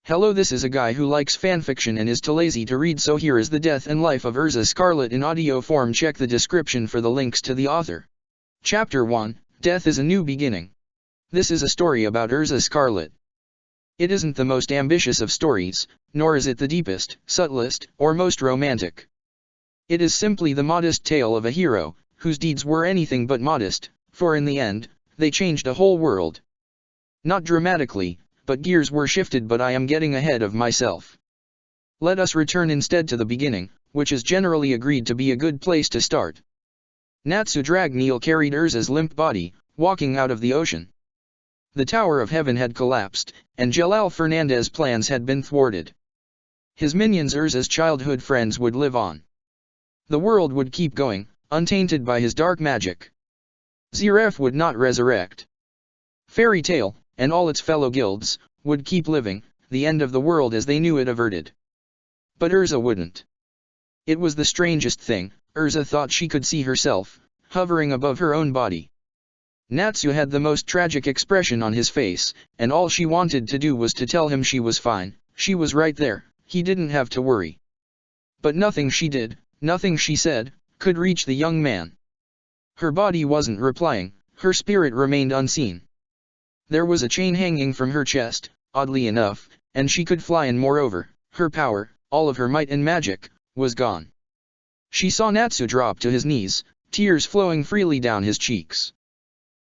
Hello, this is a guy who likes fanfiction and is too lazy to read, so here is the death and life of Erza Scarlet in audio form. Check the description for the links to the author. Chapter 1, Death is a New Beginning. This is a story about Erza Scarlet. It isn't the most ambitious of stories, nor is it the deepest, subtlest, or most romantic. It is simply the modest tale of a hero, whose deeds were anything but modest, for in the end, they changed a whole world. Not dramatically, but gears were shifted, but I am getting ahead of myself. Let us return instead to the beginning, which is generally agreed to be a good place to start. Natsu Dragneel carried Erza's limp body, walking out of the ocean. The Tower of Heaven had collapsed, and Jalal Fernandez's plans had been thwarted. His minions, Erza's childhood friends, would live on. The world would keep going, untainted by his dark magic. Zeref would not resurrect. Fairy Tale, and all its fellow guilds, would keep living, the end of the world as they knew it averted. But Erza wouldn't. It was the strangest thing. Erza thought she could see herself, hovering above her own body. Natsu had the most tragic expression on his face, and all she wanted to do was to tell him she was fine, she was right there, he didn't have to worry. But nothing she did, nothing she said, could reach the young man. Her body wasn't replying, her spirit remained unseen. There was a chain hanging from her chest, oddly enough, and she could fly, and moreover, her power, all of her might and magic, was gone. She saw Natsu drop to his knees, tears flowing freely down his cheeks.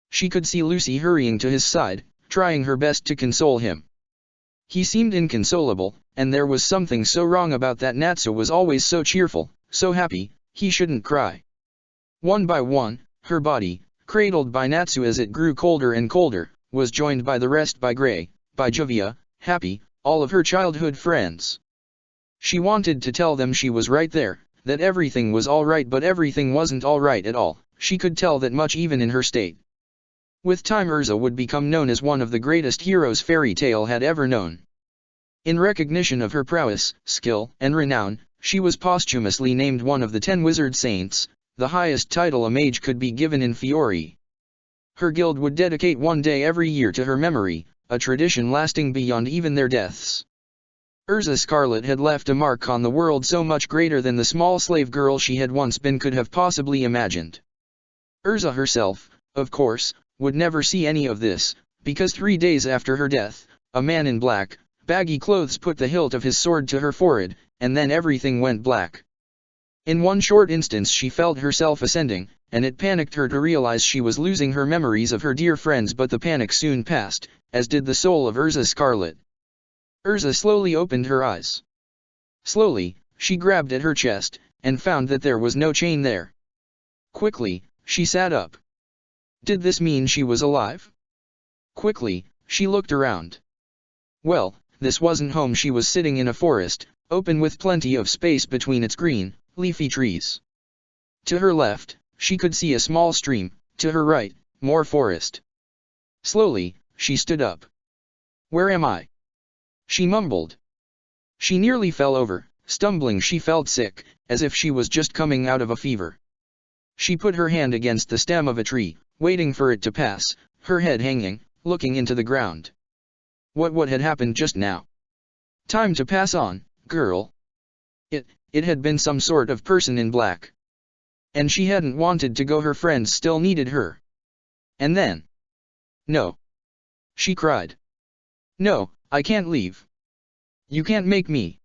She could see Lucy hurrying to his side, trying her best to console him. He seemed inconsolable, and there was something so wrong about that. Natsu was always so cheerful, so happy, he shouldn't cry. One by one, her body, cradled by Natsu as it grew colder and colder, was joined by the rest, by Gray, by Jovia, Happy, all of her childhood friends. She wanted to tell them she was right there, that everything was all right, but everything wasn't all right at all. She could tell that much even in her state. With time, Erza would become known as one of the greatest heroes Fairy Tale had ever known. In recognition of her prowess, skill, and renown, she was posthumously named one of the 10 wizard saints, the highest title a mage could be given in Fiori. Her guild would dedicate one day every year to her memory, a tradition lasting beyond even their deaths. Erza Scarlet had left a mark on the world so much greater than the small slave girl she had once been could have possibly imagined. Erza herself, of course, would never see any of this, because 3 days after her death, a man in black, baggy clothes put the hilt of his sword to her forehead, and then everything went black. In one short instance she felt herself ascending, and it panicked her to realize she was losing her memories of her dear friends, but the panic soon passed, as did the soul of Erza Scarlet. Erza slowly opened her eyes. Slowly, she grabbed at her chest, and found that there was no chain there. Quickly, she sat up. Did this mean she was alive? Quickly, she looked around. Well, this wasn't home. She was sitting in a forest, open with plenty of space between its green, leafy trees. To her left, she could see a small stream, to her right, more forest. Slowly, she stood up. Where am I? She mumbled. She nearly fell over, stumbling. She felt sick, as if she was just coming out of a fever. She put her hand against the stem of a tree, waiting for it to pass, her head hanging, looking into the ground. What had happened just now? Time to pass on, girl. It had been some sort of person in black. And she hadn't wanted to go. Her friends still needed her. And then... No. She cried. No, I can't leave. You can't make me.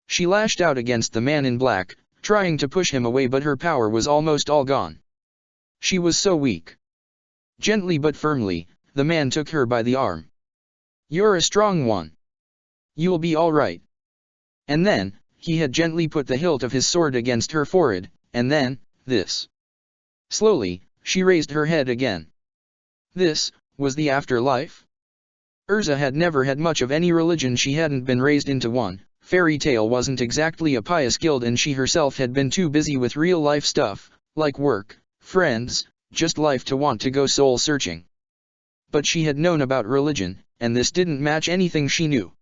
She lashed out against the man in black, trying to push him away, but her power was almost all gone. She was so weak. Gently but firmly, the man took her by the arm. You're a strong one. You'll be all right. And then, he had gently put the hilt of his sword against her forehead, and then, this. Slowly, she raised her head again. This was the afterlife? Erza had never had much of any religion. She hadn't been raised into one. Fairy Tale wasn't exactly a pious guild, and she herself had been too busy with real-life stuff, like work, friends, just life, to want to go soul-searching. But she had known about religion, and this didn't match anything she knew.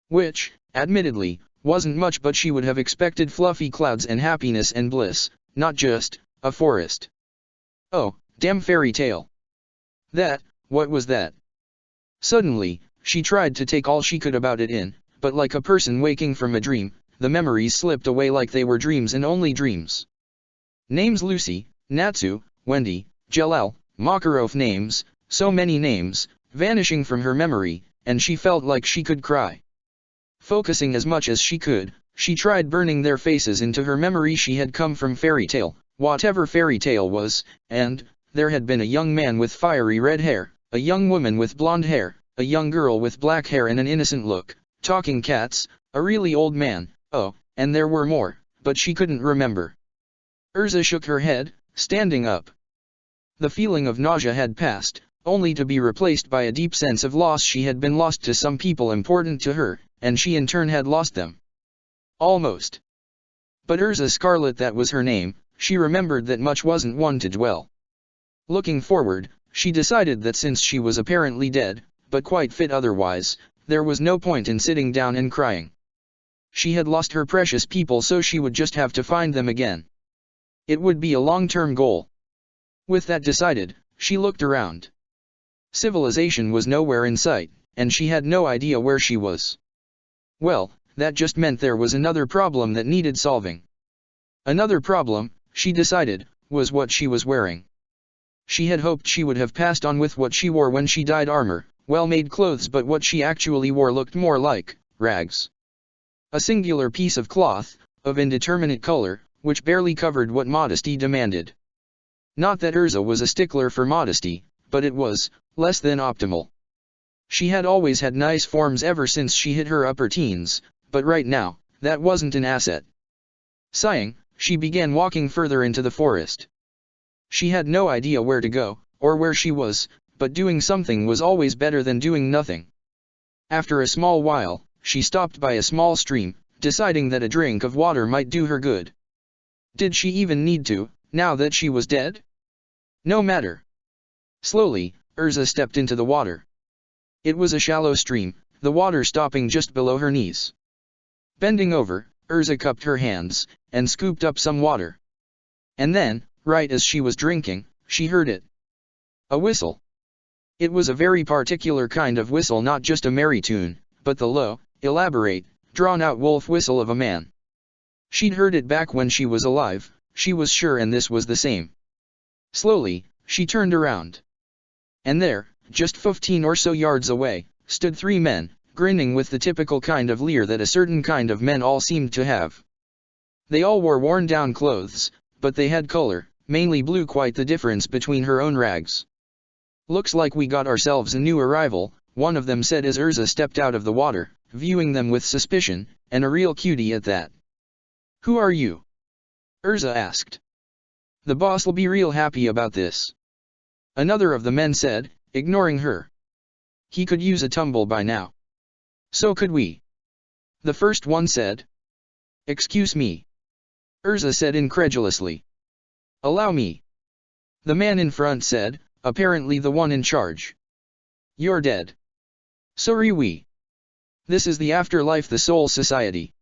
Which, admittedly, wasn't much, but she would have expected fluffy clouds and happiness and bliss, not just a forest. Oh, damn Fairy Tale. What was that? Suddenly, she tried to take all she could about it in, but like a person waking from a dream, the memories slipped away like they were dreams and only dreams. Names: Lucy, Natsu, Wendy, Jalal, Makarov. Names, so many names, vanishing from her memory, and she felt like she could cry. Focusing as much as she could, she tried burning their faces into her memory. She had come from fairy tale, whatever fairy tale was, and there had been a young man with fiery red hair, a young woman with blonde hair, a young girl with black hair and an innocent look, talking cats, a really old man, oh, and there were more, but she couldn't remember. Erza shook her head, standing up. The feeling of nausea had passed, only to be replaced by a deep sense of loss. She had been lost to some people important to her, and she in turn had lost them. Almost. But Erza Scarlet, that was her name. She remembered that much wasn't one to dwell. Looking forward, she decided that since she was apparently dead, but quite fit otherwise, there was no point in sitting down and crying. She had lost her precious people, so she would just have to find them again. It would be a long-term goal. With that decided, she looked around. Civilization was nowhere in sight, and she had no idea where she was. Well, that just meant there was another problem that needed solving. Another problem, she decided, was what she was wearing. She had hoped she would have passed on with what she wore when she died: armor, well-made clothes, but what she actually wore looked more like rags. A singular piece of cloth, of indeterminate color, which barely covered what modesty demanded. Not that Erza was a stickler for modesty, but it was less than optimal. She had always had nice forms ever since she hit her upper teens, but right now, that wasn't an asset. Sighing, she began walking further into the forest. She had no idea where to go, or where she was, but doing something was always better than doing nothing. After a small while, she stopped by a small stream, deciding that a drink of water might do her good. Did she even need to, now that she was dead? No matter. Slowly, Erza stepped into the water. It was a shallow stream, the water stopping just below her knees. Bending over, Erza cupped her hands, and scooped up some water. And then, right as she was drinking, she heard it. A whistle. It was a very particular kind of whistle, not just a merry tune, but the low, elaborate, drawn-out wolf whistle of a man. She'd heard it back when she was alive, she was sure, and this was the same. Slowly, she turned around. And there, just 15 or so yards away, stood 3 men, grinning with the typical kind of leer that a certain kind of men all seemed to have. They all wore worn-down clothes, but they had color, mainly blue, quite the difference between her own rags. "Looks like we got ourselves a new arrival," one of them said as Erza stepped out of the water, viewing them with suspicion, and a real cutie at that. "Who are you?" Erza asked. "The boss'll be real happy about this," another of the men said, ignoring her. "He could use a tumble by now." "So could we," the first one said. "Excuse me," Erza said incredulously. "Allow me," the man in front said, apparently the one in charge. "You're dead." "Sorry, we. This is the afterlife, the Soul Society.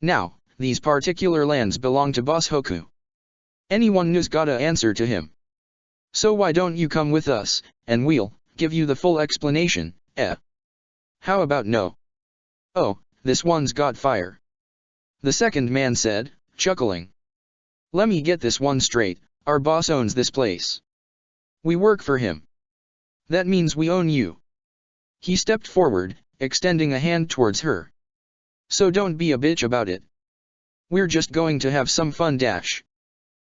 Now, these particular lands belong to Boss Hoku. Anyone new's gotta answer to him. So why don't you come with us, and we'll give you the full explanation, eh? How about no?" "Oh, this one's got fire," the second man said, chuckling. "Let me get this one straight, our boss owns this place. We work for him. That means we own you." He stepped forward, extending a hand towards her. "So don't be a bitch about it. We're just going to have some fun dash."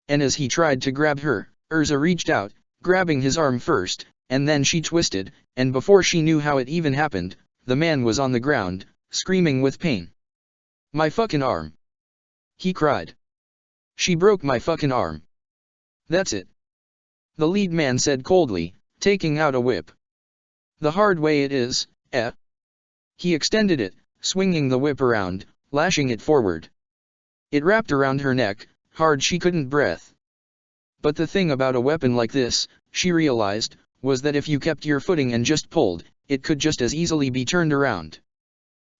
And as he tried to grab her, Erza reached out, grabbing his arm first, and then she twisted, and before she knew how it even happened, the man was on the ground, screaming with pain. "My fucking arm!" he cried. "She broke my fucking arm." "That's it," the lead man said coldly, taking out a whip. "The hard way it is, eh?" He extended it, swinging the whip around, lashing it forward. It wrapped around her neck, hard she couldn't breathe. But the thing about a weapon like this, she realized, was that if you kept your footing and just pulled, it could just as easily be turned around.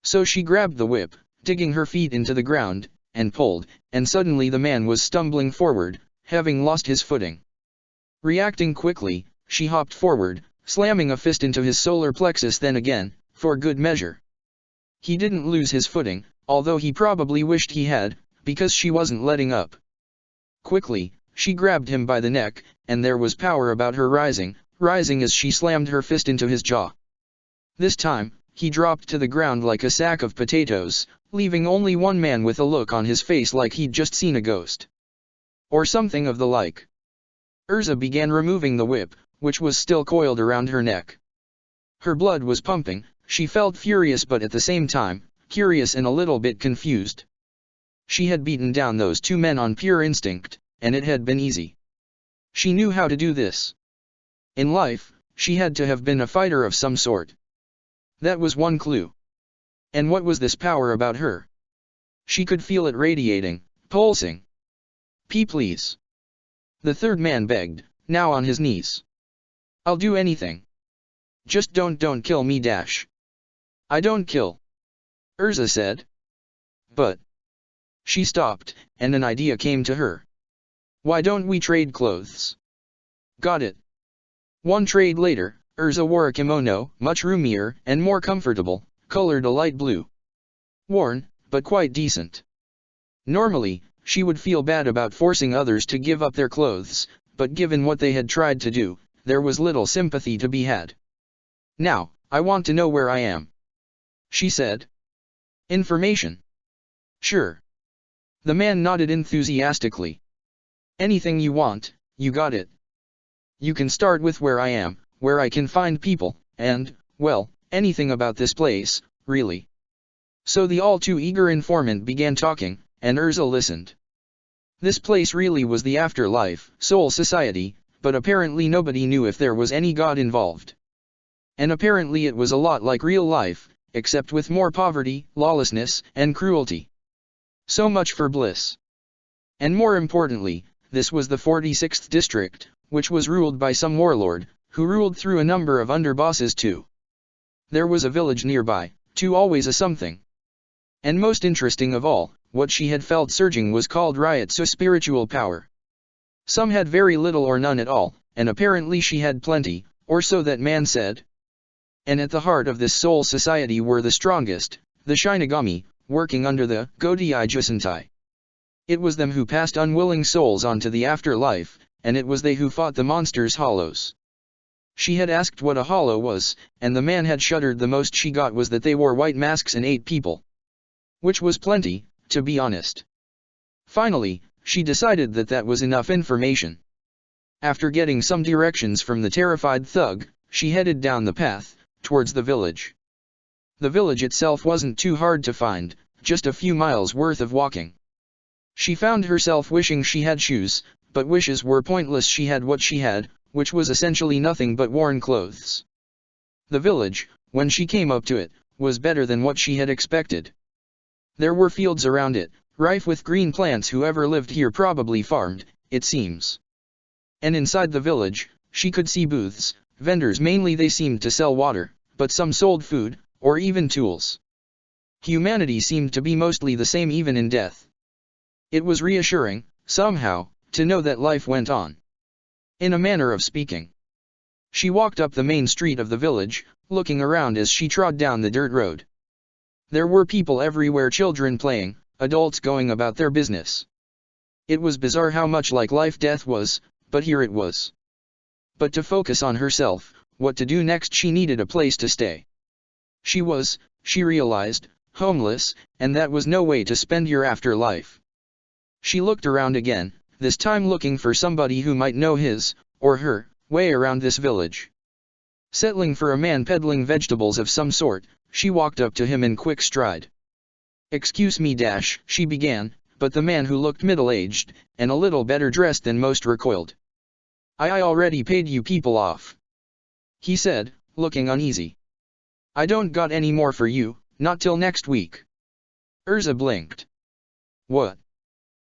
So she grabbed the whip, digging her feet into the ground, and pulled, and suddenly the man was stumbling forward, having lost his footing. Reacting quickly, she hopped forward, slamming a fist into his solar plexus, then again, for good measure. He didn't lose his footing, although he probably wished he had, because she wasn't letting up. Quickly, she grabbed him by the neck, and there was power about her rising as she slammed her fist into his jaw. This time, he dropped to the ground like a sack of potatoes, leaving only one man with a look on his face like he'd just seen a ghost. Or something of the like. Erza began removing the whip, which was still coiled around her neck. Her blood was pumping, she felt furious but at the same time, curious and a little bit confused. She had beaten down those two men on pure instinct, and it had been easy. She knew how to do this. In life, she had to have been a fighter of some sort. That was one clue. And what was this power about her? She could feel it radiating, pulsing. Please. The third man begged, now on his knees. I'll do anything. Just don't kill me. I don't kill. Erza said. But. She stopped, and an idea came to her. Why don't we trade clothes? Got it. One trade later, Erza wore a kimono, much roomier and more comfortable, colored a light blue. Worn, but quite decent. Normally, she would feel bad about forcing others to give up their clothes, but given what they had tried to do, there was little sympathy to be had. Now, I want to know where I am. She said. Information. Sure. The man nodded enthusiastically. Anything you want, you got it. You can start with where I am, where I can find people, and, well, anything about this place, really. So the all too eager informant began talking, and Erza listened. This place really was the afterlife, soul society, but apparently nobody knew if there was any god involved. And apparently it was a lot like real life, except with more poverty, lawlessness, and cruelty. So much for bliss. And more importantly, this was the 46th district, which was ruled by some warlord, who ruled through a number of underbosses too. There was a village nearby, too, always a something. And most interesting of all, what she had felt surging was called riot, so spiritual power. Some had very little or none at all, and apparently she had plenty, or so that man said. And at the heart of this soul society were the strongest, the Shinigami, working under the Godei Jusentai. It was them who passed unwilling souls on to the afterlife, and it was they who fought the monsters' hollows. She had asked what a hollow was, and the man had shuddered. The most she got was that they wore white masks and ate people. Which was plenty, to be honest. Finally, she decided that that was enough information. After getting some directions from the terrified thug, she headed down the path, towards the village. The village itself wasn't too hard to find, just a few miles worth of walking. She found herself wishing she had shoes, but wishes were pointless. She had what she had, which was essentially nothing but worn clothes. The village, when she came up to it, was better than what she had expected. There were fields around it, rife with green plants. Whoever lived here probably farmed, it seems. And inside the village, she could see booths, vendors. Mainly they seemed to sell water, but some sold food, or even tools. Humanity seemed to be mostly the same even in death. It was reassuring, somehow, to know that life went on. In a manner of speaking. She walked up the main street of the village, looking around as she trod down the dirt road. There were people everywhere, children playing, adults going about their business. It was bizarre how much like life death was, but here it was. But to focus on herself, what to do next, she needed a place to stay. She realized, homeless, and that was no way to spend your afterlife. She looked around again, this time looking for somebody who might know his, or her, way around this village. Settling for a man peddling vegetables of some sort, she walked up to him in quick stride. Excuse me, she began, but the man, who looked middle-aged, and a little better dressed than most, recoiled. I already paid you people off, he said, looking uneasy. I don't got any more for you, not till next week. Erza blinked. What?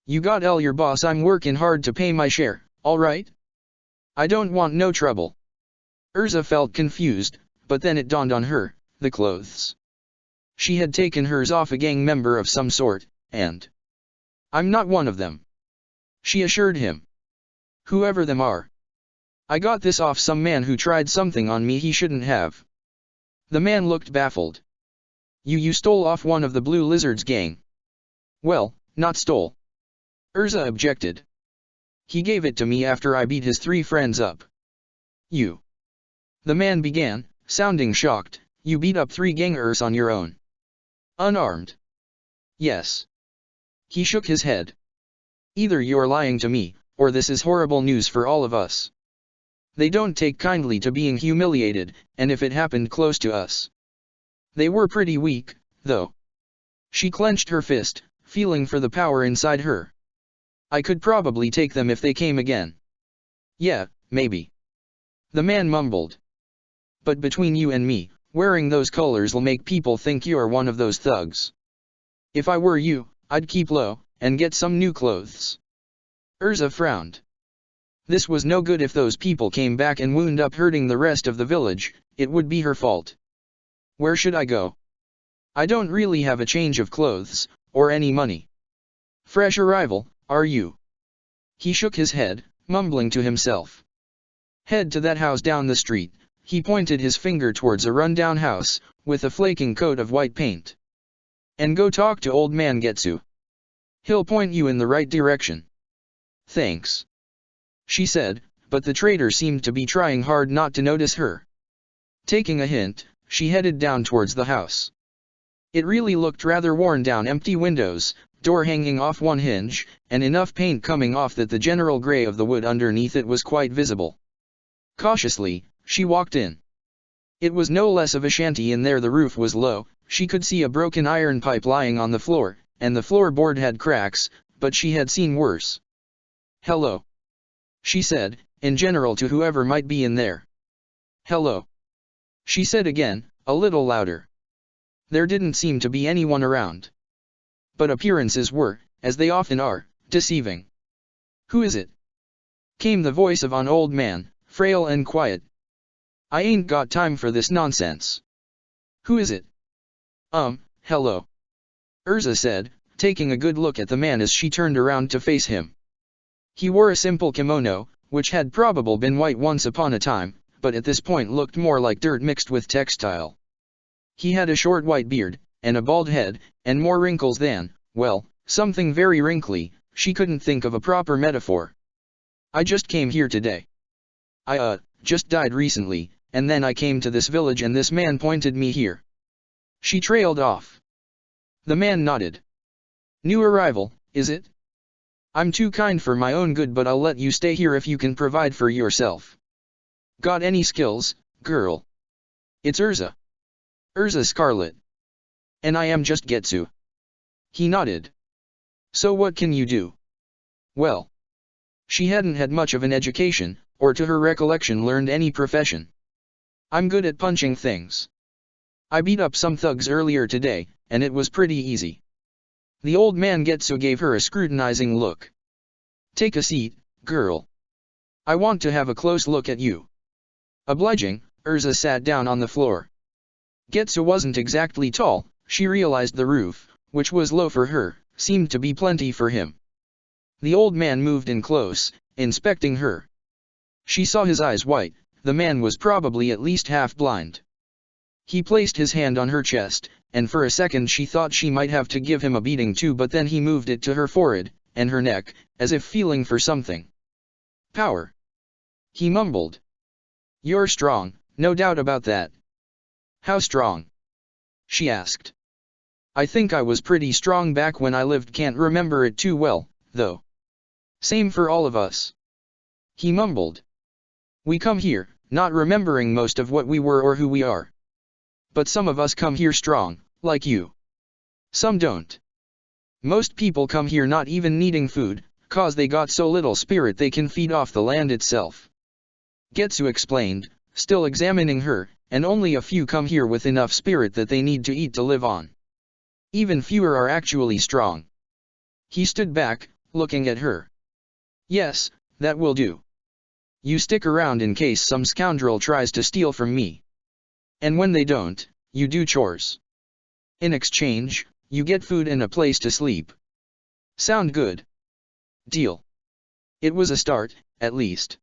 You got your boss. I'm working hard to pay my share, alright? I don't want no trouble. Erza felt confused, but then it dawned on her, the clothes. She had taken hers off a gang member of some sort, and I'm not one of them, she assured him. Whoever them are. I got this off some man who tried something on me he shouldn't have. The man looked baffled. You stole off one of the Blue Lizard's gang. Well, not stole. Erza objected. He gave it to me after I beat his 3 friends up. You. The man began, sounding shocked. You beat up 3 gangers on your own. Unarmed. Yes. He shook his head. Either you're lying to me, or this is horrible news for all of us. They don't take kindly to being humiliated, and if it happened close to us. They were pretty weak, though. She clenched her fist, feeling for the power inside her. I could probably take them if they came again. Yeah, maybe. The man mumbled. But between you and me, wearing those colors will make people think you're one of those thugs. If I were you, I'd keep low, and get some new clothes. Erza frowned. This was no good. If those people came back and wound up hurting the rest of the village, it would be her fault. Where should I go? I don't really have a change of clothes, or any money. Fresh arrival, are you? He shook his head, mumbling to himself. Head to that house down the street. He pointed his finger towards a rundown house, with a flaking coat of white paint. And go talk to old man Getsu. He'll point you in the right direction. Thanks. She said, but the trader seemed to be trying hard not to notice her. Taking a hint, she headed down towards the house. It really looked rather worn down. Empty windows, door hanging off one hinge, and enough paint coming off that the general gray of the wood underneath it was quite visible. Cautiously, she walked in. It was no less of a shanty in there. The roof was low, she could see a broken iron pipe lying on the floor, and the floorboard had cracks, but she had seen worse. Hello. She said, in general to whoever might be in there. Hello. She said again, a little louder. There didn't seem to be anyone around. But appearances were, as they often are, deceiving. Who is it? Came the voice of an old man, frail and quiet. I ain't got time for this nonsense. Who is it? Hello. Erza said, taking a good look at the man as she turned around to face him. He wore a simple kimono, which had probably been white once upon a time, but at this point looked more like dirt mixed with textile. He had a short white beard, and a bald head, and more wrinkles than, well, something very wrinkly. She couldn't think of a proper metaphor. I just came here today. I just died recently, and then I came to this village and this man pointed me here. She trailed off. The man nodded. New arrival, is it? I'm too kind for my own good, but I'll let you stay here if you can provide for yourself. Got any skills, girl? It's Erza. Erza Scarlet. And I am just Getsu. He nodded. So what can you do? Well. She hadn't had much of an education, or to her recollection learned any profession. I'm good at punching things. I beat up some thugs earlier today, and it was pretty easy. The old man Getsu gave her a scrutinizing look. Take a seat, girl. I want to have a close look at you. Obliging, Erza sat down on the floor. Getsu wasn't exactly tall. She realized the roof, which was low for her, seemed to be plenty for him. The old man moved in close, inspecting her. She saw his eyes white. The man was probably at least half blind. He placed his hand on her chest, and for a second she thought she might have to give him a beating too, but then he moved it to her forehead, and her neck, as if feeling for something. Power. He mumbled. You're strong, no doubt about that. How strong? She asked. I think I was pretty strong back when I lived, can't remember it too well, though. Same for all of us. He mumbled. We come here, not remembering most of what we were or who we are. But some of us come here strong, like you. Some don't. Most people come here not even needing food, cause they got so little spirit they can feed off the land itself. Getsu explained, still examining her, and only a few come here with enough spirit that they need to eat to live on. Even fewer are actually strong. He stood back, looking at her. Yes, that will do. You stick around in case some scoundrel tries to steal from me. And when they don't, you do chores. In exchange, you get food and a place to sleep. Sound good? Deal. It was a start, at least.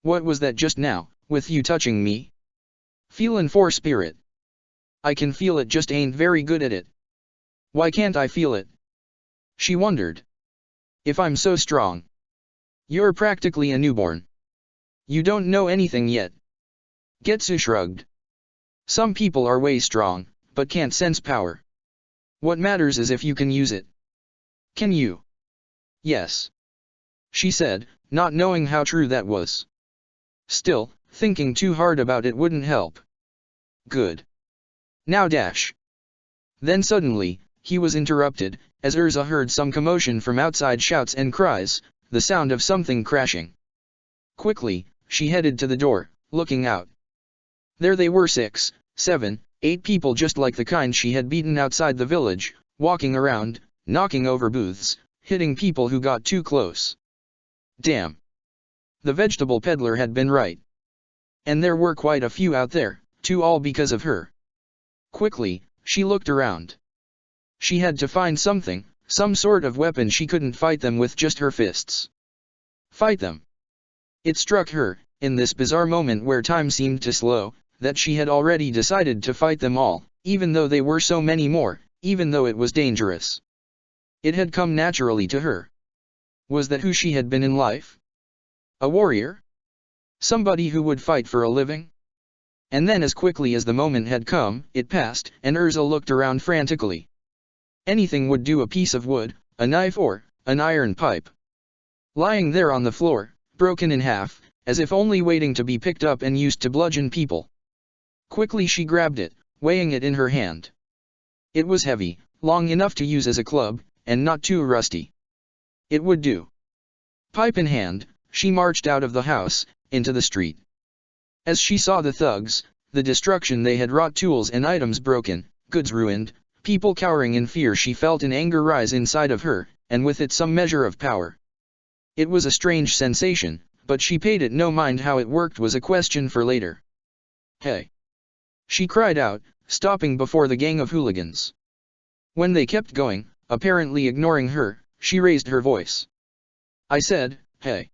What was that just now, with you touching me? Feelin' for spirit. I can feel it, just ain't very good at it. Why can't I feel it? She wondered. If I'm so strong. You're practically a newborn. You don't know anything yet. Getsu shrugged. Some people are way strong, but can't sense power. What matters is if you can use it. Can you? Yes. She said, not knowing how true that was. Still, thinking too hard about it wouldn't help. Good. Now dash. Then suddenly, he was interrupted, as Erza heard some commotion from outside, shouts and cries, the sound of something crashing. Quickly, she headed to the door, looking out. There they were, 6, 7, 8 people just like the kind she had beaten outside the village, walking around, knocking over booths, hitting people who got too close. Damn. The vegetable peddler had been right. And there were quite a few out there, too, all because of her. Quickly, she looked around. She had to find something, some sort of weapon. She couldn't fight them with just her fists. Fight them. It struck her, in this bizarre moment where time seemed to slow, that she had already decided to fight them all, even though they were so many more, even though it was dangerous. It had come naturally to her. Was that who she had been in life? A warrior? Somebody who would fight for a living? And then as quickly as the moment had come, it passed, and Erza looked around frantically. Anything would do, a piece of wood, a knife, or an iron pipe. Lying there on the floor, broken in half, as if only waiting to be picked up and used to bludgeon people. Quickly she grabbed it, weighing it in her hand. It was heavy, long enough to use as a club, and not too rusty. It would do. Pipe in hand, she marched out of the house, into the street. As she saw the thugs, the destruction they had wrought, tools and items broken, goods ruined, people cowering in fear, she felt an anger rise inside of her, and with it some measure of power. It was a strange sensation, but she paid it no mind. How it worked was a question for later. Hey! She cried out, stopping before the gang of hooligans. When they kept going, apparently ignoring her, she raised her voice. I said, hey!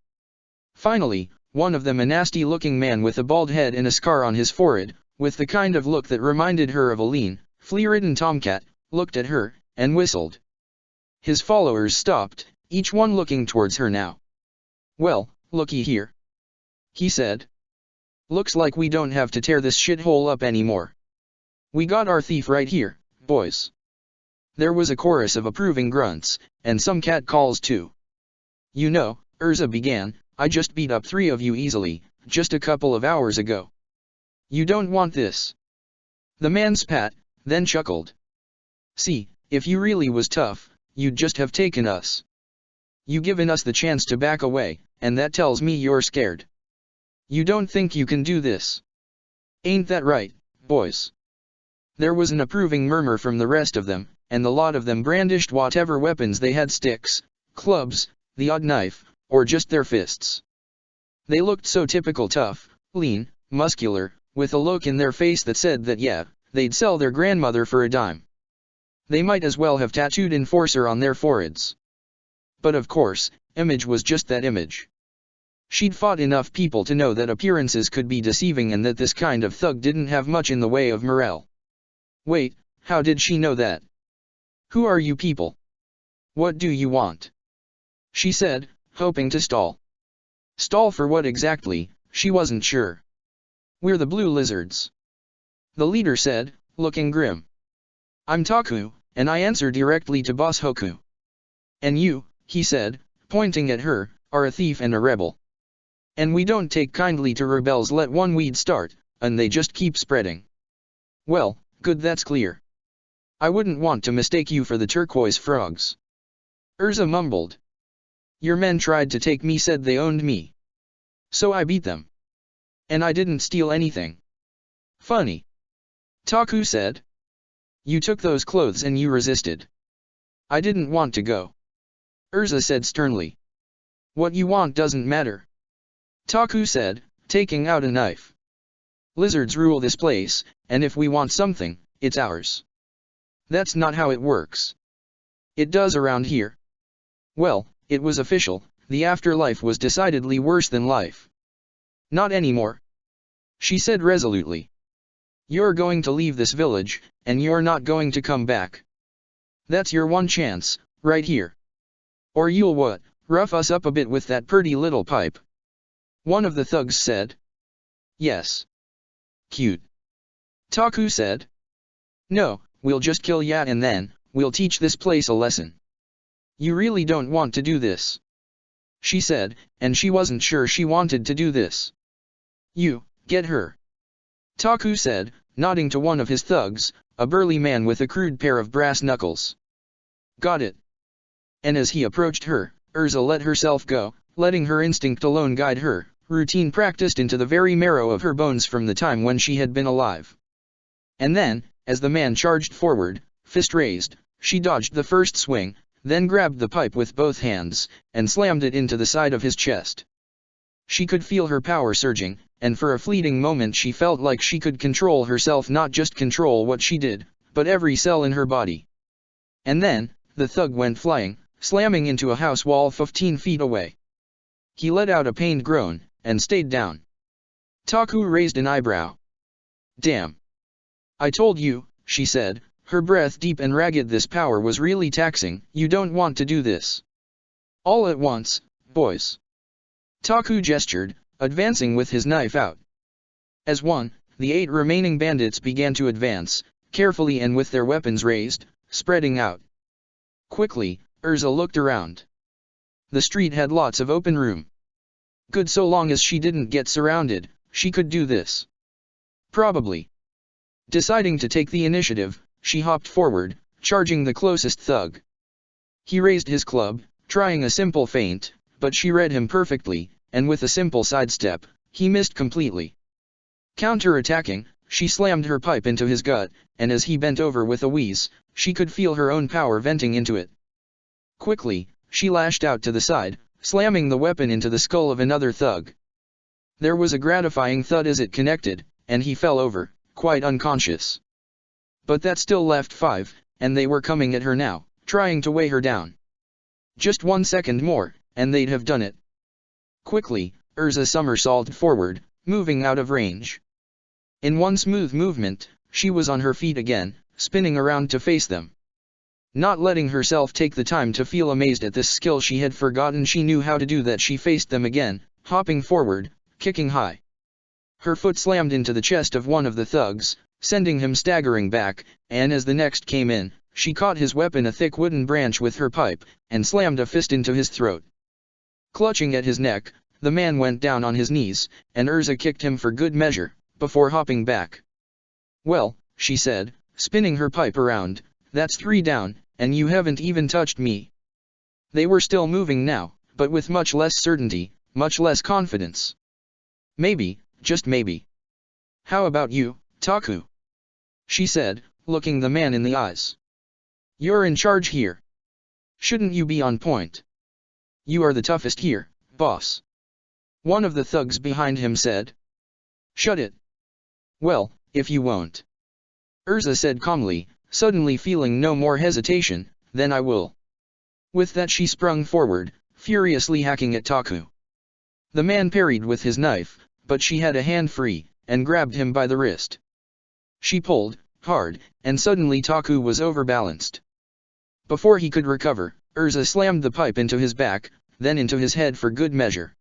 Finally, one of them, a nasty-looking man with a bald head and a scar on his forehead, with the kind of look that reminded her of a lean, flea-ridden tomcat, looked at her, and whistled. His followers stopped, each one looking towards her now. Well, looky here, he said. Looks like we don't have to tear this shithole up anymore. We got our thief right here, boys. There was a chorus of approving grunts, and some cat calls too. You know, Erza began, I just beat up 3 of you easily, just a couple of hours ago. You don't want this. The man spat, then chuckled. See, if you really was tough, you'd just have taken us. You given us the chance to back away, and that tells me you're scared. You don't think you can do this. Ain't that right, boys? There was an approving murmur from the rest of them, and the lot of them brandished whatever weapons they had, sticks, clubs, the odd knife, or just their fists. They looked so typical tough, lean, muscular, with a look in their face that said that yeah, they'd sell their grandmother for a dime. They might as well have tattooed enforcer on their foreheads. But of course, image was just that, image. She'd fought enough people to know that appearances could be deceiving and that this kind of thug didn't have much in the way of morale. Wait, how did she know that? Who are you people? What do you want? She said, hoping to stall. Stall for what exactly, she wasn't sure. We're the Blue Lizards. The leader said, looking grim. I'm Taku, and I answer directly to Boss Hoku. And you, he said, pointing at her, are a thief and a rebel. And we don't take kindly to rebels. Let one weed start, and they just keep spreading. Well, good, that's clear. I wouldn't want to mistake you for the turquoise frogs. Erza mumbled. Your men tried to take me, said they owned me. So I beat them. And I didn't steal anything. Funny. Taku said. You took those clothes and you resisted. I didn't want to go. Erza said sternly. What you want doesn't matter. Taku said, taking out a knife. Lizards rule this place, and if we want something, it's ours. That's not how it works. It does around here. Well, it was official, the afterlife was decidedly worse than life. Not anymore. She said resolutely. You're going to leave this village, and you're not going to come back. That's your one chance, right here. Or you'll what, rough us up a bit with that pretty little pipe? One of the thugs said. Yes. Cute. Taku said. No, we'll just kill ya and then, we'll teach this place a lesson. You really don't want to do this. She said, and she wasn't sure she wanted to do this. You, get her. Taku said, nodding to one of his thugs, a burly man with a crude pair of brass knuckles. Got it. And as he approached her, Erza let herself go, letting her instinct alone guide her, routine practiced into the very marrow of her bones from the time when she had been alive. And then, as the man charged forward, fist raised, she dodged the first swing, then grabbed the pipe with both hands, and slammed it into the side of his chest. She could feel her power surging, and for a fleeting moment she felt like she could control herself, not just control what she did, but every cell in her body. And then, the thug went flying, slamming into a house wall 15 feet away. He let out a pained groan, and stayed down. Taku raised an eyebrow. Damn. I told you, she said, her breath deep and ragged. This power was really taxing. You don't want to do this. All at once, boys. Taku gestured, advancing with his knife out. As one, the 8 remaining bandits began to advance, carefully and with their weapons raised, spreading out. Quickly, Erza looked around. The street had lots of open room. Good, so long as she didn't get surrounded, she could do this. Probably. Deciding to take the initiative, she hopped forward, charging the closest thug. He raised his club, trying a simple feint, but she read him perfectly, and with a simple sidestep, he missed completely. Counter-attacking, she slammed her pipe into his gut, and as he bent over with a wheeze, she could feel her own power venting into it. Quickly, she lashed out to the side, slamming the weapon into the skull of another thug. There was a gratifying thud as it connected, and he fell over, quite unconscious. But that still left 5, and they were coming at her now, trying to weigh her down. Just 1 second more, and they'd have done it. Quickly, Erza somersaulted forward, moving out of range. In one smooth movement, she was on her feet again, spinning around to face them. Not letting herself take the time to feel amazed at this skill she had forgotten she knew how to do that, she faced them again, hopping forward, kicking high. Her foot slammed into the chest of one of the thugs, sending him staggering back, and as the next came in, she caught his weapon, a thick wooden branch, with her pipe, and slammed a fist into his throat. Clutching at his neck, the man went down on his knees, and Erza kicked him for good measure, before hopping back. Well, she said, spinning her pipe around, that's 3 down, and you haven't even touched me. They were still moving now, but with much less certainty, much less confidence. Maybe, just maybe. How about you, Taku? She said, looking the man in the eyes. You're in charge here. Shouldn't you be on point? You are the toughest here, boss. One of the thugs behind him said. Shut it. Well, if you won't. Erza said calmly, suddenly feeling no more hesitation, then I will. With that she sprung forward, furiously hacking at Taku. The man parried with his knife, but she had a hand free, and grabbed him by the wrist. She pulled, hard, and suddenly Taku was overbalanced. Before he could recover, Erza slammed the pipe into his back, then into his head for good measure.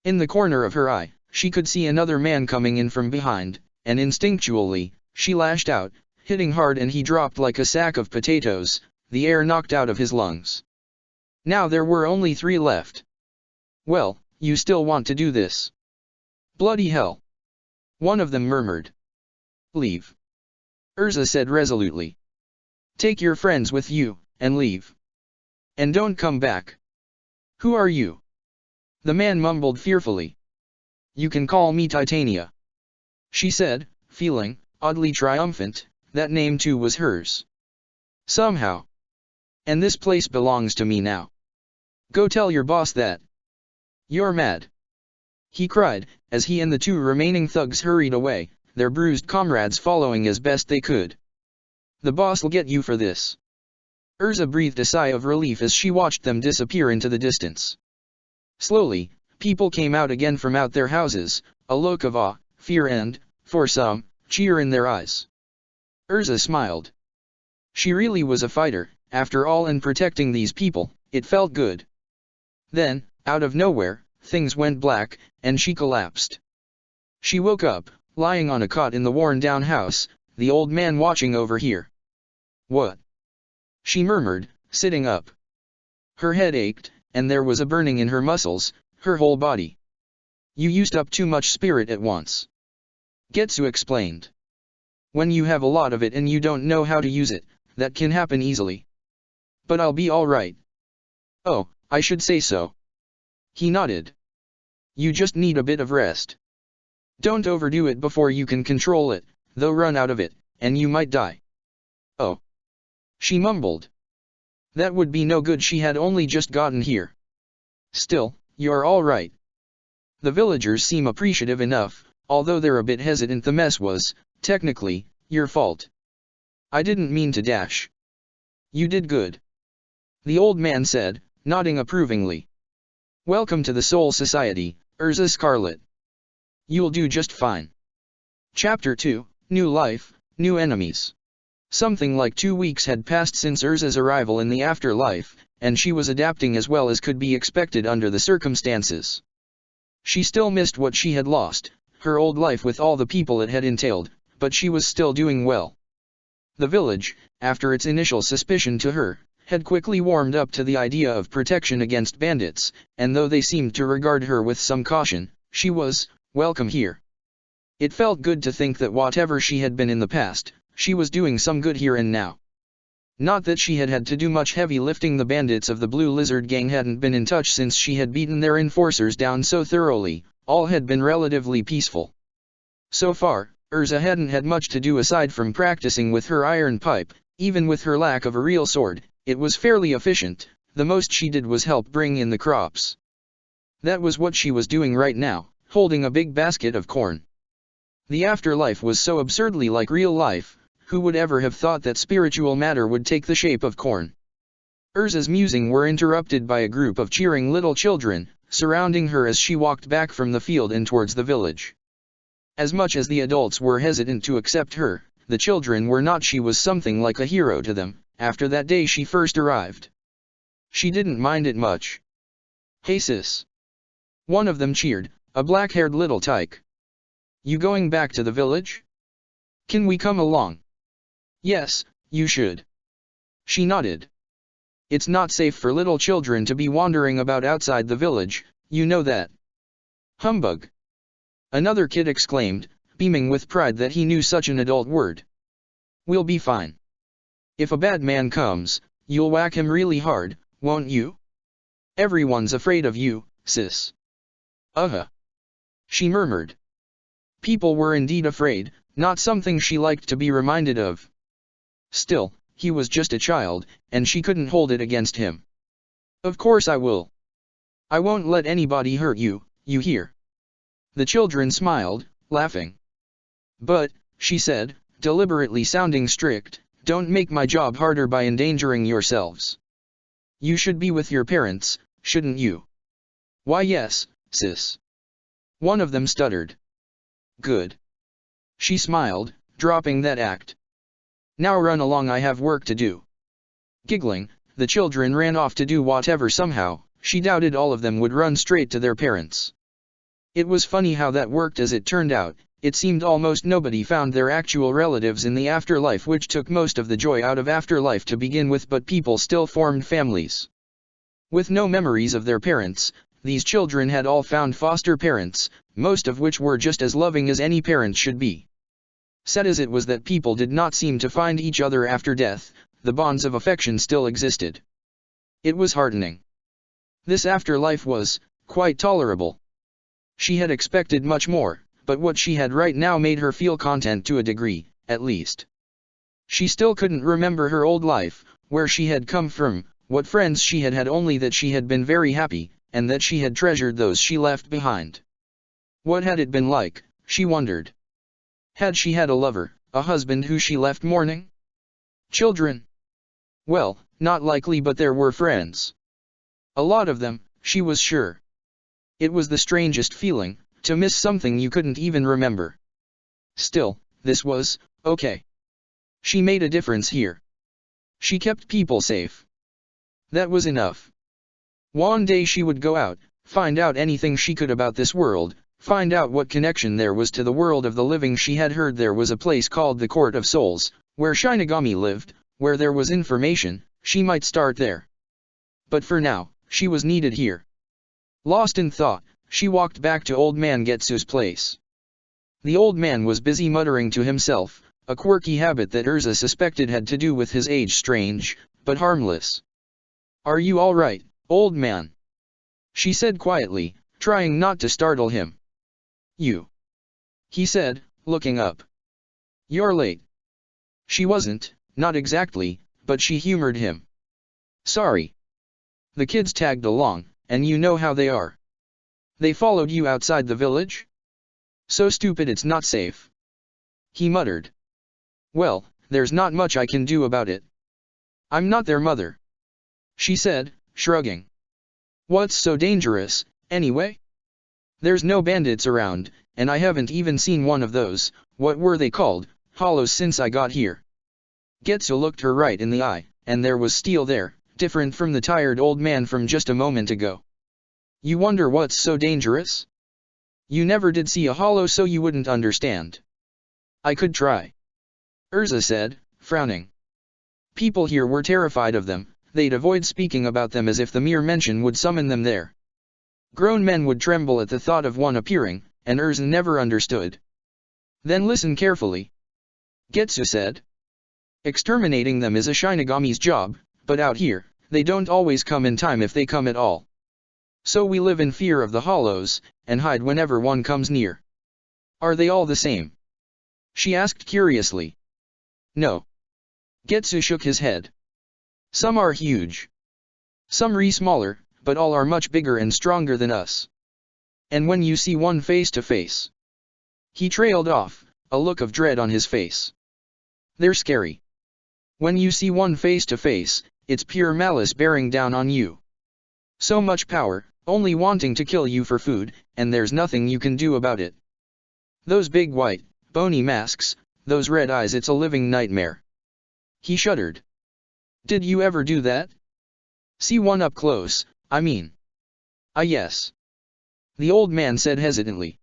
In the corner of her eye, she could see another man coming in from behind, and instinctually, she lashed out, hitting hard, and he dropped like a sack of potatoes, the air knocked out of his lungs. Now there were only 3 left. Well, you still want to do this? Bloody hell. One of them murmured. Leave. Erza said resolutely. Take your friends with you, and leave. And don't come back. Who are you? The man mumbled fearfully. You can call me Titania. She said, feeling, oddly triumphant, that name too was hers. Somehow. And this place belongs to me now. Go tell your boss that. You're mad. He cried, as he and the 2 remaining thugs hurried away, their bruised comrades following as best they could. The boss'll get you for this. Erza breathed a sigh of relief as she watched them disappear into the distance. Slowly, people came out again from out their houses, a look of awe, fear and, for some, cheer in their eyes. Erza smiled. She really was a fighter, after all, and protecting these people, it felt good. Then, out of nowhere, things went black, and she collapsed. She woke up, lying on a cot in the worn-down house, the old man watching over here. "What?" she murmured, sitting up. Her head ached, and there was a burning in her muscles, her whole body. "You used up too much spirit at once," Getsu explained. "When you have a lot of it and you don't know how to use it, that can happen easily. But I'll be all right." "Oh, I should say so." He nodded. "You just need a bit of rest. Don't overdo it before you can control it, though run out of it, and you might die." "Oh," she mumbled. That would be no good, she had only just gotten here. "Still, you're all right." The villagers seem appreciative enough, although they're a bit hesitant. "The mess was, technically, your fault. I didn't mean to dash." "You did good," the old man said, nodding approvingly. "Welcome to the Soul Society, Erza Scarlet. You'll do just fine." Chapter 2, New Life, New Enemies. Something like 2 weeks had passed since Erza's arrival in the afterlife, and she was adapting as well as could be expected under the circumstances. She still missed what she had lost, her old life with all the people it had entailed, but she was still doing well. The village, after its initial suspicion to her, had quickly warmed up to the idea of protection against bandits, and though they seemed to regard her with some caution, she was welcome here. It felt good to think that whatever she had been in the past, she was doing some good here and now. Not that she had had to do much heavy lifting. The bandits of the Blue Lizard gang hadn't been in touch since she had beaten their enforcers down so thoroughly, all had been relatively peaceful. So far, Erza hadn't had much to do aside from practicing with her iron pipe. Even with her lack of a real sword, it was fairly efficient. The most she did was help bring in the crops. That was what she was doing right now, holding a big basket of corn. The afterlife was so absurdly like real life. Who would ever have thought that spiritual matter would take the shape of corn? Erza's musings were interrupted by a group of cheering little children, surrounding her as she walked back from the field and towards the village. As much as the adults were hesitant to accept her, the children were not. She was something like a hero to them, after that day she first arrived. She didn't mind it much. "Hey sis!" one of them cheered, a black-haired little tyke. "You going back to the village? Can we come along?" "Yes, you should." She nodded. "It's not safe for little children to be wandering about outside the village, you know that." "Humbug!" another kid exclaimed, beaming with pride that he knew such an adult word. "We'll be fine. If a bad man comes, you'll whack him really hard, won't you? Everyone's afraid of you, sis." She murmured. People were indeed afraid, not something she liked to be reminded of. Still, he was just a child, and she couldn't hold it against him. "Of course I will. I won't let anybody hurt you, you hear?" The children smiled, laughing. "But," she said, deliberately sounding strict, "don't make my job harder by endangering yourselves. You should be with your parents, shouldn't you?" "Why yes, sis." One of them stuttered. "Good." She smiled, dropping that act. "Now run along, I have work to do." Giggling, the children ran off to do whatever. Somehow, she doubted all of them would run straight to their parents. It was funny how that worked. As it turned out, it seemed almost nobody found their actual relatives in the afterlife, which took most of the joy out of afterlife to begin with, but people still formed families. With no memories of their parents, these children had all found foster parents, most of which were just as loving as any parent should be. Sad as it was that people did not seem to find each other after death, the bonds of affection still existed. It was heartening. This afterlife was quite tolerable. She had expected much more, but what she had right now made her feel content to a degree, at least. She still couldn't remember her old life, where she had come from, what friends she had had, only that she had been very happy, and that she had treasured those she left behind. What had it been like, she wondered? Had she had a lover, a husband who she left mourning? Children? Well, not likely, but there were friends. A lot of them, she was sure. It was the strangest feeling, to miss something you couldn't even remember. Still, this was okay. She made a difference here. She kept people safe. That was enough. One day she would go out, find out anything she could about this world, find out what connection there was to the world of the living. She had heard there was a place called the Court of Souls, where Shinigami lived, where there was information. She might start there. But for now, she was needed here. Lost in thought, she walked back to Old Man Getsu's place. The old man was busy muttering to himself, a quirky habit that Erza suspected had to do with his age. Strange, but harmless. "Are you all right, old man?" she said quietly, trying not to startle him. "You," he said, looking up. "You're late." She wasn't, not exactly, but she humored him. "Sorry." The kids tagged along, and you know how they are. "They followed you outside the village?" "So stupid it's not safe," he muttered. "Well, there's not much I can do about it. I'm not their mother," she said, shrugging. "What's so dangerous, anyway?" "There's no bandits around, and I haven't even seen one of those, what were they called, hollows, since I got here." Getsu looked her right in the eye, and there was steel there, different from the tired old man from just a moment ago. "You wonder what's so dangerous? You never did see a hollow, so you wouldn't understand." "I could try," Erza said, frowning. People here were terrified of them. They'd avoid speaking about them as if the mere mention would summon them there. Grown men would tremble at the thought of one appearing, and Erza never understood. "Then listen carefully," Getsu said. "Exterminating them is a Shinigami's job, but out here, they don't always come in time if they come at all. So we live in fear of the hollows, and hide whenever one comes near." "Are they all the same?" she asked curiously. "No." Getsu shook his head. "Some are huge. Some re smaller, but all are much bigger and stronger than us. And when you see one face to face..." He trailed off, a look of dread on his face. "They're scary. When you see one face to face, it's pure malice bearing down on you. So much power, only wanting to kill you for food, and there's nothing you can do about it. Those big white, bony masks, those red eyes, it's a living nightmare." He shuddered. "Did you ever do that? See one up close, I mean?" "Ah, yes," the old man said hesitantly.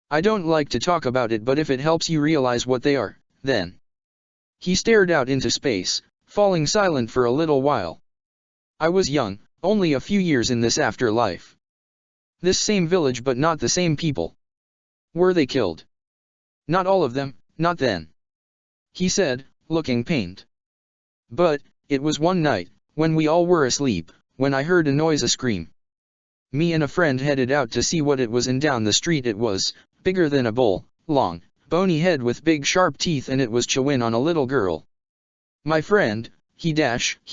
"I don't like to talk about it, but if it helps you realize what they are, then..." He stared out into space, falling silent for a little while. "I was young, only a few years in this afterlife. This same village, but not the same people." "Were they killed?" "Not all of them, not then," he said, looking pained. "But, it was one night, when we all were asleep, when I heard a noise, a scream. Me and a friend headed out to see what it was, and down the street it was, bigger than a bull, long, bony head with big sharp teeth, and it was chewing on a little girl. My friend, he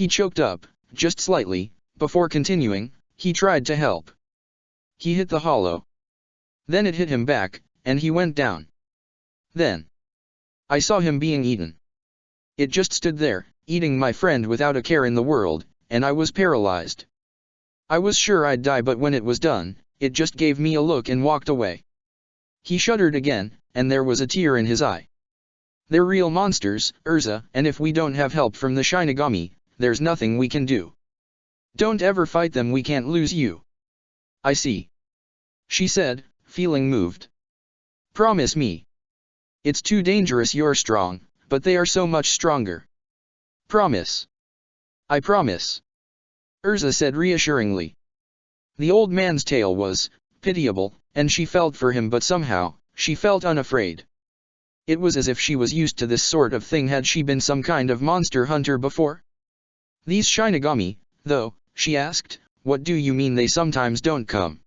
choked up, just slightly, before continuing. He tried to help. He hit the hollow. Then it hit him back, and he went down. Then I saw him being eaten. It just stood there, eating my friend without a care in the world, and I was paralyzed. I was sure I'd die, but when it was done, it just gave me a look and walked away." He shuddered again, and there was a tear in his eye. "They're real monsters, Erza, and if we don't have help from the Shinigami, there's nothing we can do. Don't ever fight them, we can't lose you." "I see," she said, feeling moved. "Promise me." "It's too dangerous, you're strong, but they are so much stronger." "Promise." "I promise," Erza said reassuringly. The old man's tale was pitiable, and she felt for him, but somehow, she felt unafraid. It was as if she was used to this sort of thing. Had she been some kind of monster hunter before? "These Shinigami, though," she asked, "what do you mean they sometimes don't come?"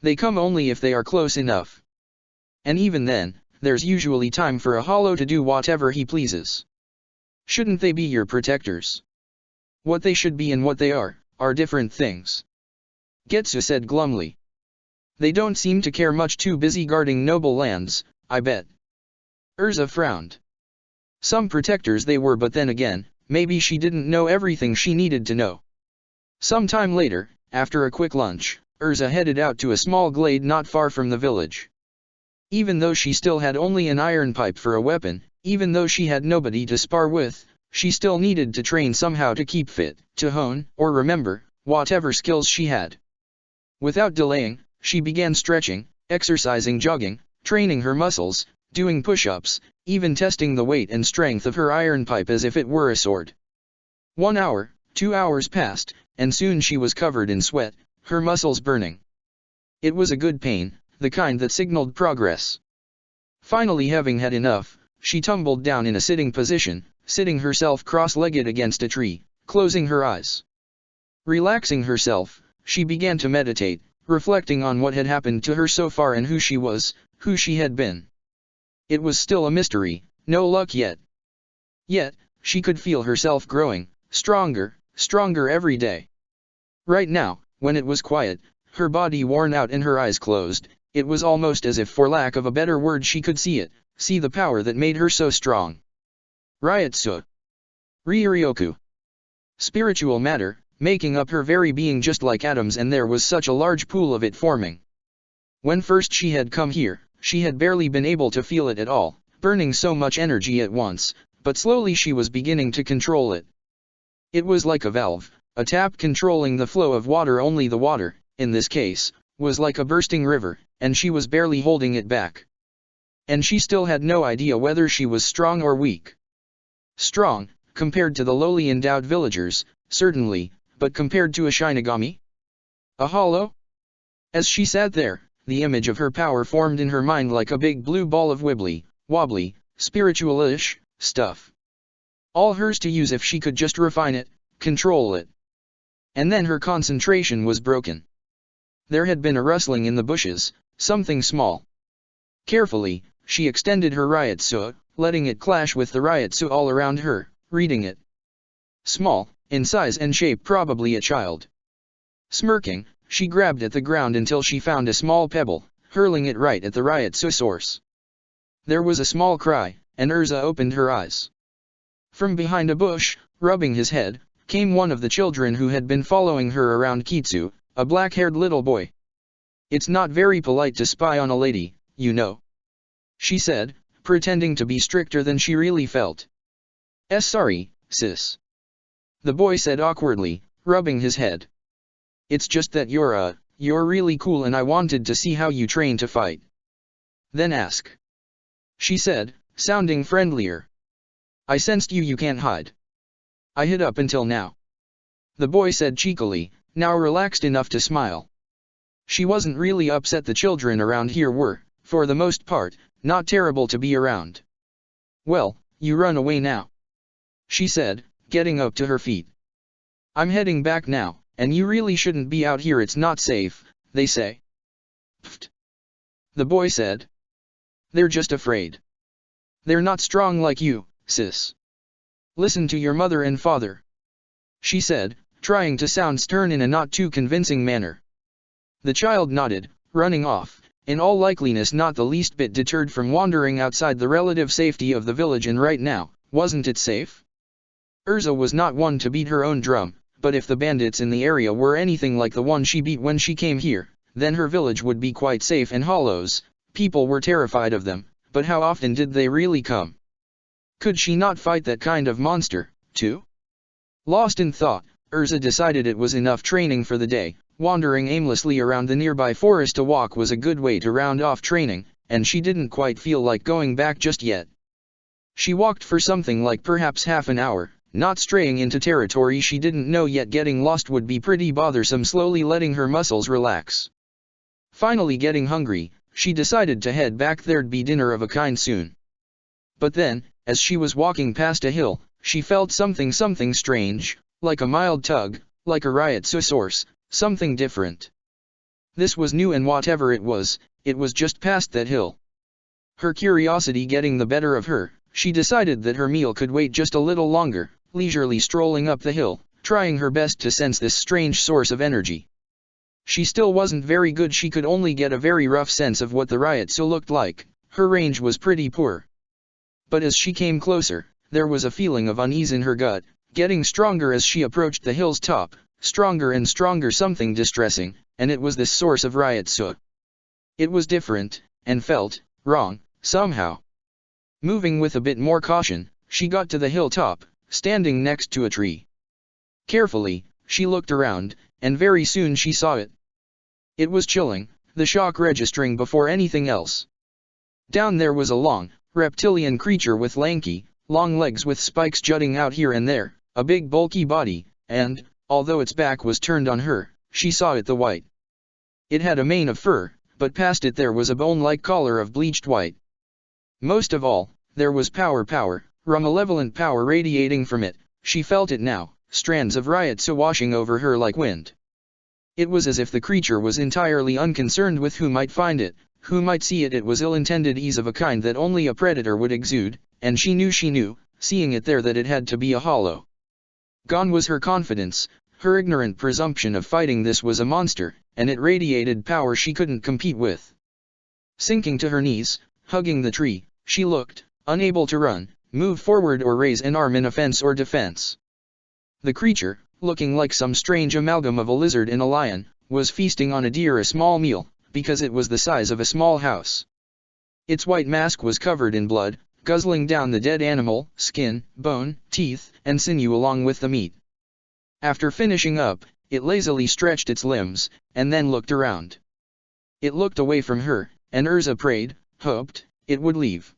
"They come only if they are close enough. And even then, there's usually time for a hollow to do whatever he pleases. Shouldn't they be your protectors?" "What they should be and what they are different things," Getsu said glumly. "They don't seem to care much, too busy guarding noble lands, I bet." Erza frowned. Some protectors they were, but then again, maybe she didn't know everything she needed to know. Some time later, after a quick lunch, Erza headed out to a small glade not far from the village. Even though she still had only an iron pipe for a weapon, even though she had nobody to spar with, she still needed to train somehow to keep fit, to hone, or remember, whatever skills she had. Without delaying, she began stretching, exercising, jogging, training her muscles, doing push-ups, even testing the weight and strength of her iron pipe as if it were a sword. 1 hour, 2 hours passed, and soon she was covered in sweat, her muscles burning. It was a good pain, the kind that signaled progress. Finally, having had enough, she tumbled down in a sitting position, sitting herself cross-legged against a tree, closing her eyes. Relaxing herself, she began to meditate, reflecting on what had happened to her so far and who she was, who she had been. It was still a mystery, no luck yet. Yet, she could feel herself growing, stronger, stronger every day. Right now, when it was quiet, her body worn out and her eyes closed, it was almost as if for lack of a better word she could see it, see the power that made her so strong. Ryatsu. Ryuryoku. Spiritual matter, making up her very being just like atoms, and there was such a large pool of it forming. When first she had come here, she had barely been able to feel it at all, burning so much energy at once, but slowly she was beginning to control it. It was like a valve, a tap controlling the flow of water. Only the water, in this case, was like a bursting river, and she was barely holding it back. And she still had no idea whether she was strong or weak. Strong, compared to the lowly endowed villagers, certainly, but compared to a Shinigami? A hollow? As she sat there, the image of her power formed in her mind like a big blue ball of wibbly, wobbly, spiritual-ish stuff. All hers to use if she could just refine it, control it. And then her concentration was broken. There had been a rustling in the bushes, something small. Carefully, she extended her Ryatsu, letting it clash with the Ryatsu all around her, reading it. Small, in size and shape, probably a child. Smirking, she grabbed at the ground until she found a small pebble, hurling it right at the Ryatsu source. There was a small cry, and Erza opened her eyes. From behind a bush, rubbing his head, came one of the children who had been following her around, Kitsu, a black-haired little boy. "It's not very polite to spy on a lady, you know," she said, pretending to be stricter than she really felt. Sorry, sis," the boy said awkwardly, rubbing his head. "It's just that you're really cool and I wanted to see how you train to fight." "Then ask," she said, sounding friendlier. "I sensed you can't hide." "I hid up until now," the boy said cheekily, now relaxed enough to smile. She wasn't really upset. The children around here were, for the most part, not terrible to be around. "Well, you run away now," she said, getting up to her feet. "I'm heading back now, and you really shouldn't be out here. It's not safe, they say." "Pfft," the boy said. "They're just afraid. They're not strong like you, sis. Listen to your mother and father," she said, trying to sound stern in a not too convincing manner. The child nodded, running off, in all likeliness not the least bit deterred from wandering outside the relative safety of the village. And right now, wasn't it safe? Erza was not one to beat her own drum, but if the bandits in the area were anything like the one she beat when she came here, then her village would be quite safe. And hollows, people were terrified of them, but how often did they really come? Could she not fight that kind of monster, too? Lost in thought, Erza decided it was enough training for the day. Wandering aimlessly around the nearby forest, a walk was a good way to round off training, and she didn't quite feel like going back just yet. She walked for something like perhaps half an hour, not straying into territory she didn't know yet. Getting lost would be pretty bothersome, slowly letting her muscles relax. Finally getting hungry, she decided to head back. There'd be dinner of a kind soon. But then, as she was walking past a hill, she felt something strange, like a mild tug, like a Ryatsu source, something different. This was new, and whatever it was just past that hill. Her curiosity getting the better of her, she decided that her meal could wait just a little longer, leisurely strolling up the hill, trying her best to sense this strange source of energy. She still wasn't very good. She could only get a very rough sense of what the Ryatsu looked like. Her range was pretty poor. But as she came closer, there was a feeling of unease in her gut, getting stronger as she approached the hill's top, stronger and stronger, something distressing, and it was this source of Ryatsu. It was different, and felt wrong, somehow. Moving with a bit more caution, she got to the hilltop, standing next to a tree. Carefully, she looked around, and very soon she saw it. It was chilling, the shock registering before anything else. Down there was a long, reptilian creature with lanky, long legs with spikes jutting out here and there, a big bulky body, and, although its back was turned on her, she saw it the white. It had a mane of fur, but past it there was a bone-like collar of bleached white. Most of all, there was power, malevolent power radiating from it. She felt it now, strands of riot so washing over her like wind. It was as if the creature was entirely unconcerned with who might find it, who might see it. It was ill-intended ease of a kind that only a predator would exude, and she knew, seeing it there, that it had to be a hollow. Gone was her confidence, her ignorant presumption of fighting this was a monster, and it radiated power she couldn't compete with. Sinking to her knees, hugging the tree, she looked, unable to run, move forward or raise an arm in offense or defense. The creature, looking like some strange amalgam of a lizard and a lion, was feasting on a deer, a small meal, because it was the size of a small house. Its white mask was covered in blood, guzzling down the dead animal, skin, bone, teeth, and sinew along with the meat. After finishing up, it lazily stretched its limbs, and then looked around. It looked away from her, and Erza prayed, hoped, it would leave.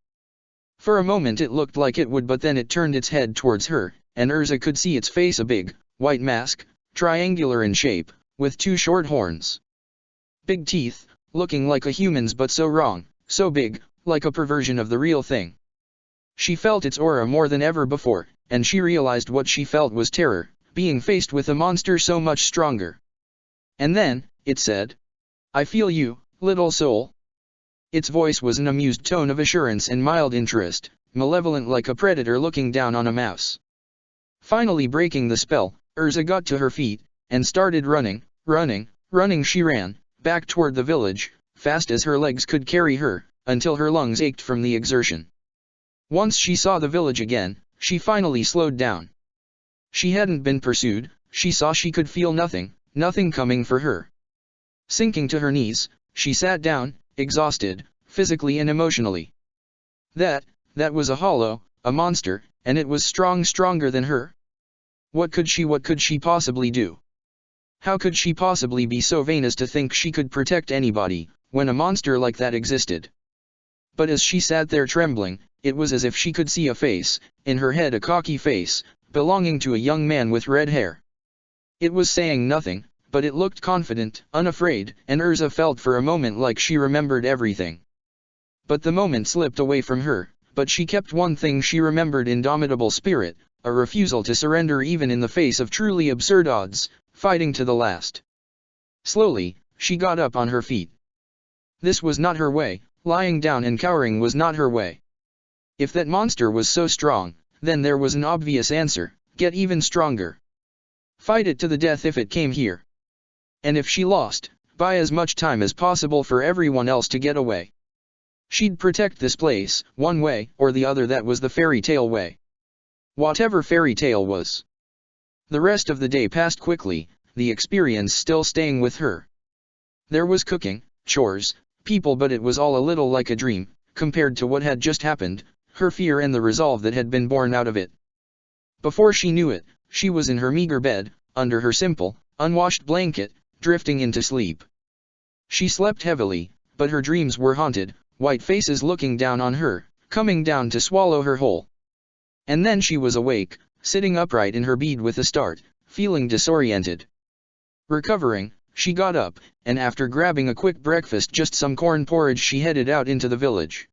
For a moment it looked like it would, but then it turned its head towards her, and Erza could see its face, a big, white mask, triangular in shape, with two short horns. Big teeth, looking like a human's but so wrong, so big, like a perversion of the real thing. She felt its aura more than ever before, and she realized what she felt was terror, being faced with a monster so much stronger. And then, it said, "I feel you, little soul." Its voice was an amused tone of assurance and mild interest, malevolent like a predator looking down on a mouse. Finally breaking the spell, Erza got to her feet, and started running. She ran, back toward the village, fast as her legs could carry her, until her lungs ached from the exertion. Once she saw the village again, she finally slowed down. She hadn't been pursued, she saw, she could feel nothing coming for her. Sinking to her knees, she sat down, exhausted, physically and emotionally. That was a hollow, a monster, and it was stronger than her. What could she possibly do? How could she possibly be so vain as to think she could protect anybody, when a monster like that existed? But as she sat there trembling, it was as if she could see a face, in her head, a cocky face, belonging to a young man with red hair. It was saying nothing, but it looked confident, unafraid, and Erza felt for a moment like she remembered everything. But the moment slipped away from her, but she kept one thing she remembered: indomitable spirit, a refusal to surrender even in the face of truly absurd odds, fighting to the last. Slowly, she got up on her feet. This was not her way, lying down and cowering was not her way. If that monster was so strong, then there was an obvious answer: get even stronger. Fight it to the death if it came here. And if she lost, buy as much time as possible for everyone else to get away. She'd protect this place, one way or the other. That was the fairy tale way. Whatever fairy tale was. The rest of the day passed quickly, the experience still staying with her. There was cooking, chores, people, but it was all a little like a dream, compared to what had just happened, her fear and the resolve that had been born out of it. Before she knew it, she was in her meager bed, under her simple, unwashed blanket, drifting into sleep. She slept heavily, but her dreams were haunted, white faces looking down on her, coming down to swallow her whole. And then she was awake, sitting upright in her bed with a start, feeling disoriented. Recovering, she got up, and after grabbing a quick breakfast, just some corn porridge, she headed out into the village.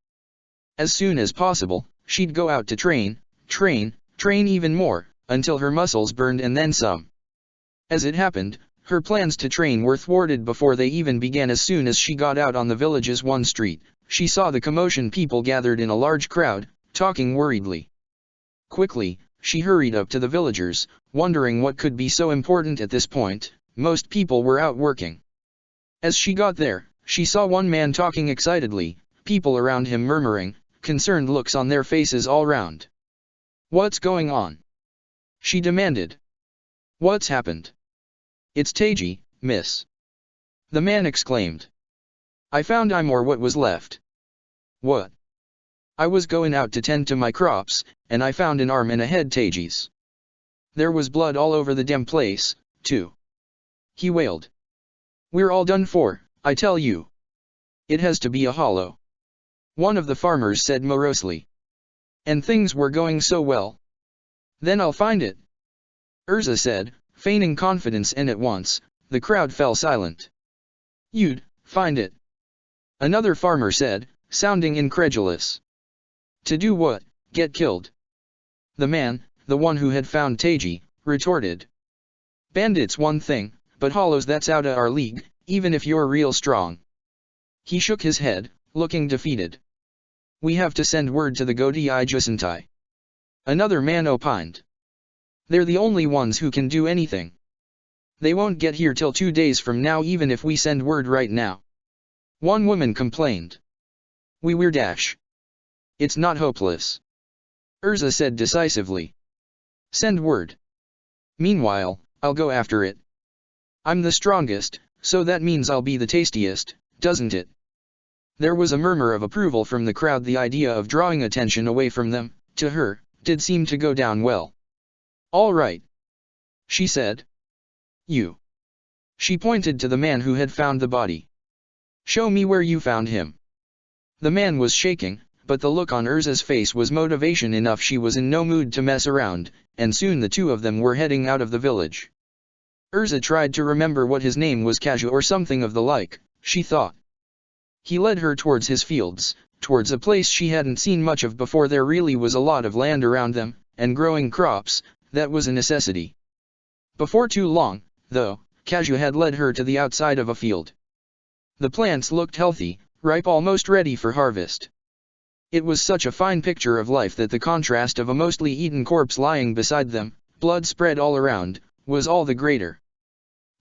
As soon as possible, she'd go out to train even more, until her muscles burned and then some. As it happened, her plans to train were thwarted before they even began. As soon as she got out on the village's one street, she saw the commotion, people gathered in a large crowd, talking worriedly. Quickly, she hurried up to the villagers, wondering what could be so important at this point. Most people were out working. As she got there, she saw one man talking excitedly, people around him murmuring, concerned looks on their faces all round. "What's going on?" she demanded. "What's happened?" "It's Taiji, miss," the man exclaimed. "I found I'm or what was left." What? I was going out to tend to my crops, and I found an arm and a head Tages. There was blood all over the damn place, too. He wailed. We're all done for, I tell you. It has to be a hollow. One of the farmers said morosely. And things were going so well. Then I'll find it. Erza said, feigning confidence, and at once, the crowd fell silent. You'd find it. Another farmer said, sounding incredulous. To do what? Get killed? The man, the one who had found Taji, retorted. Bandits one thing, but hollows that's outta our league, even if you're real strong. He shook his head, looking defeated. We have to send word to the Godi Jusantai. Another man opined. They're the only ones who can do anything. They won't get here till 2 days from now even if we send word right now. One woman complained. We're dash. It's not hopeless. Erza said decisively. Send word. Meanwhile, I'll go after it. I'm the strongest, so that means I'll be the tastiest, doesn't it? There was a murmur of approval from the crowd. The idea of drawing attention away from them, to her, did seem to go down well. All right. She said. You. She pointed to the man who had found the body. Show me where you found him. The man was shaking, but the look on Erza's face was motivation enough. She was in no mood to mess around, and soon the two of them were heading out of the village. Erza tried to remember what his name was, Kaju or something of the like, she thought. He led her towards his fields, towards a place she hadn't seen much of before. There really was a lot of land around them, and growing crops, that was a necessity. Before too long, though, Kaju had led her to the outside of a field. The plants looked healthy, ripe, almost ready for harvest. It was such a fine picture of life that the contrast of a mostly eaten corpse lying beside them, blood spread all around, was all the greater.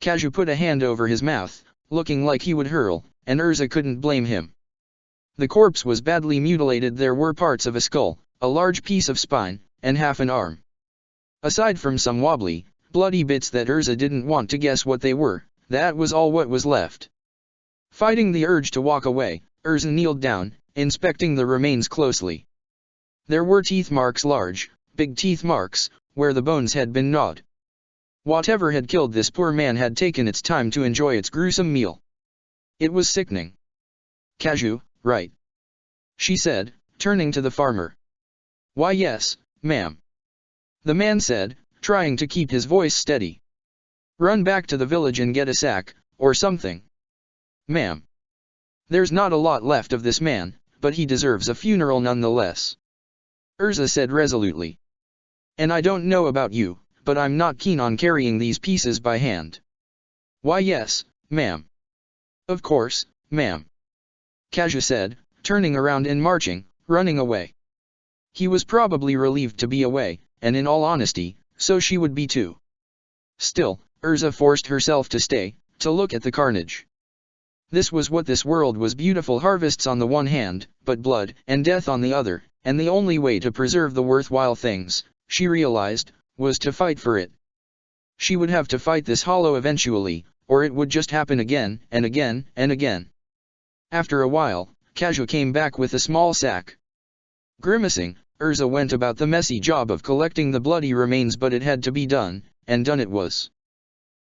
Kaju put a hand over his mouth, looking like he would hurl, and Erza couldn't blame him. The corpse was badly mutilated. There were parts of a skull, a large piece of spine, and half an arm. Aside from some wobbly, bloody bits that Erza didn't want to guess what they were, that was all what was left. Fighting the urge to walk away, Erza kneeled down, inspecting the remains closely. There were teeth marks, large, big teeth marks, where the bones had been gnawed. Whatever had killed this poor man had taken its time to enjoy its gruesome meal. It was sickening. Kaju, right? She said, turning to the farmer. Why yes, ma'am. The man said, trying to keep his voice steady. Run back to the village and get a sack, or something. Ma'am. There's not a lot left of this man, but he deserves a funeral nonetheless. Erza said resolutely. And I don't know about you, but I'm not keen on carrying these pieces by hand. Why yes, ma'am. Of course, ma'am. Kaju said, turning around and marching, running away. He was probably relieved to be away, and in all honesty, so she would be too. Still, Erza forced herself to stay, to look at the carnage. This was what this world was: beautiful harvests on the one hand, but blood and death on the other, and the only way to preserve the worthwhile things, she realized, was to fight for it. She would have to fight this hollow eventually, or it would just happen again, and again, and again. After a while, Kaju came back with a small sack. Grimacing, Erza went about the messy job of collecting the bloody remains, but it had to be done, and done it was.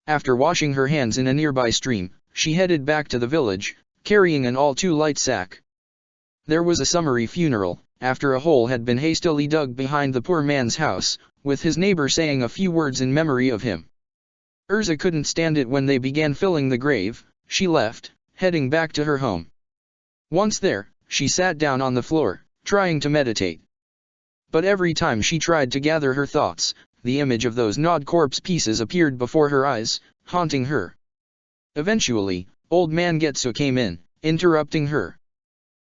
After washing her hands in a nearby stream, she headed back to the village, carrying an all too light sack. There was a summary funeral, after a hole had been hastily dug behind the poor man's house, with his neighbor saying a few words in memory of him. Erza couldn't stand it when they began filling the grave. She left, heading back to her home. Once there, she sat down on the floor, trying to meditate. But every time she tried to gather her thoughts, the image of those gnawed corpse pieces appeared before her eyes, haunting her. Eventually, old man Getsu came in, interrupting her.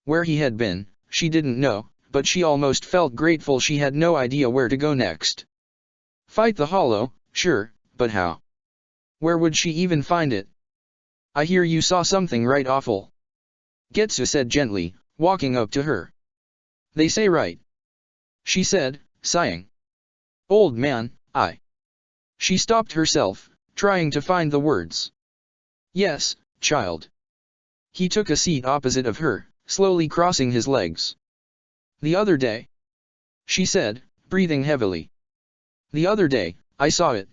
Where he had been, she didn't know, but she almost felt grateful. She had no idea where to go next. Fight the hollow, sure, but how? Where would she even find it? I hear you saw something right awful. Getsu said gently, walking up to her. They say right. She said, sighing. Old man, I. She stopped herself, trying to find the words. Yes, child. He took a seat opposite of her, slowly crossing his legs. The other day, she said, breathing heavily. The other day, I saw it.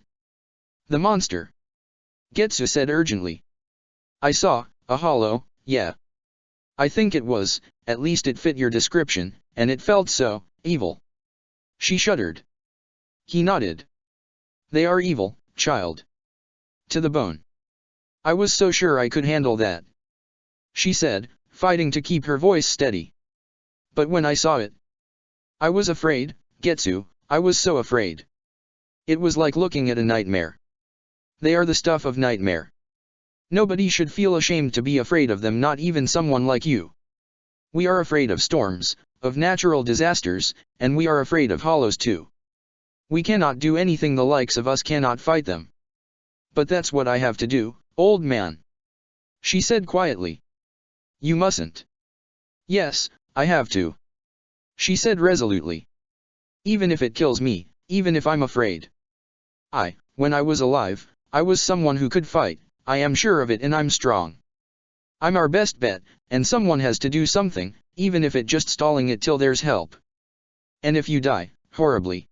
The monster. Getsu said urgently. I saw, a hollow, yeah. I think it was, at least it fit your description, and it felt so, evil. She shuddered. He nodded. They are evil, child. To the bone. I was so sure I could handle that. She said, fighting to keep her voice steady. But when I saw it, I was afraid, Getsu, I was so afraid. It was like looking at a nightmare. They are the stuff of nightmare. Nobody should feel ashamed to be afraid of them, not even someone like you. We are afraid of storms, of natural disasters, and we are afraid of hollows too. We cannot do anything, the likes of us cannot fight them. But that's what I have to do, old man. She said quietly. You mustn't. Yes, I have to. She said resolutely. Even if it kills me, even if I'm afraid. When I was alive, I was someone who could fight, I am sure of it, and I'm strong. I'm our best bet, and someone has to do something, even if it just stalling it till there's help. And if you die, horribly,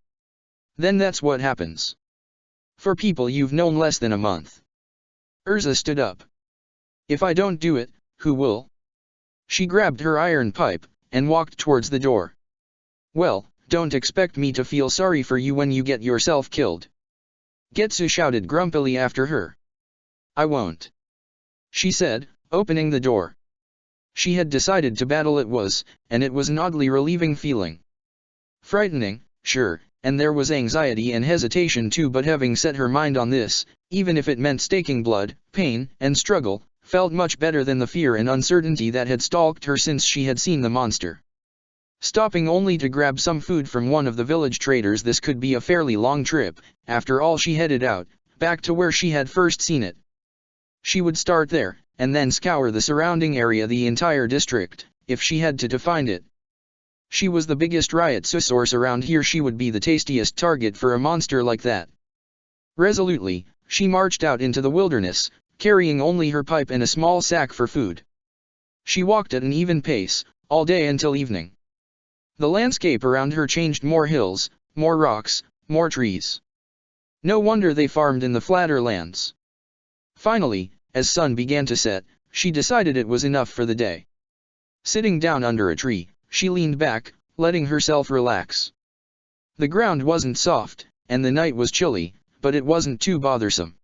then that's what happens. For people you've known less than a month. Erza stood up. If I don't do it, who will? She grabbed her iron pipe, and walked towards the door. Well, don't expect me to feel sorry for you when you get yourself killed. Getsu shouted grumpily after her. I won't. She said, opening the door. She had decided to battle, it was, and it was an oddly relieving feeling. Frightening, sure, and there was anxiety and hesitation too, but having set her mind on this, even if it meant staking blood, pain, and struggle, felt much better than the fear and uncertainty that had stalked her since she had seen the monster. Stopping only to grab some food from one of the village traders, this could be a fairly long trip. After all, she headed out, back to where she had first seen it. She would start there, and then scour the surrounding area, the entire district, if she had to find it. She was the biggest riot source around here, she would be the tastiest target for a monster like that. Resolutely, she marched out into the wilderness, carrying only her pipe and a small sack for food. She walked at an even pace, all day until evening. The landscape around her changed: more hills, more rocks, more trees. No wonder they farmed in the flatter lands. Finally, as sun began to set, she decided it was enough for the day. Sitting down under a tree, she leaned back, letting herself relax. The ground wasn't soft, and the night was chilly, but it wasn't too bothersome.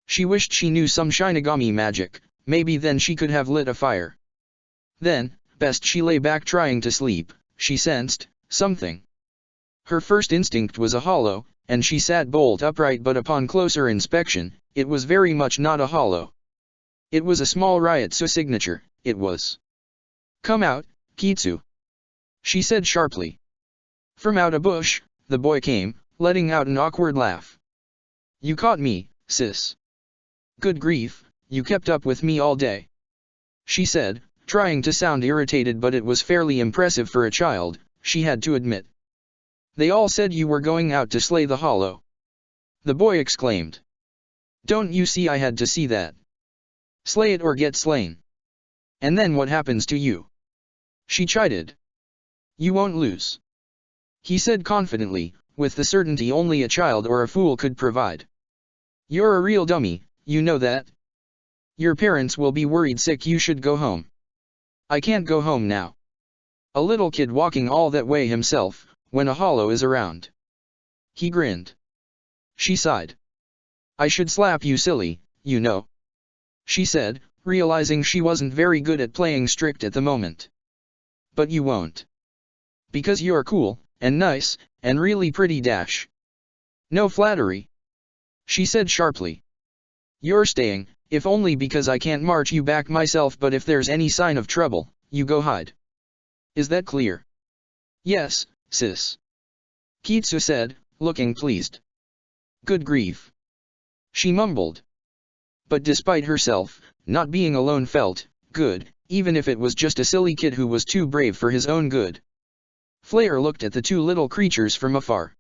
She wished she knew some Shinigami magic, maybe then she could have lit a fire. Then, best she lay back trying to sleep. She sensed something. Her first instinct was a hollow, and she sat bolt upright, but upon closer inspection, it was very much not a hollow. It was a small Ryotsu signature, it was. Come out, Kitsu. She said sharply. From out a bush, the boy came, letting out an awkward laugh. You caught me, sis. Good grief, you kept up with me all day. She said, trying to sound irritated, but it was fairly impressive for a child, she had to admit. They all said you were going out to slay the hollow. The boy exclaimed. Don't you see I had to see that? Slay it or get slain. And then what happens to you? She chided. You won't lose. He said confidently, with the certainty only a child or a fool could provide. You're a real dummy, you know that? Your parents will be worried sick, you should go home. I can't go home now. A little kid walking all that way himself, when a hollow is around. He grinned. She sighed. I should slap you silly, you know. She said, realizing she wasn't very good at playing strict at the moment. But you won't. Because you're cool, and nice, and really pretty dash. No flattery. She said sharply. You're staying, if only because I can't march you back myself, but if there's any sign of trouble, you go hide. Is that clear? Yes, sis. Kitsu said, looking pleased. Good grief. She mumbled. But despite herself, not being alone felt good, even if it was just a silly kid who was too brave for his own good. Flare looked at the two little creatures from afar.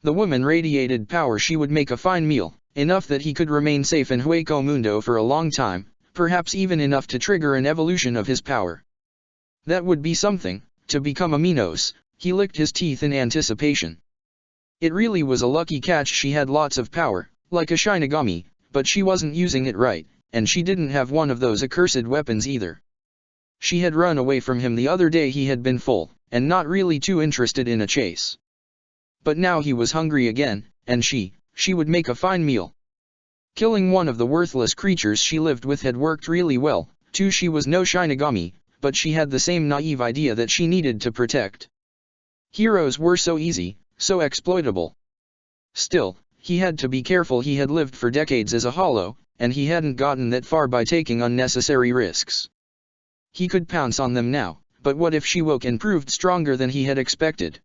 The woman radiated power. She would make a fine meal, enough that he could remain safe in Hueco Mundo for a long time, perhaps even enough to trigger an evolution of his power. That would be something, to become a Minos. He licked his teeth in anticipation. It really was a lucky catch. She had lots of power, like a Shinigami, but she wasn't using it right, and she didn't have one of those accursed weapons either. She had run away from him the other day. He had been full, and not really too interested in a chase. But now he was hungry again, and she would make a fine meal. Killing one of the worthless creatures she lived with had worked really well, too. She was no Shinigami, but she had the same naive idea that she needed to protect. Heroes were so easy, so exploitable. Still, he had to be careful. He had lived for decades as a hollow, and he hadn't gotten that far by taking unnecessary risks. He could pounce on them now, but what if she woke and proved stronger than he had expected?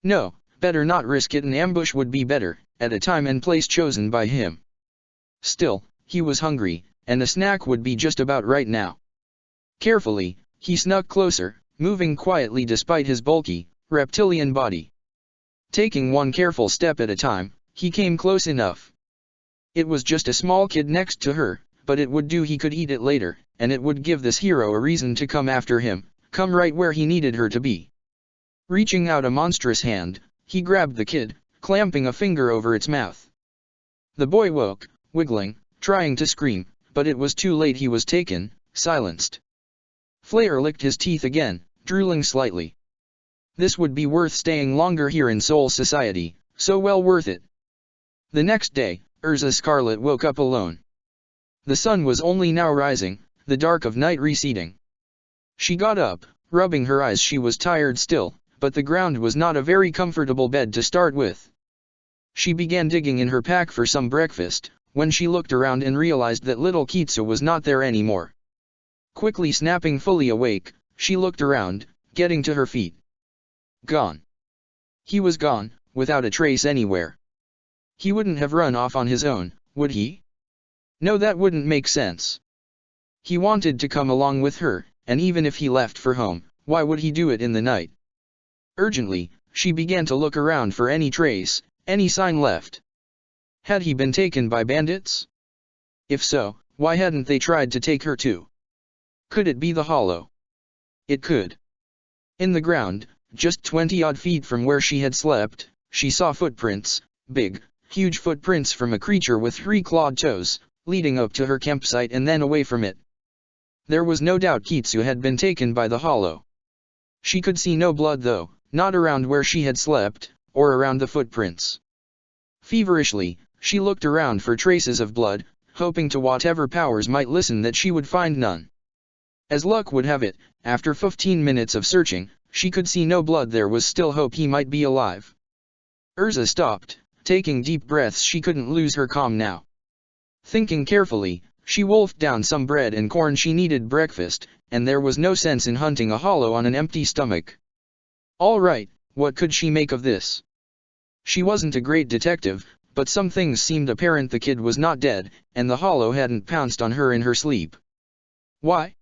No, better not risk it. An ambush would be better, at a time and place chosen by him. Still, he was hungry, and a snack would be just about right now. Carefully, he snuck closer, moving quietly despite his bulky, reptilian body. Taking one careful step at a time, he came close enough. It was just a small kid next to her, but it would do. He could eat it later, and it would give this hero a reason to come after him, come right where he needed her to be. Reaching out a monstrous hand, he grabbed the kid, clamping a finger over its mouth. The boy woke, wiggling, trying to scream, but it was too late. He was taken, silenced. Flare licked his teeth again, drooling slightly. This would be worth staying longer here in Soul Society, so well worth it. The next day, Erza Scarlet woke up alone. The sun was only now rising, the dark of night receding. She got up, rubbing her eyes. She was tired still, but the ground was not a very comfortable bed to start with. She began digging in her pack for some breakfast, when she looked around and realized that little Kitsu was not there anymore. Quickly snapping fully awake, she looked around, getting to her feet. Gone. He was gone, without a trace anywhere. He wouldn't have run off on his own, would he? No, that wouldn't make sense. He wanted to come along with her, and even if he left for home, why would he do it in the night? Urgently, she began to look around for any trace, any sign left. Had he been taken by bandits? If so, why hadn't they tried to take her too? Could it be the hollow? It could. In the ground, just 20-odd feet from where she had slept, she saw footprints, big, huge footprints from a creature with 3 clawed toes, leading up to her campsite and then away from it. There was no doubt Kitsu had been taken by the hollow. She could see no blood though, not around where she had slept, or around the footprints. Feverishly, she looked around for traces of blood, hoping to whatever powers might listen that she would find none. As luck would have it, after 15 minutes of searching, she could see no blood. There was still hope he might be alive. Erza stopped, taking deep breaths. She couldn't lose her calm now. Thinking carefully, she wolfed down some bread and corn. She needed breakfast, and there was no sense in hunting a hollow on an empty stomach. All right, what could she make of this? She wasn't a great detective, but some things seemed apparent. The kid was not dead, and the hollow hadn't pounced on her in her sleep. Why?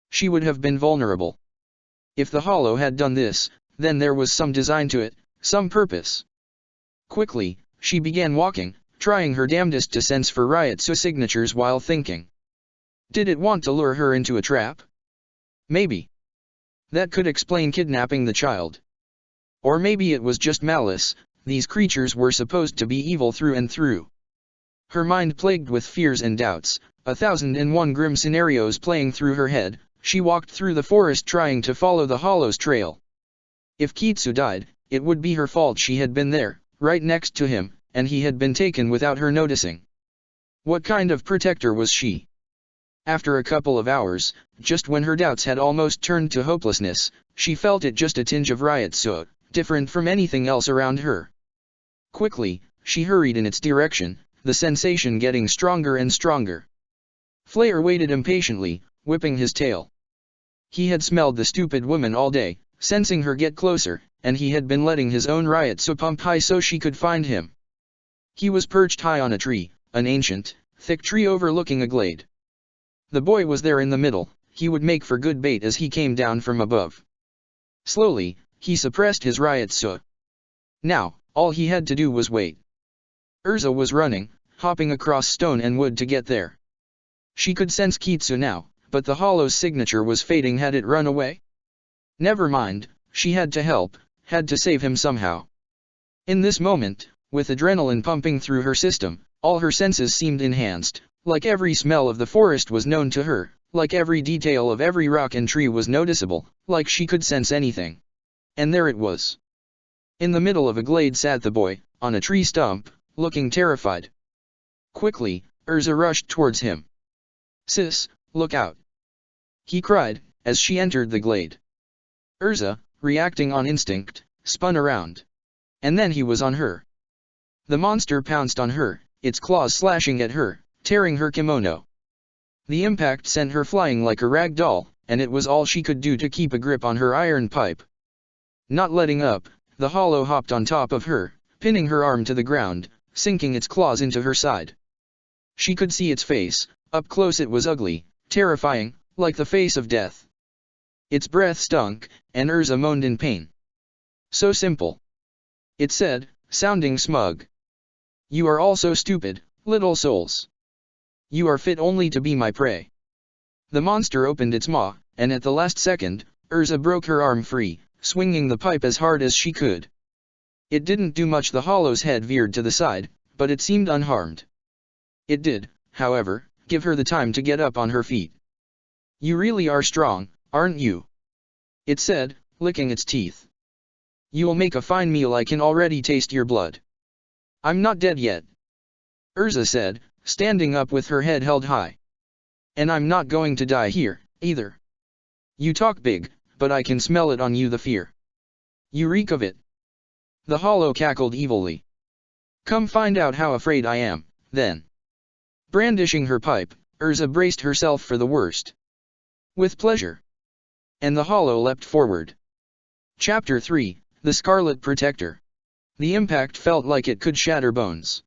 She would have been vulnerable. If the hollow had done this, then there was some design to it, some purpose. Quickly, she began walking, trying her damnedest to sense for Ryotsu signatures while thinking. Did it want to lure her into a trap? Maybe. That could explain kidnapping the child. Or maybe it was just malice. These creatures were supposed to be evil through and through. Her mind plagued with fears and doubts, 1001 grim scenarios playing through her head. She walked through the forest trying to follow the hollow's trail. If Kitsu died, it would be her fault. She had been there, right next to him, and he had been taken without her noticing. What kind of protector was she? After a couple of hours, just when her doubts had almost turned to hopelessness, she felt it just a tinge of Ryotsu, different from anything else around her. Quickly, she hurried in its direction, the sensation getting stronger and stronger. Flare waited impatiently, whipping his tail. He had smelled the stupid woman all day, sensing her get closer, and he had been letting his own Ryotsu pump high so she could find him. He was perched high on a tree, an ancient, thick tree overlooking a glade. The boy was there in the middle. He would make for good bait as he came down from above. Slowly, he suppressed his Ryotsu. Now, all he had to do was wait. Erza was running, hopping across stone and wood to get there. She could sense Kitsu now, but the hollow's signature was fading. Had it run away? Never mind, she had to help, had to save him somehow. In this moment, with adrenaline pumping through her system, all her senses seemed enhanced, like every smell of the forest was known to her, like every detail of every rock and tree was noticeable, like she could sense anything. And there it was. In the middle of a glade sat the boy, on a tree stump, looking terrified. Quickly, Erza rushed towards him. "Sis, look out!" he cried, as she entered the glade. Erza, reacting on instinct, spun around. And then he was on her. The monster pounced on her, its claws slashing at her, tearing her kimono. The impact sent her flying like a rag doll, and it was all she could do to keep a grip on her iron pipe. Not letting up, the hollow hopped on top of her, pinning her arm to the ground, sinking its claws into her side. She could see its face. Up close it was ugly, terrifying, like the face of death. Its breath stunk, and Erza moaned in pain. "So simple," it said, sounding smug. "You are all so stupid, little souls. You are fit only to be my prey." The monster opened its maw, and at the last second, Erza broke her arm free, swinging the pipe as hard as she could. It didn't do much. The hollow's head veered to the side, but it seemed unharmed. It did, however, give her the time to get up on her feet. "You really are strong, aren't you?" it said, licking its teeth. "You'll make a fine meal. I can already taste your blood." "I'm not dead yet," Erza said, standing up with her head held high. "And I'm not going to die here, either. You talk big, but I can smell it on you, the fear. You reek of it." The hollow cackled evilly. "Come find out how afraid I am, then." Brandishing her pipe, Erza braced herself for the worst. "With pleasure." And the hollow leapt forward. Chapter 3, The Scarlet Protector. The impact felt like it could shatter bones.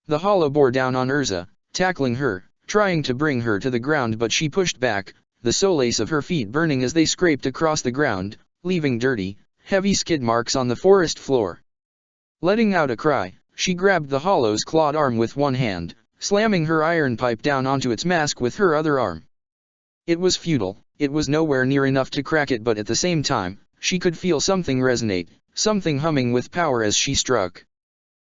The hollow bore down on Erza, tackling her, trying to bring her to the ground, but she pushed back, the soles of her feet burning as they scraped across the ground, leaving dirty, heavy skid marks on the forest floor. Letting out a cry, she grabbed the hollow's clawed arm with one hand, slamming her iron pipe down onto its mask with her other arm. It was futile. It was nowhere near enough to crack it, but at the same time, she could feel something resonate, something humming with power as she struck.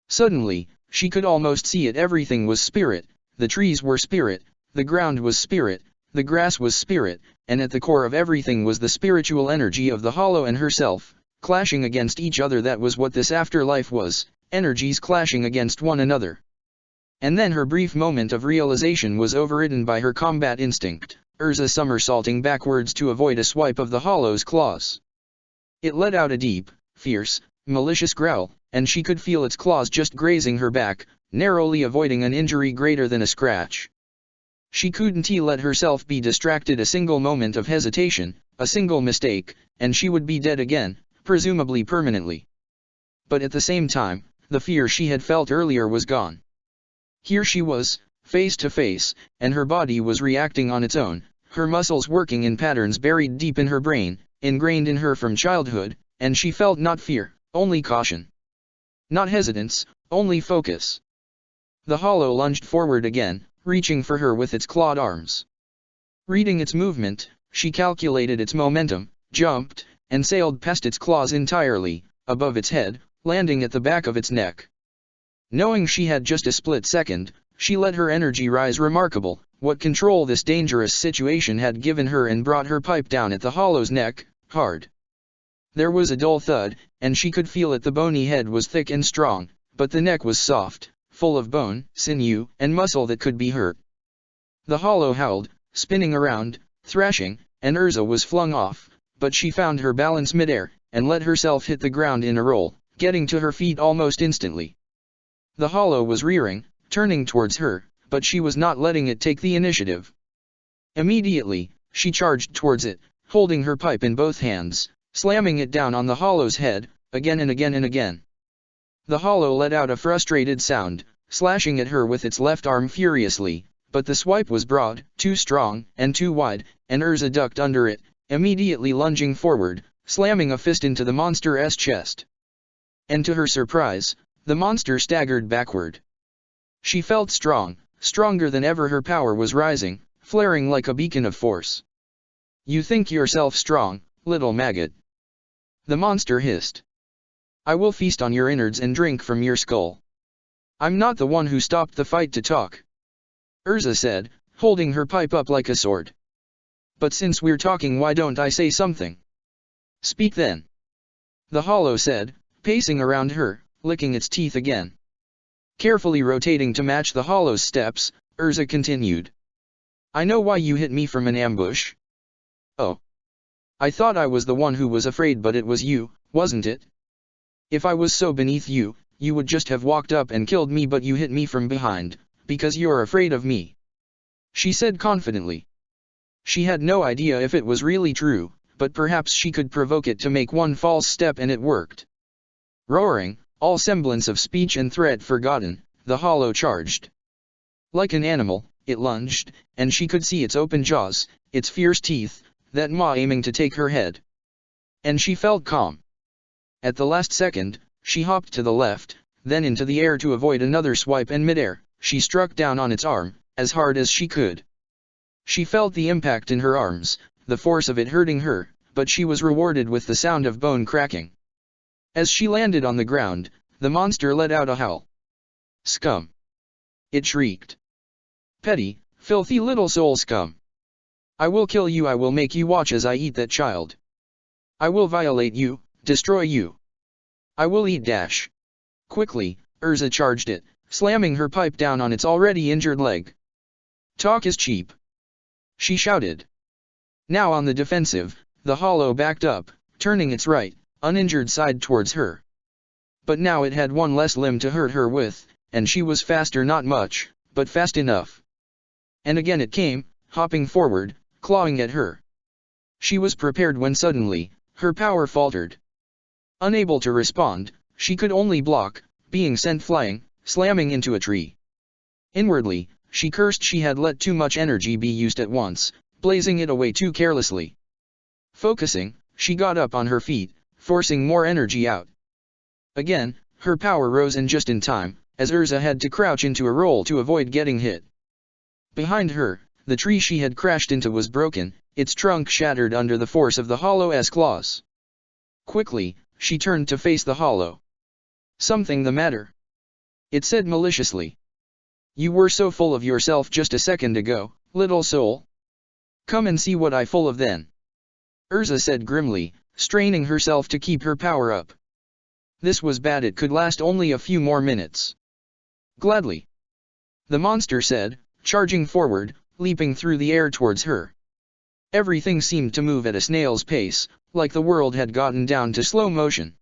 Suddenly, she could almost see it. Everything was spirit, the trees were spirit, the ground was spirit, the grass was spirit, and at the core of everything was the spiritual energy of the hollow and herself, clashing against each other. That was what this afterlife was, energies clashing against one another. And then her brief moment of realization was overridden by her combat instinct, Erza somersaulting backwards to avoid a swipe of the hollow's claws. It let out a deep, fierce, malicious growl, and she could feel its claws just grazing her back, narrowly avoiding an injury greater than a scratch. She couldn't let herself be distracted. A single moment of hesitation, a single mistake, and she would be dead again, presumably permanently. But at the same time, the fear she had felt earlier was gone. Here she was, face to face, and her body was reacting on its own, her muscles working in patterns buried deep in her brain, ingrained in her from childhood, and she felt not fear, only caution. Not hesitance, only focus. The hollow lunged forward again, reaching for her with its clawed arms. Reading its movement, she calculated its momentum, jumped, and sailed past its claws entirely, above its head, landing at the back of its neck. Knowing she had just a split second, she let her energy rise. Remarkable, what control this dangerous situation had given her, and brought her pipe down at the hollow's neck, hard. There was a dull thud, and she could feel it. The bony head was thick and strong, but the neck was soft, full of bone, sinew, and muscle that could be hurt. The hollow howled, spinning around, thrashing, and Erza was flung off, but she found her balance midair, and let herself hit the ground in a roll, getting to her feet almost instantly. The hollow was rearing, turning towards her, but she was not letting it take the initiative. Immediately, she charged towards it, holding her pipe in both hands, slamming it down on the hollow's head, again and again and again. The hollow let out a frustrated sound, slashing at her with its left arm furiously, but the swipe was broad, too strong, and too wide, and Erza ducked under it, immediately lunging forward, slamming a fist into the monster's chest. And to her surprise, the monster staggered backward. She felt strong, stronger than ever. Her power was rising, flaring like a beacon of force. "You think yourself strong, little maggot." The monster hissed. "I will feast on your innards and drink from your skull." "I'm not the one who stopped the fight to talk," Erza said, holding her pipe up like a sword. "But since we're talking, why don't I say something?" "Speak then," the hollow said, pacing around her, licking its teeth again. Carefully rotating to match the hollow's steps, Erza continued. "I know why you hit me from an ambush." "Oh. I thought I was the one who was afraid, but it was you, wasn't it? If I was so beneath you, you would just have walked up and killed me, but you hit me from behind, because you're afraid of me," she said confidently. She had no idea if it was really true, but perhaps she could provoke it to make one false step, and it worked. Roaring, all semblance of speech and threat forgotten, the hollow charged. Like an animal, it lunged, and she could see its open jaws, its fierce teeth, that maw aiming to take her head. And she felt calm. At the last second, she hopped to the left, then into the air to avoid another swipe, and midair, she struck down on its arm, as hard as she could. She felt the impact in her arms, the force of it hurting her, but she was rewarded with the sound of bone cracking. As she landed on the ground, the monster let out a howl. "Scum!" it shrieked. "Petty, filthy little soul scum! I will kill you. I will make you watch as I eat that child. I will violate you, destroy you. I will eat dash." Quickly, Erza charged it, slamming her pipe down on its already injured leg. "Talk is cheap," she shouted. Now on the defensive, the hollow backed up, turning its right, uninjured side towards her. But now it had one less limb to hurt her with, and she was faster, not much, but fast enough. And again it came, hopping forward, clawing at her. She was prepared when suddenly, her power faltered. Unable to respond, she could only block, being sent flying, slamming into a tree. Inwardly, she cursed she had let too much energy be used at once, blazing it away too carelessly. Focusing, she got up on her feet, forcing more energy out. Again, her power rose, and just in time, as Erza had to crouch into a roll to avoid getting hit. Behind her, the tree she had crashed into was broken, its trunk shattered under the force of the hollow's claws. Quickly, she turned to face the hollow. "Something the matter?" it said maliciously. "You were so full of yourself just a second ago, little soul. Come and see what I'm full of then," Erza said grimly, straining herself to keep her power up. This was bad. It could last only a few more minutes. "Gladly," the monster said, charging forward, leaping through the air towards her. Everything seemed to move at a snail's pace, like the world had gotten down to slow motion.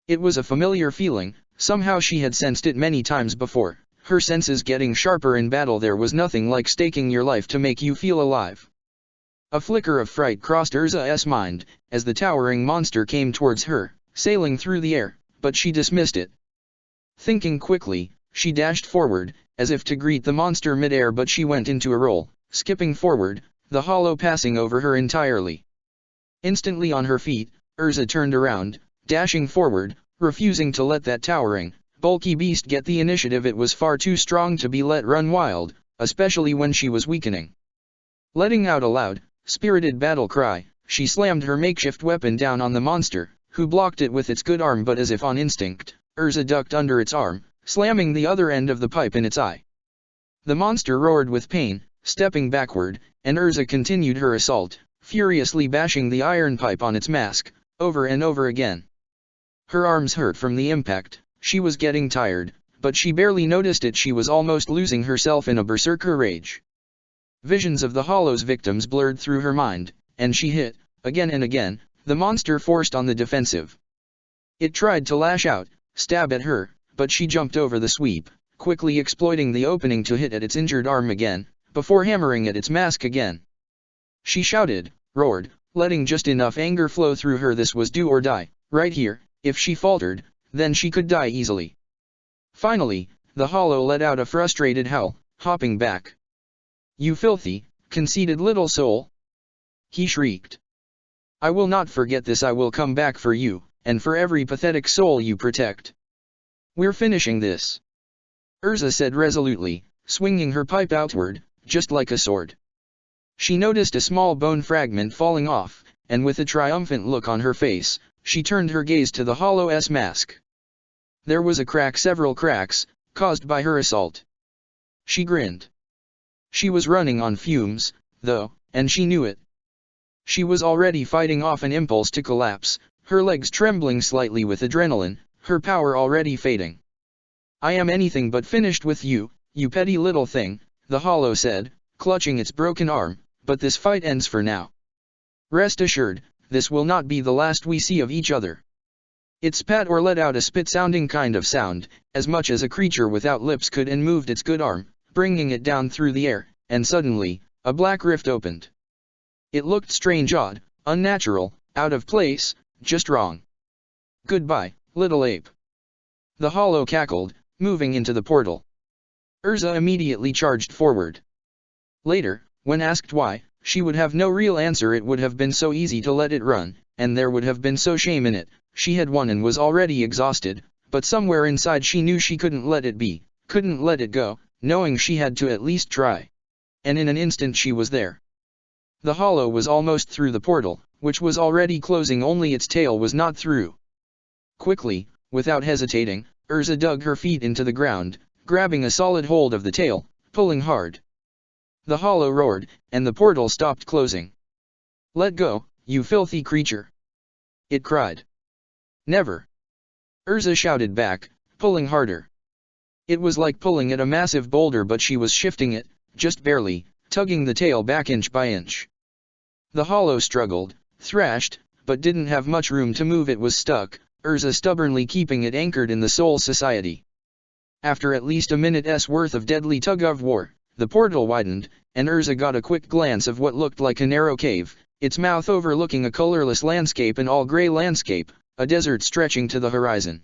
It was a familiar feeling, somehow she had sensed it many times before, her senses getting sharper in battle. There was nothing like staking your life to make you feel alive. A flicker of fright crossed Erza's mind, as the towering monster came towards her, sailing through the air, but she dismissed it. Thinking quickly, she dashed forward, as if to greet the monster midair, but she went into a roll, skipping forward, the hollow passing over her entirely. Instantly on her feet, Erza turned around, dashing forward, refusing to let that towering, bulky beast get the initiative. It was far too strong to be let run wild, especially when she was weakening. Letting out a loud, spirited battle cry, she slammed her makeshift weapon down on the monster, who blocked it with its good arm, but as if on instinct, Erza ducked under its arm, slamming the other end of the pipe in its eye. The monster roared with pain, stepping backward, and Erza continued her assault, furiously bashing the iron pipe on its mask, over and over again. Her arms hurt from the impact, she was getting tired, but she barely noticed it. She was almost losing herself in a berserker rage. Visions of the hollow's victims blurred through her mind, and she hit, again and again, the monster forced on the defensive. It tried to lash out, stab at her, but she jumped over the sweep, quickly exploiting the opening to hit at its injured arm again, before hammering at its mask again. She shouted, roared, letting just enough anger flow through her. This was do or die, right here. If she faltered, then she could die easily. Finally, the hollow let out a frustrated howl, hopping back. "You filthy, conceited little soul!" he shrieked. "I will not forget this. I will come back for you, and for every pathetic soul you protect. We're finishing this," Erza said resolutely, swinging her pipe outward, just like a sword. She noticed a small bone fragment falling off, and with a triumphant look on her face, she turned her gaze to the Hollow's mask. There was a crack, several cracks, caused by her assault. She grinned. She was running on fumes, though, and she knew it. She was already fighting off an impulse to collapse, her legs trembling slightly with adrenaline, her power already fading. "I am anything but finished with you, you petty little thing," the Hollow said, clutching its broken arm, "but this fight ends for now. Rest assured, this will not be the last we see of each other." It spat or let out a spit-sounding kind of sound, as much as a creature without lips could, and moved its good arm, bringing it down through the air, and suddenly, a black rift opened. It looked strange, odd, unnatural, out of place, just wrong. "Goodbye, little ape." The Hollow cackled, moving into the portal. Erza immediately charged forward. Later, when asked why, she would have no real answer. It would have been so easy to let it run, and there would have been so shame in it. She had won and was already exhausted, but somewhere inside she knew she couldn't let it be, couldn't let it go, knowing she had to at least try. And in an instant she was there. The Hollow was almost through the portal, which was already closing, only its tail was not through. Quickly, without hesitating, Erza dug her feet into the ground, grabbing a solid hold of the tail, pulling hard. The Hollow roared, and the portal stopped closing. "Let go, you filthy creature!" it cried. "Never!" Erza shouted back, pulling harder. It was like pulling at a massive boulder, but she was shifting it, just barely, tugging the tail back inch by inch. The Hollow struggled, thrashed, but didn't have much room to move. It was stuck, Erza stubbornly keeping it anchored in the Soul Society. After at least a minute's worth of deadly tug-of-war, the portal widened, and Erza got a quick glance of what looked like a narrow cave, its mouth overlooking a colorless landscape, an all-gray landscape, a desert stretching to the horizon.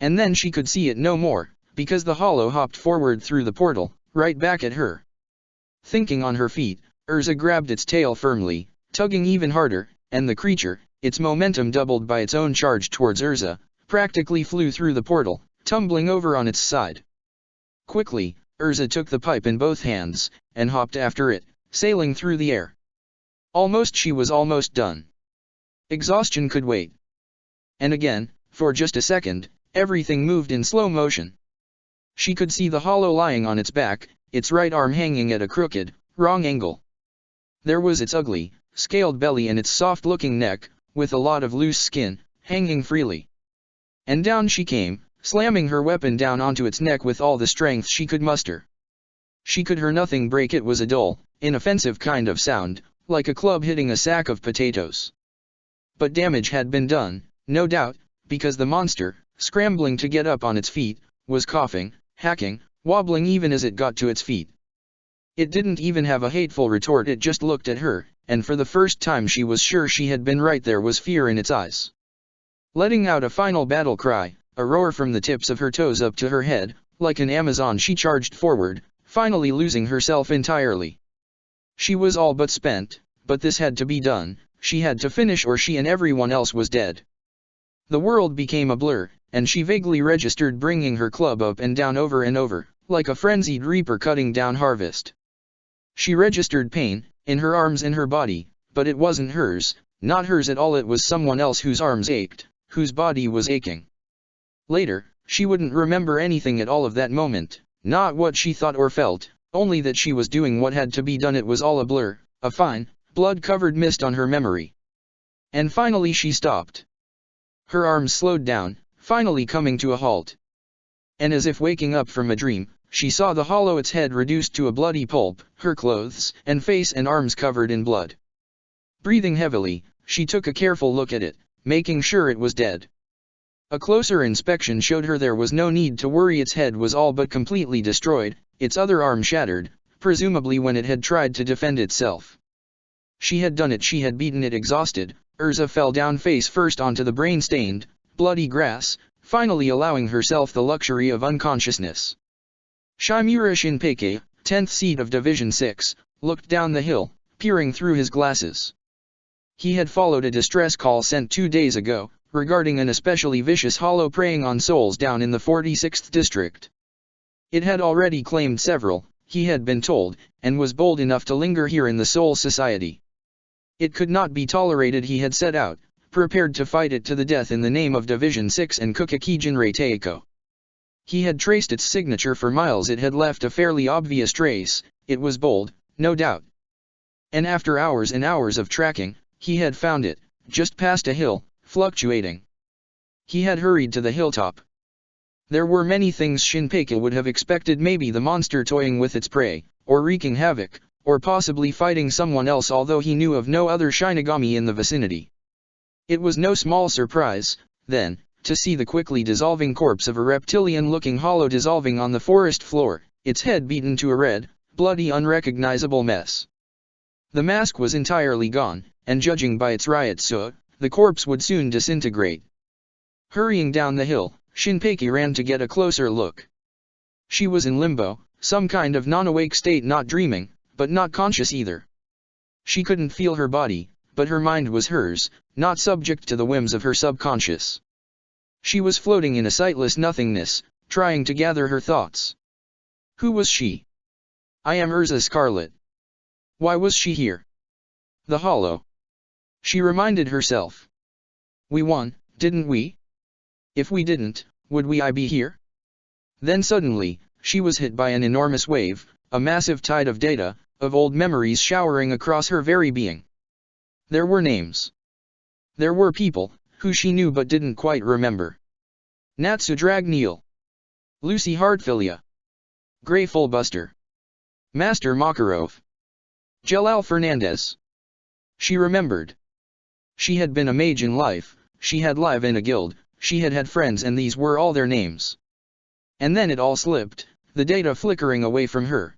And then she could see it no more, because the Hollow hopped forward through the portal, right back at her. Thinking on her feet, Erza grabbed its tail firmly, tugging even harder, and the creature, its momentum doubled by its own charge towards Erza, practically flew through the portal, tumbling over on its side. Quickly, Erza took the pipe in both hands, and hopped after it, sailing through the air. She was almost done. Exhaustion could wait. And again, for just a second, everything moved in slow motion. She could see the Hollow lying on its back, its right arm hanging at a crooked, wrong angle. There was its ugly, scaled belly and its soft-looking neck, with a lot of loose skin, hanging freely. And down she came, slamming her weapon down onto its neck with all the strength she could muster. She could hear nothing break. It was a dull, inoffensive kind of sound, like a club hitting a sack of potatoes. But damage had been done, no doubt, because the monster, scrambling to get up on its feet, was coughing, hacking, wobbling even as it got to its feet. It didn't even have a hateful retort. It just looked at her, and for the first time she was sure she had been right. There was fear in its eyes. Letting out a final battle cry, a roar from the tips of her toes up to her head, like an Amazon, she charged forward, finally losing herself entirely. She was all but spent, but this had to be done. She had to finish or she and everyone else was dead. The world became a blur, and she vaguely registered bringing her club up and down over and over, like a frenzied reaper cutting down harvest. She registered pain, in her arms and her body, but it wasn't hers, not hers at all. It was someone else whose arms ached, whose body was aching. Later, she wouldn't remember anything at all of that moment, not what she thought or felt, only that she was doing what had to be done. It was all a blur, a fine, blood-covered mist on her memory. And finally she stopped. Her arms slowed down, finally coming to a halt. And as if waking up from a dream, she saw the Hollow, its head reduced to a bloody pulp, her clothes and face and arms covered in blood. Breathing heavily, she took a careful look at it, making sure it was dead. A closer inspection showed her there was no need to worry. Its head was all but completely destroyed, its other arm shattered, presumably when it had tried to defend itself. She had done it. She had beaten it. Exhausted, Erza fell down face first onto the brain-stained, bloody grass, finally allowing herself the luxury of unconsciousness. Shimura Shinpeke, 10th seat of Division 6, looked down the hill, peering through his glasses. He had followed a distress call sent 2 days ago, regarding an especially vicious Hollow preying on souls down in the 46th district. It had already claimed several, he had been told, and was bold enough to linger here in the Soul Society. It could not be tolerated. He had set out, prepared to fight it to the death in the name of Division 6 and Kukakijinrei Teiko. He had traced its signature for miles. It had left a fairly obvious trace. It was bold, no doubt. And after hours and hours of tracking, he had found it, just past a hill, fluctuating. He had hurried to the hilltop. There were many things Shinpei would have expected, maybe the monster toying with its prey, or wreaking havoc, or possibly fighting someone else, although he knew of no other Shinigami in the vicinity. It was no small surprise, then, to see the quickly dissolving corpse of a reptilian-looking hollow dissolving on the forest floor, its head beaten to a red, bloody, unrecognizable mess. The mask was entirely gone, and judging by its ryotsu, the corpse would soon disintegrate. Hurrying down the hill, Shinpei ran to get a closer look. She was in limbo, some kind of non-awake state, not dreaming, but not conscious either. She couldn't feel her body, but her mind was hers, not subject to the whims of her subconscious. She was floating in a sightless nothingness, trying to gather her thoughts. Who was she? I am Erza Scarlet. Why was she here? The hollow. She reminded herself. We won, didn't we? If we didn't, would I be here? Then suddenly, she was hit by an enormous wave, a massive tide of data, of old memories showering across her very being. There were names. There were people, who she knew but didn't quite remember. Natsu Dragneel. Lucy Hartfilia. Grey Fullbuster. Master Makarov. Jalal Fernandez. She remembered. She had been a mage in life, she had lived in a guild, she had had friends, and these were all their names. And then it all slipped, the data flickering away from her.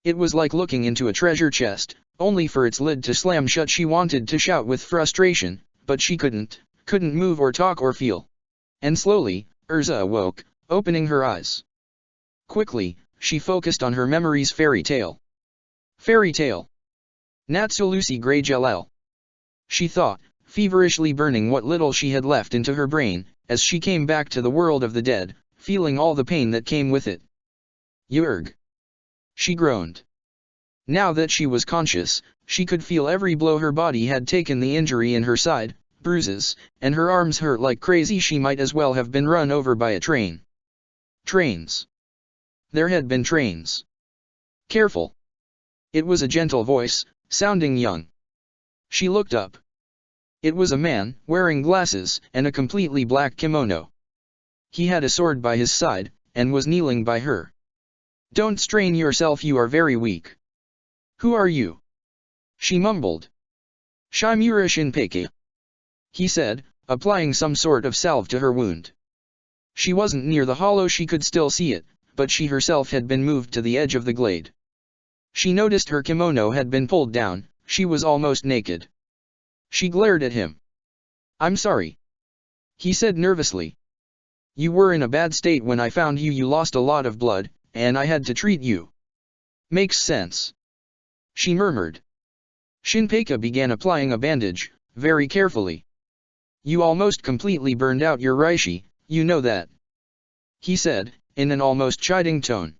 It was like looking into a treasure chest, only for its lid to slam shut. She wanted to shout with frustration, but she couldn't move or talk or feel. And slowly, Erza awoke, opening her eyes. Quickly, she focused on her memory's fairy tale. Fairy tale. Natsu Lucy Grey Jalal. She thought, feverishly burning what little she had left into her brain, as she came back to the world of the dead, feeling all the pain that came with it. Yurg. She groaned. Now that she was conscious, she could feel every blow her body had taken, the injury in her side, bruises, and her arms hurt like crazy. She might as well have been run over by a train. Trains. There had been trains. Careful. It was a gentle voice, sounding young. She looked up. It was a man, wearing glasses, and a completely black kimono. He had a sword by his side, and was kneeling by her. Don't strain yourself, you are very weak. Who are you? She mumbled. Shimura Shinpei. He said, applying some sort of salve to her wound. She wasn't near the hollow, she could still see it, but she herself had been moved to the edge of the glade. She noticed her kimono had been pulled down, she was almost naked. She glared at him. I'm sorry. He said nervously. You were in a bad state when I found you. You lost a lot of blood, and I had to treat you. Makes sense. She murmured. Shinpei began applying a bandage, very carefully. You almost completely burned out your reishi, you know that. He said, in an almost chiding tone.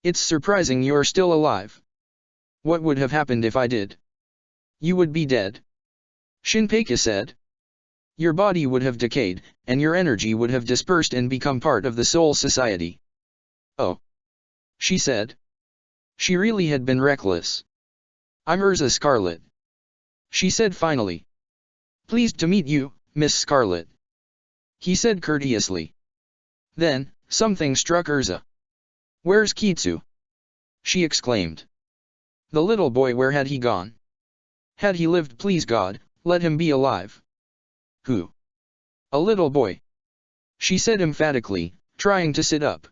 It's surprising you're still alive. What would have happened if I did? You would be dead. Shinpei said. Your body would have decayed, and your energy would have dispersed and become part of the Soul Society. Oh. She said. She really had been reckless. I'm Erza Scarlet. She said finally. Pleased to meet you, Miss Scarlet. He said courteously. Then, something struck Erza. Where's Kitsu? She exclaimed. The little boy, where had he gone? Had he lived? Please God, let him be alive. Who? A little boy. She said emphatically, trying to sit up.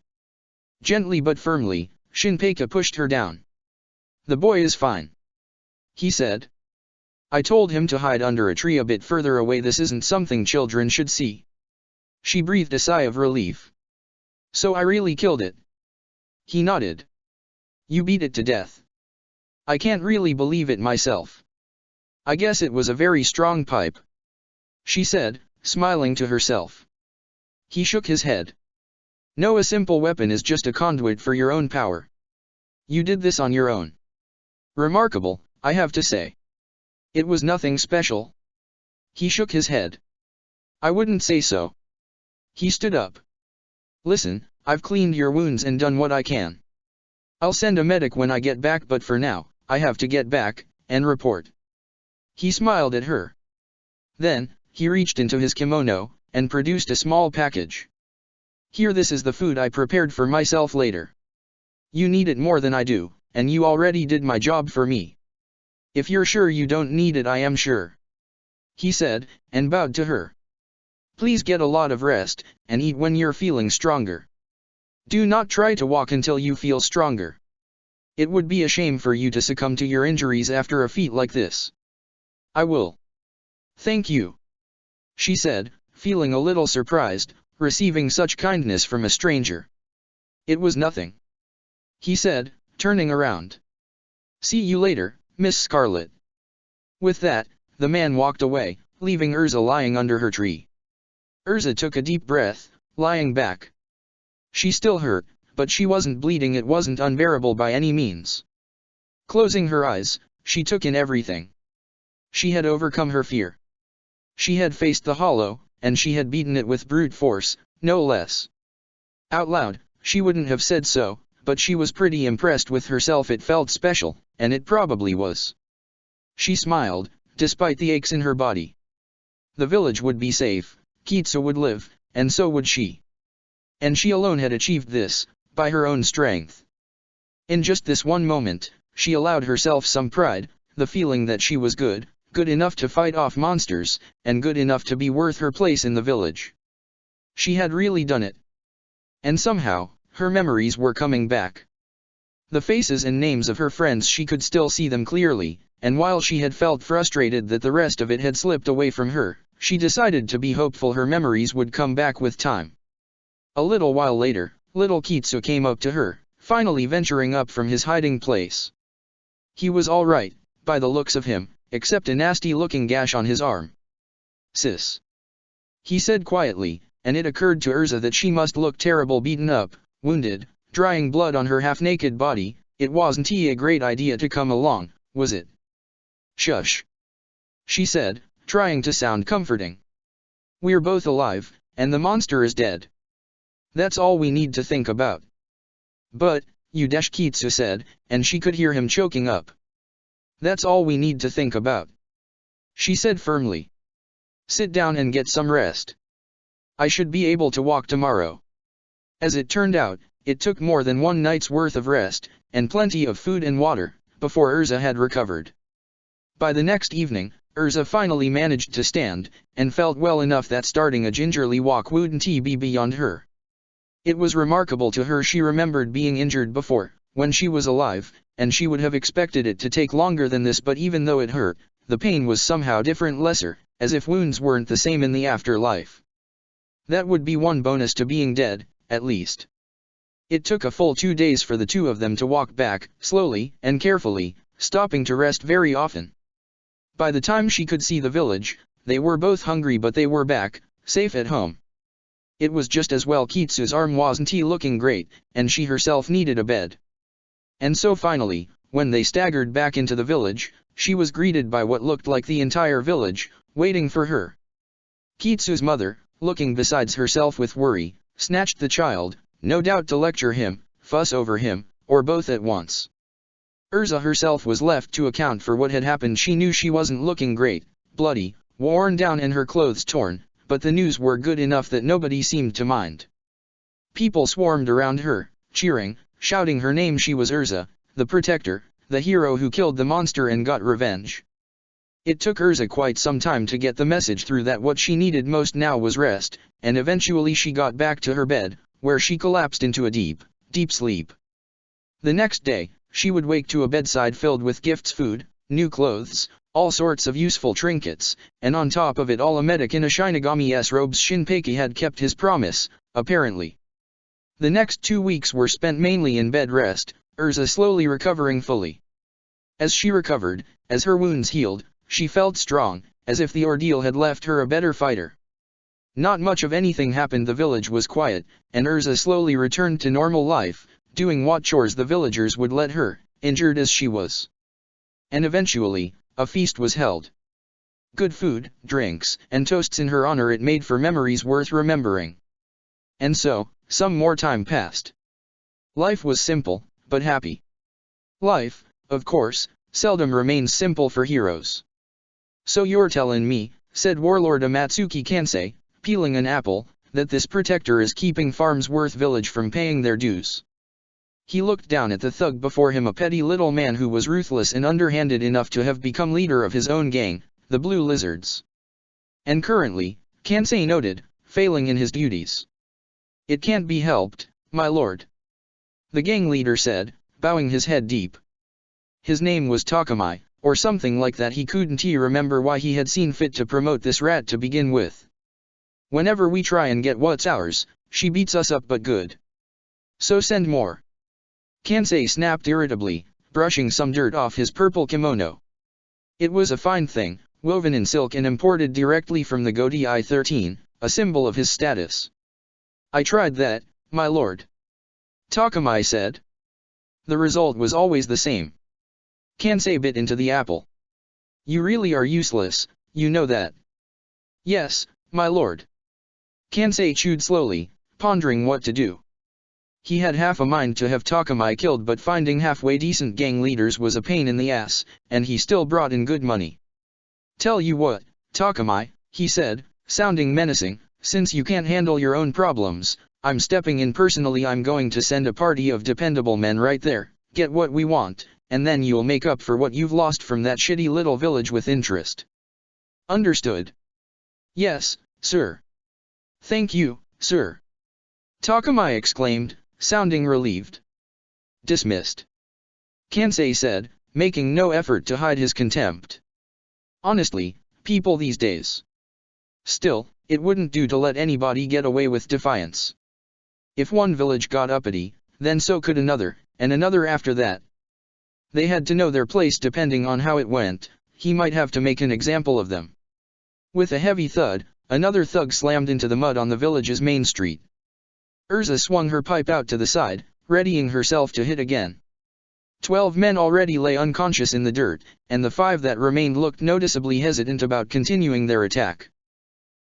Gently but firmly, Shinpei pushed her down. The boy is fine. He said. I told him to hide under a tree a bit further away. This isn't something children should see. She breathed a sigh of relief. So I really killed it. He nodded. You beat it to death. I can't really believe it myself. I guess it was a very strong pipe. She said, smiling to herself. He shook his head. No, a simple weapon is just a conduit for your own power. You did this on your own. Remarkable, I have to say. It was nothing special. He shook his head. I wouldn't say so. He stood up. Listen, I've cleaned your wounds and done what I can. I'll send a medic when I get back, but for now, I have to get back and report. He smiled at her. Then, he reached into his kimono and produced a small package. Here, this is the food I prepared for myself later. You need it more than I do, and you already did my job for me. If you're sure you don't need it, I am sure. He said, and bowed to her. Please get a lot of rest, and eat when you're feeling stronger. Do not try to walk until you feel stronger. It would be a shame for you to succumb to your injuries after a feat like this. I will. Thank you. She said, feeling a little surprised, receiving such kindness from a stranger. It was nothing. He said, turning around. See you later, Miss Scarlet. With that, the man walked away, leaving Erza lying under her tree. Erza took a deep breath, lying back. She still hurt, but she wasn't bleeding. It wasn't unbearable by any means. Closing her eyes, she took in everything. She had overcome her fear. She had faced the hollow, and she had beaten it with brute force, no less. Out loud, she wouldn't have said so, but she was pretty impressed with herself. It felt special, and it probably was. She smiled, despite the aches in her body. The village would be safe, Kitsu would live, and so would she. And she alone had achieved this, by her own strength. In just this one moment, she allowed herself some pride, the feeling that she was good enough to fight off monsters, and good enough to be worth her place in the village. She had really done it. And somehow, her memories were coming back. The faces and names of her friends, she could still see them clearly, and while she had felt frustrated that the rest of it had slipped away from her, she decided to be hopeful her memories would come back with time. A little while later, little Kitsu came up to her, finally venturing up from his hiding place. He was all right, by the looks of him, except a nasty-looking gash on his arm. Sis. He said quietly, and it occurred to Erza that she must look terrible, beaten up, wounded, drying blood on her half-naked body. It wasn't a great idea to come along, was it? Shush. She said, trying to sound comforting. We're both alive, and the monster is dead. That's all we need to think about. But, Kitsu said, and she could hear him choking up. That's all we need to think about. She said firmly. Sit down and get some rest. I should be able to walk tomorrow. As it turned out, it took more than one night's worth of rest, and plenty of food and water, before Erza had recovered. By the next evening, Erza finally managed to stand, and felt well enough that starting a gingerly walk wouldn't be beyond her. It was remarkable to her. She remembered being injured before, when she was alive, and she would have expected it to take longer than this, but even though it hurt, the pain was somehow different, lesser, as if wounds weren't the same in the afterlife. That would be one bonus to being dead, at least. It took a full 2 days for the two of them to walk back, slowly and carefully, stopping to rest very often. By the time she could see the village, they were both hungry, but they were back, safe at home. It was just as well Kitsu's arm wasn't looking great, and she herself needed a bed. And so finally, when they staggered back into the village, she was greeted by what looked like the entire village, waiting for her. Kitsu's mother, looking besides herself with worry, snatched the child, no doubt to lecture him, fuss over him, or both at once. Erza herself was left to account for what had happened. She knew she wasn't looking great, bloody, worn down and her clothes torn, but the news were good enough that nobody seemed to mind. People swarmed around her, cheering, shouting her name. She was Erza, the protector, the hero who killed the monster and got revenge. It took Erza quite some time to get the message through that what she needed most now was rest, and eventually she got back to her bed, where she collapsed into a deep, deep sleep. The next day, she would wake to a bedside filled with gifts, food, new clothes, all sorts of useful trinkets, and on top of it all a medic in a Shinigami's robes. Shinpeki had kept his promise, apparently. The next 2 weeks were spent mainly in bed rest, Erza slowly recovering fully. As she recovered, as her wounds healed, she felt strong, as if the ordeal had left her a better fighter. Not much of anything happened. The village was quiet, and Erza slowly returned to normal life, doing what chores the villagers would let her, injured as she was. And eventually, a feast was held. Good food, drinks, and toasts in her honor. It made for memories worth remembering. And so, some more time passed. Life was simple, but happy. Life, of course, seldom remains simple for heroes. So you're tellin' me, said Warlord Amatsuki Kansei, peeling an apple, that this protector is keeping Farmsworth Village from paying their dues. He looked down at the thug before him, a petty little man who was ruthless and underhanded enough to have become leader of his own gang, the Blue Lizards. And currently, Kansei noted, failing in his duties. It can't be helped, my lord. The gang leader said, bowing his head deep. His name was Takamai, or something like that. He couldn't remember why he had seen fit to promote this rat to begin with. Whenever we try and get what's ours, she beats us up but good. So send more. Kansei snapped irritably, brushing some dirt off his purple kimono. It was a fine thing, woven in silk and imported directly from the Godi I-13, a symbol of his status. I tried that, my lord. Takamai said. The result was always the same. Kansei bit into the apple. You really are useless, you know that. Yes, my lord. Kansei chewed slowly, pondering what to do. He had half a mind to have Takamai killed, but finding halfway decent gang leaders was a pain in the ass, and he still brought in good money. Tell you what, Takamai, he said, sounding menacing, since you can't handle your own problems, I'm stepping in personally. I'm going to send a party of dependable men right there, get what we want, and then you'll make up for what you've lost from that shitty little village with interest. Understood? Yes, sir. Thank you, sir. Takamai exclaimed, sounding relieved. Dismissed. Kansei said, making no effort to hide his contempt. Honestly, people these days. Still, it wouldn't do to let anybody get away with defiance. If one village got uppity, then so could another, and another after that. They had to know their place. Depending on how it went, he might have to make an example of them. With a heavy thud, another thug slammed into the mud on the village's main street. Erza swung her pipe out to the side, readying herself to hit again. 12 men already lay unconscious in the dirt, and the 5 that remained looked noticeably hesitant about continuing their attack.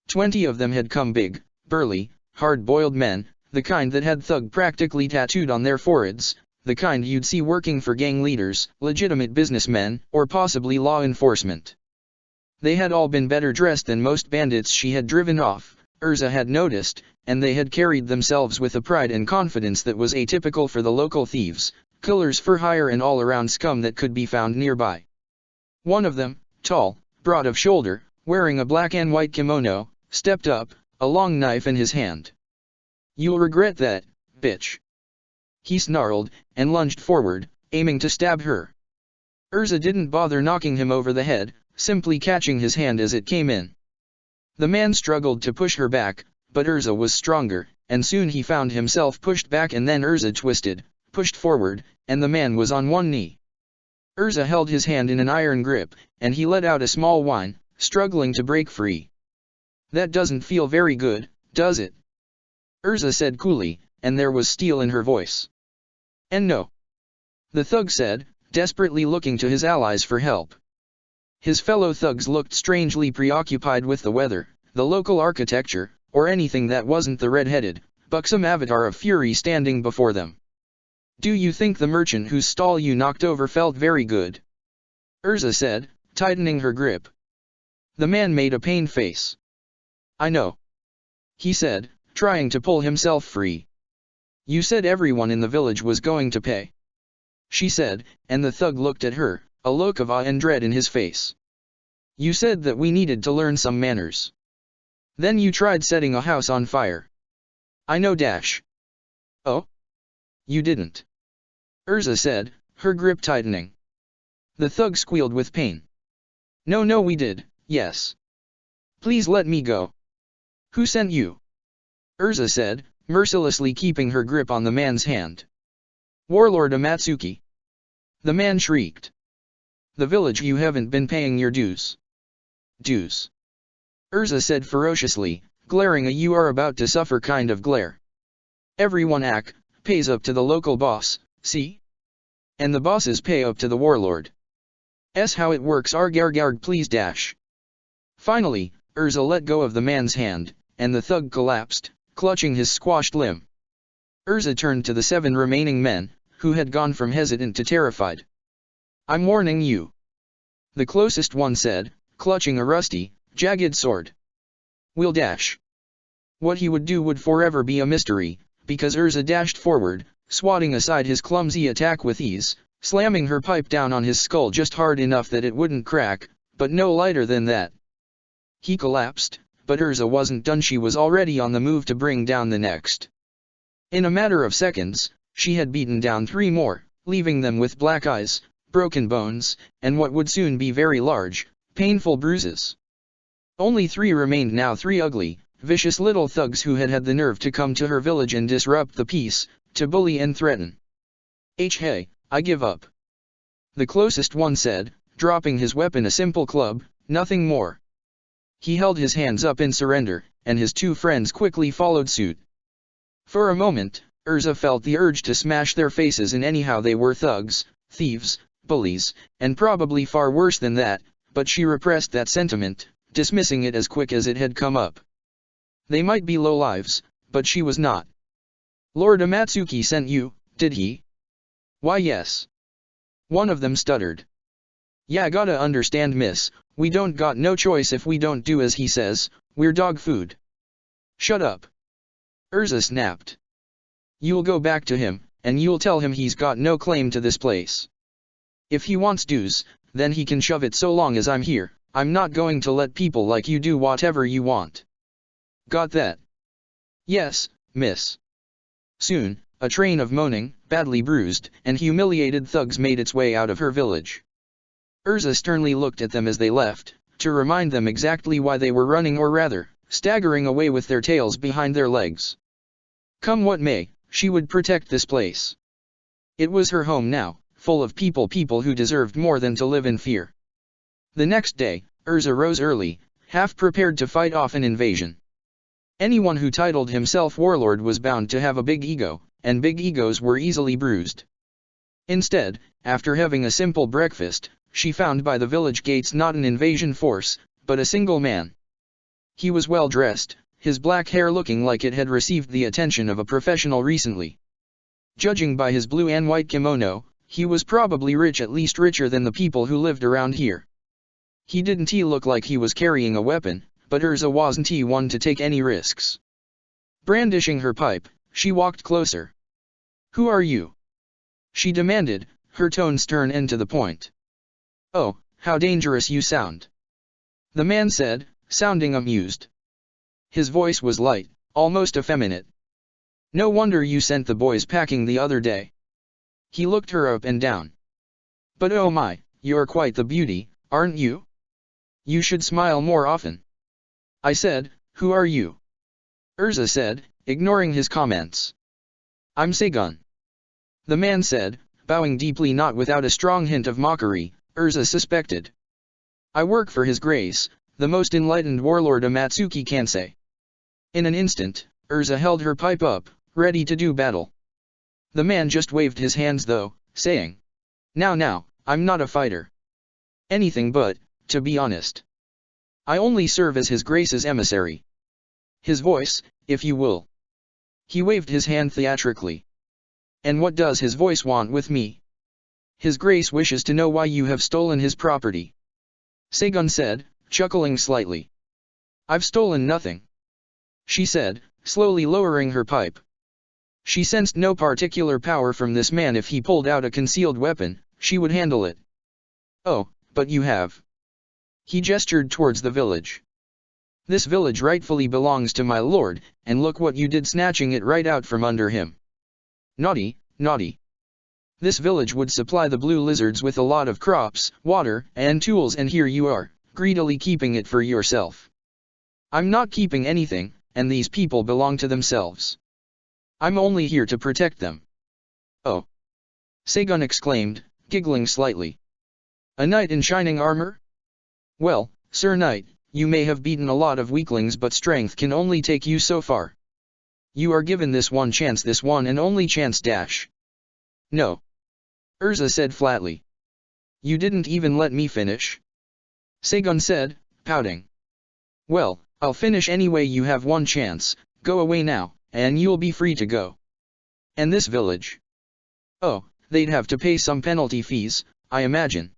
20 of them had come big, burly, hard-boiled men, the kind that had thug practically tattooed on their foreheads, the kind you'd see working for gang leaders, legitimate businessmen, or possibly law enforcement. They had all been better dressed than most bandits she had driven off, Erza had noticed, and they had carried themselves with a pride and confidence that was atypical for the local thieves, killers for hire and all-around scum that could be found nearby. One of them, tall, broad of shoulder, wearing a black and white kimono, stepped up, a long knife in his hand. You'll regret that, bitch. He snarled, and lunged forward, aiming to stab her. Erza didn't bother knocking him over the head, simply catching his hand as it came in. The man struggled to push her back, but Erza was stronger, and soon he found himself pushed back, and then Erza twisted, pushed forward, and the man was on one knee. Erza held his hand in an iron grip, and he let out a small whine, struggling to break free. That doesn't feel very good, does it? Erza said coolly, and there was steel in her voice. And no. The thug said, desperately looking to his allies for help. His fellow thugs looked strangely preoccupied with the weather, the local architecture, or anything that wasn't the red-headed, buxom avatar of fury standing before them. Do you think the merchant whose stall you knocked over felt very good? Erza said, tightening her grip. The man made a pained face. I know. He said, trying to pull himself free. You said everyone in the village was going to pay. She said, and the thug looked at her, a look of awe and dread in his face. You said that we needed to learn some manners. Then you tried setting a house on fire. I know dash. Oh? You didn't. Erza said, her grip tightening. The thug squealed with pain. No we did, yes. Please let me go. Who sent you? Erza said, mercilessly keeping her grip on the man's hand. Warlord Amatsuki. The man shrieked. The village, you haven't been paying your dues. Dues. Erza said ferociously, glaring a you are about to suffer kind of glare. Everyone pays up to the local boss, see? And the bosses pay up to the warlord. How it works arg please dash. Finally, Erza let go of the man's hand, and the thug collapsed, clutching his squashed limb. Erza turned to the 7 remaining men, who had gone from hesitant to terrified. I'm warning you. The closest one said, clutching a rusty, jagged sword. We'll dash. What he would do would forever be a mystery, because Erza dashed forward, swatting aside his clumsy attack with ease, slamming her pipe down on his skull just hard enough that it wouldn't crack, but no lighter than that. He collapsed, but Erza wasn't done. She was already on the move to bring down the next. In a matter of seconds, she had beaten down 3 more, leaving them with black eyes, broken bones, and what would soon be very large, painful bruises. Only 3 remained now, 3 ugly, vicious little thugs who had had the nerve to come to her village and disrupt the peace, to bully and threaten. Hey, I give up. The closest one said, dropping his weapon, a simple club, nothing more. He held his hands up in surrender, and his 2 friends quickly followed suit. For a moment, Erza felt the urge to smash their faces in. Anyhow, they were thugs, thieves, bullies, and probably far worse than that, but she repressed that sentiment, dismissing it as quick as it had come up. They might be lowlives, but she was not. Lord Amatsuki sent you, did he? Why, yes. One of them stuttered. Yeah, gotta understand, miss, we don't got no choice if we don't do as he says, we're dog food. Shut up. Erza snapped. You'll go back to him, and you'll tell him he's got no claim to this place. If he wants dues, then he can shove it. So long as I'm here, I'm not going to let people like you do whatever you want. Got that? Yes, miss. Soon, a train of moaning, badly bruised, and humiliated thugs made its way out of her village. Erza sternly looked at them as they left, to remind them exactly why they were running, or rather, staggering away with their tails behind their legs. Come what may, she would protect this place. It was her home now, full of people who deserved more than to live in fear. The next day, Erza rose early, half prepared to fight off an invasion. Anyone who titled himself warlord was bound to have a big ego, and big egos were easily bruised. Instead, after having a simple breakfast, she found by the village gates not an invasion force, but a single man. He was well dressed, his black hair looking like it had received the attention of a professional recently. Judging by his blue and white kimono, he was probably rich, at least richer than the people who lived around here. He didn't look like he was carrying a weapon, but Erza wasn't one to take any risks. Brandishing her pipe, she walked closer. Who are you? She demanded, her tone stern and to the point. Oh, how dangerous you sound. The man said, sounding amused. His voice was light, almost effeminate. No wonder you sent the boys packing the other day. He looked her up and down. But oh my, you're quite the beauty, aren't you? You should smile more often. I said, who are you? Erza said, ignoring his comments. I'm Seigun. The man said, bowing deeply, not without a strong hint of mockery, Erza suspected. I work for His Grace, the most enlightened warlord Amatsuki Kansei. In an instant, Erza held her pipe up, ready to do battle. The man just waved his hands though, saying, Now, I'm not a fighter. Anything but, to be honest. I only serve as His Grace's emissary. His voice, if you will. He waved his hand theatrically. And what does his voice want with me? His Grace wishes to know why you have stolen his property. Seigun said, chuckling slightly. I've stolen nothing. She said, slowly lowering her pipe. She sensed no particular power from this man. If he pulled out a concealed weapon, she would handle it. Oh, but you have. He gestured towards the village. This village rightfully belongs to my lord, and look what you did, snatching it right out from under him. Naughty, naughty. This village would supply the blue lizards with a lot of crops, water, and tools, and here you are, greedily keeping it for yourself. I'm not keeping anything, and these people belong to themselves. I'm only here to protect them. Oh! Seigun exclaimed, giggling slightly. A knight in shining armor? Well, Sir Knight, you may have beaten a lot of weaklings, but strength can only take you so far. You are given this one chance, this one and only chance dash. No. Erza said flatly. You didn't even let me finish. Sagun said, pouting. Well, I'll finish anyway. You have one chance, go away now, and you'll be free to go. And this village? Oh, they'd have to pay some penalty fees, I imagine.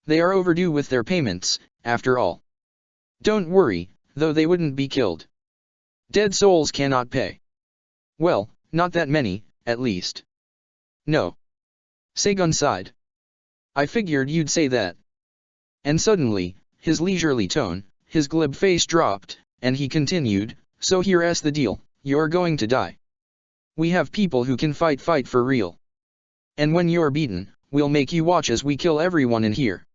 They are overdue with their payments, after all. Don't worry, though they wouldn't be killed. Dead souls cannot pay. Well, not that many, at least. No. Sagun sighed. I figured you'd say that. And suddenly, his leisurely tone, his glib face dropped, and he continued, so here's the deal, you're going to die. We have people who can fight for real. And when you're beaten, we'll make you watch as we kill everyone in here.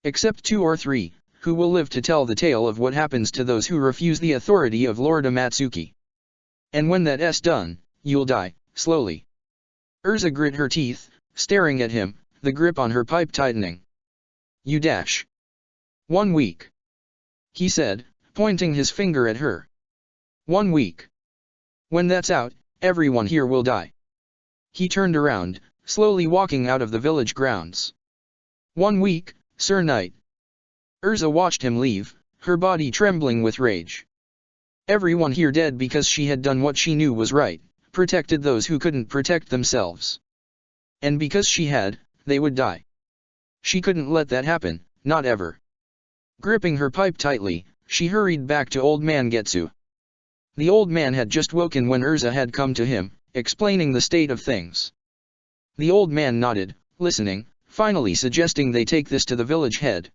Except 2 or 3, who will live to tell the tale of what happens to those who refuse the authority of Lord Amatsuki. And when that's done, you'll die, slowly. Erza grit her teeth, staring at him, the grip on her pipe tightening. You dash. 1 week. He said, pointing his finger at her. 1 week. When that's out, everyone here will die. He turned around, slowly walking out of the village grounds. 1 week, Sir Knight. Erza watched him leave, her body trembling with rage. Everyone here dead because she had done what she knew was right, protected those who couldn't protect themselves. And because she had, they would die. She couldn't let that happen, not ever. Gripping her pipe tightly, she hurried back to Old Man Getsu. The old man had just woken when Erza had come to him, explaining the state of things. The old man nodded, listening, finally suggesting they take this to the village head.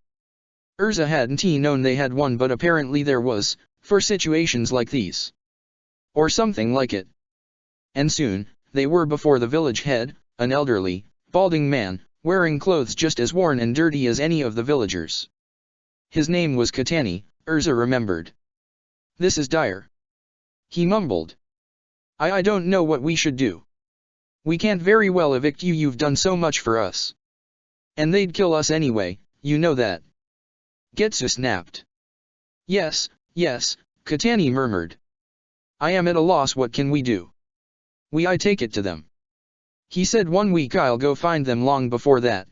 Erza hadn't known they had one, but apparently there was, for situations like these. Or something like it. And soon, they were before the village head, an elderly, balding man, wearing clothes just as worn and dirty as any of the villagers. His name was Katani, Erza remembered. This is dire. He mumbled. I don't know what we should do. We can't very well evict you, you've done so much for us. And they'd kill us anyway, you know that. Getsu snapped. Yes, Katani murmured. I am at a loss, what can we do? I take it to them. He said 1 week, I'll go find them long before that.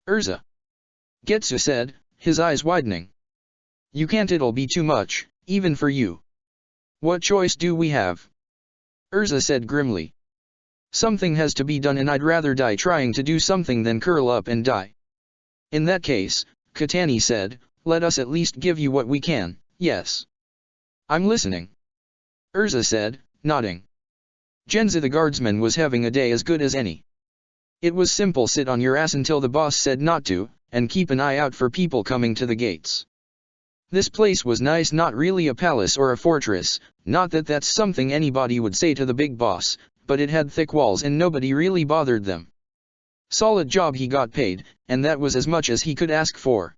Erza. Getsu said, his eyes widening. You can't, it'll be too much, even for you. What choice do we have? Erza said grimly. Something has to be done, and I'd rather die trying to do something than curl up and die. In that case, Katani said, let us at least give you what we can, yes. I'm listening. Erza said, nodding. Genza the guardsman was having a day as good as any. It was simple, sit on your ass until the boss said not to, and keep an eye out for people coming to the gates. This place was nice, not really a palace or a fortress, not that that's something anybody would say to the big boss, but it had thick walls and nobody really bothered them. Solid job, he got paid, and that was as much as he could ask for.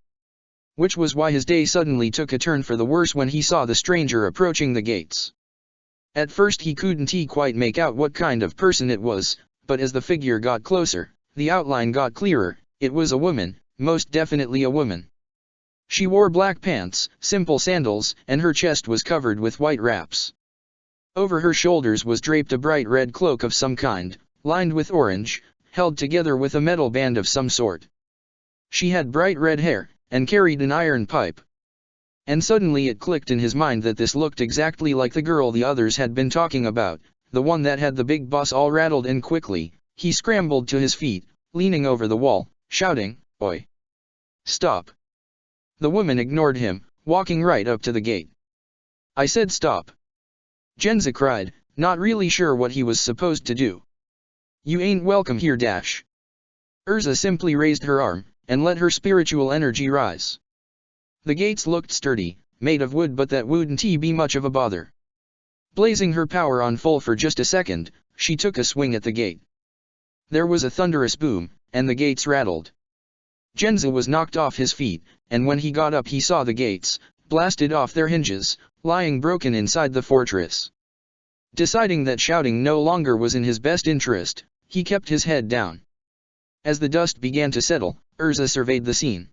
Which was why his day suddenly took a turn for the worse when he saw the stranger approaching the gates. At first he couldn't quite make out what kind of person it was, but as the figure got closer, the outline got clearer. It was a woman, most definitely a woman. She wore black pants, simple sandals, and her chest was covered with white wraps. Over her shoulders was draped a bright red cloak of some kind, lined with orange, held together with a metal band of some sort. She had bright red hair, and carried an iron pipe. And suddenly it clicked in his mind that this looked exactly like the girl the others had been talking about, the one that had the big boss all rattled, and quickly, he scrambled to his feet, leaning over the wall, shouting, Oi! Stop! The woman ignored him, walking right up to the gate. I said stop! Genza cried, not really sure what he was supposed to do. You ain't welcome here, dash! Erza simply raised her arm, and let her spiritual energy rise. The gates looked sturdy, made of wood, but that wouldn't be much of a bother. Blazing her power on full for just a second, she took a swing at the gate. There was a thunderous boom, and the gates rattled. Genza was knocked off his feet, and when he got up he saw the gates, blasted off their hinges, lying broken inside the fortress. Deciding that shouting no longer was in his best interest, he kept his head down. As the dust began to settle, Erza surveyed the scene.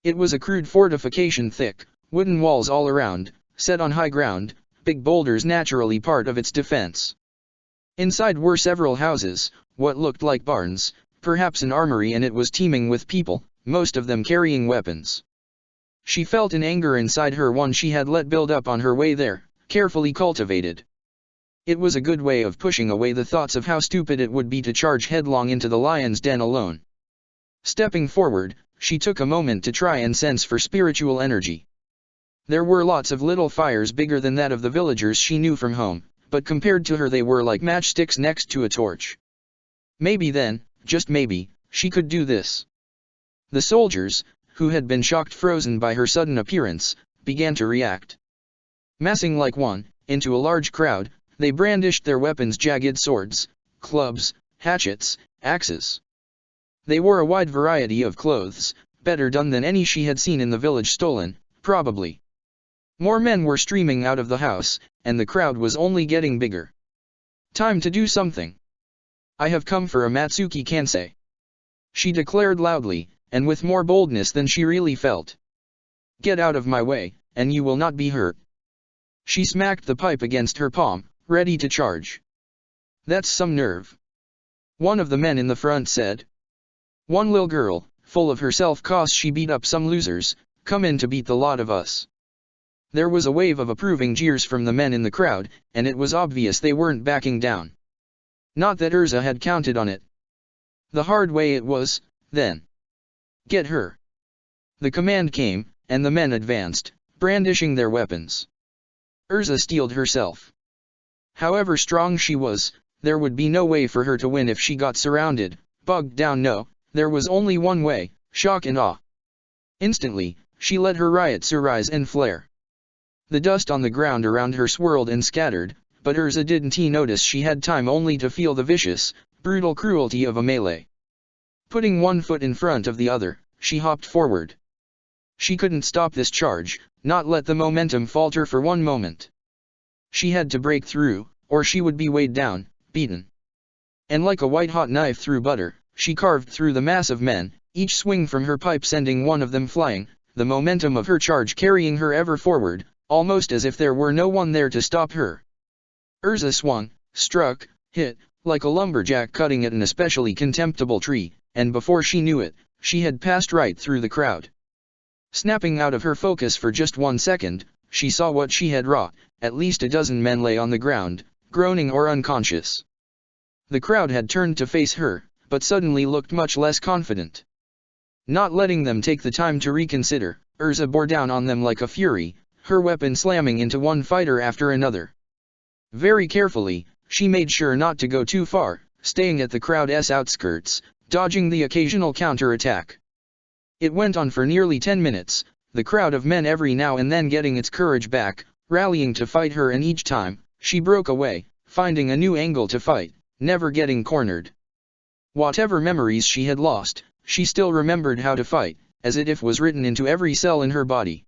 It was a crude fortification, thick, wooden walls all around, set on high ground, big boulders naturally part of its defense. Inside were several houses, what looked like barns, perhaps an armory, and it was teeming with people, most of them carrying weapons. She felt an anger inside her, one she had let build up on her way there, carefully cultivated. It was a good way of pushing away the thoughts of how stupid it would be to charge headlong into the lion's den alone. Stepping forward, she took a moment to try and sense for spiritual energy. There were lots of little fires bigger than that of the villagers she knew from home, but compared to her they were like matchsticks next to a torch. Maybe then, just maybe, she could do this. The soldiers, who had been shocked frozen by her sudden appearance, began to react. Massing like one, into a large crowd, they brandished their weapons, jagged swords, clubs, hatchets, axes. They wore a wide variety of clothes, better done than any she had seen in the village, stolen, probably. More men were streaming out of the house, and the crowd was only getting bigger. Time to do something. I have come for a Matsuki Kansei, she declared loudly, and with more boldness than she really felt. Get out of my way, and you will not be hurt. She smacked the pipe against her palm, ready to charge. That's some nerve, one of the men in the front said. One little girl, full of herself, 'cause she beat up some losers, come in to beat the lot of us. There was a wave of approving jeers from the men in the crowd, and it was obvious they weren't backing down. Not that Erza had counted on it. The hard way it was, then. Get her. The command came, and the men advanced, brandishing their weapons. Erza steeled herself. However strong she was, there would be no way for her to win if she got surrounded, bogged down. No, there was only one way, shock and awe. Instantly, she let her riotsu rise and flare. The dust on the ground around her swirled and scattered, but Erza didn't notice she had time only to feel the vicious, brutal cruelty of a melee. Putting one foot in front of the other, she hopped forward. She couldn't stop this charge, not let the momentum falter for one moment. She had to break through, or she would be weighed down, beaten. And like a white-hot knife through butter, she carved through the mass of men, each swing from her pipe sending one of them flying, the momentum of her charge carrying her ever forward, almost as if there were no one there to stop her. Erza swung, struck, hit, like a lumberjack cutting at an especially contemptible tree, and before she knew it, she had passed right through the crowd. Snapping out of her focus for just 1 second, she saw what she had wrought. At least a dozen men lay on the ground, groaning or unconscious. The crowd had turned to face her, but suddenly looked much less confident. Not letting them take the time to reconsider, Erza bore down on them like a fury, her weapon slamming into one fighter after another. Very carefully, she made sure not to go too far, staying at the crowd's outskirts, dodging the occasional counter-attack. It went on for nearly 10 minutes, the crowd of men every now and then getting its courage back, rallying to fight her, and each time, she broke away, finding a new angle to fight, never getting cornered. Whatever memories she had lost, she still remembered how to fight, as if was written into every cell in her body.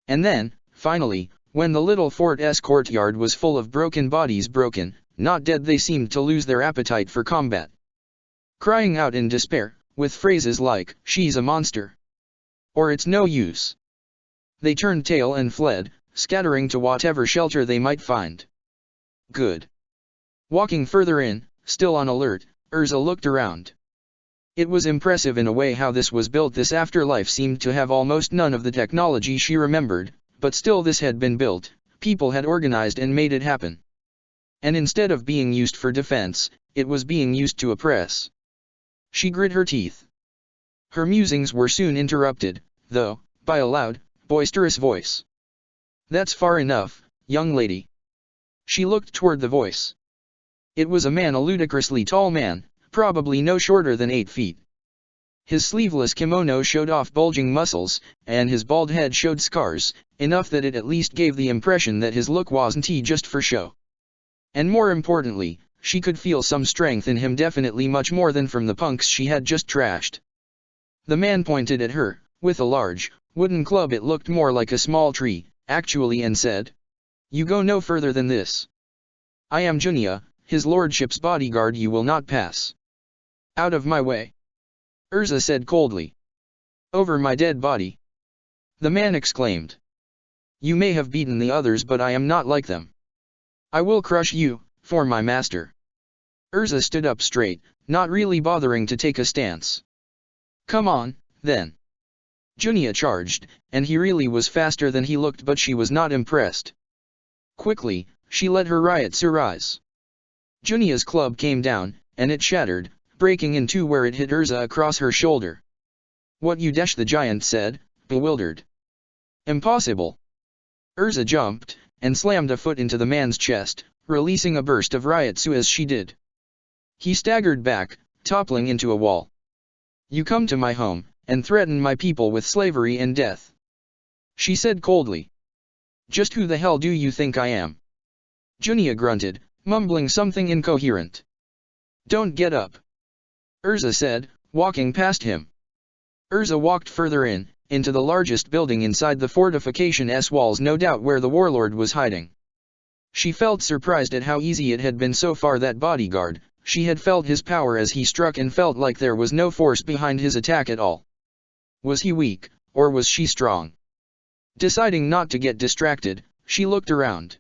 And then, finally, when the little fort's courtyard was full of broken bodies, broken, not dead, they seemed to lose their appetite for combat. Crying out in despair, with phrases like, "She's a monster," or "It's no use," they turned tail and fled, scattering to whatever shelter they might find. Good. Walking further in, still on alert, Erza looked around. It was impressive in a way how this was built. This afterlife seemed to have almost none of the technology she remembered, but still this had been built, people had organized and made it happen. And instead of being used for defense, it was being used to oppress. She grit her teeth. Her musings were soon interrupted, though, by a loud, boisterous voice. "That's far enough, young lady." She looked toward the voice. It was a man, a ludicrously tall man, probably no shorter than 8 feet. His sleeveless kimono showed off bulging muscles, and his bald head showed scars, enough that it at least gave the impression that his look wasn't just for show. And more importantly, she could feel some strength in him, definitely much more than from the punks she had just trashed. The man pointed at her, with a large, wooden club, it looked more like a small tree, actually, and said, "You go no further than this. I am Junia, his lordship's bodyguard. You will not pass. Out of my way," Erza said coldly. "Over my dead body," the man exclaimed. "You may have beaten the others, but I am not like them. I will crush you, for my master." Erza stood up straight, not really bothering to take a stance. Come on, then. Junia charged, and he really was faster than he looked, but she was not impressed. Quickly, she let her Ryotsu rise. Junia's club came down, and it shattered, breaking in two where it hit Erza across her shoulder. What you dash, the giant said, bewildered. Impossible. Erza jumped, and slammed a foot into the man's chest, releasing a burst of Ryotsu as she did. He staggered back, toppling into a wall. You come to my home, and threaten my people with slavery and death. She said coldly. Just who the hell do you think I am? Junia grunted, mumbling something incoherent. Don't get up. Erza said, walking past him. Erza walked further into the largest building inside the fortification's walls, no doubt where the warlord was hiding. She felt surprised at how easy it had been so far. That bodyguard, she had felt his power as he struck and felt like there was no force behind his attack at all. Was he weak, or was she strong? Deciding not to get distracted, she looked around.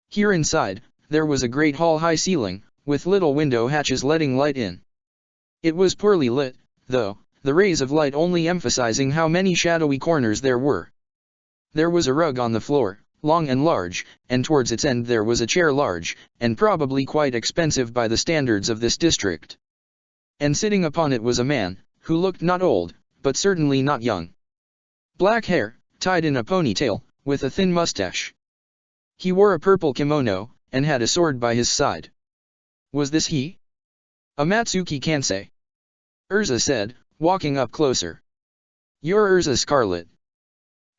Here inside, there was a great hall-high ceiling, with little window hatches letting light in. It was poorly lit, though, the rays of light only emphasizing how many shadowy corners there were. There was a rug on the floor, long and large, and towards its end there was a chair large, and probably quite expensive by the standards of this district. And sitting upon it was a man, who looked not old, but certainly not young. Black hair, tied in a ponytail, with a thin mustache. He wore a purple kimono, and had a sword by his side. Was this he? Amatsuki Kansei. Erza said, walking up closer. You're Erza Scarlet.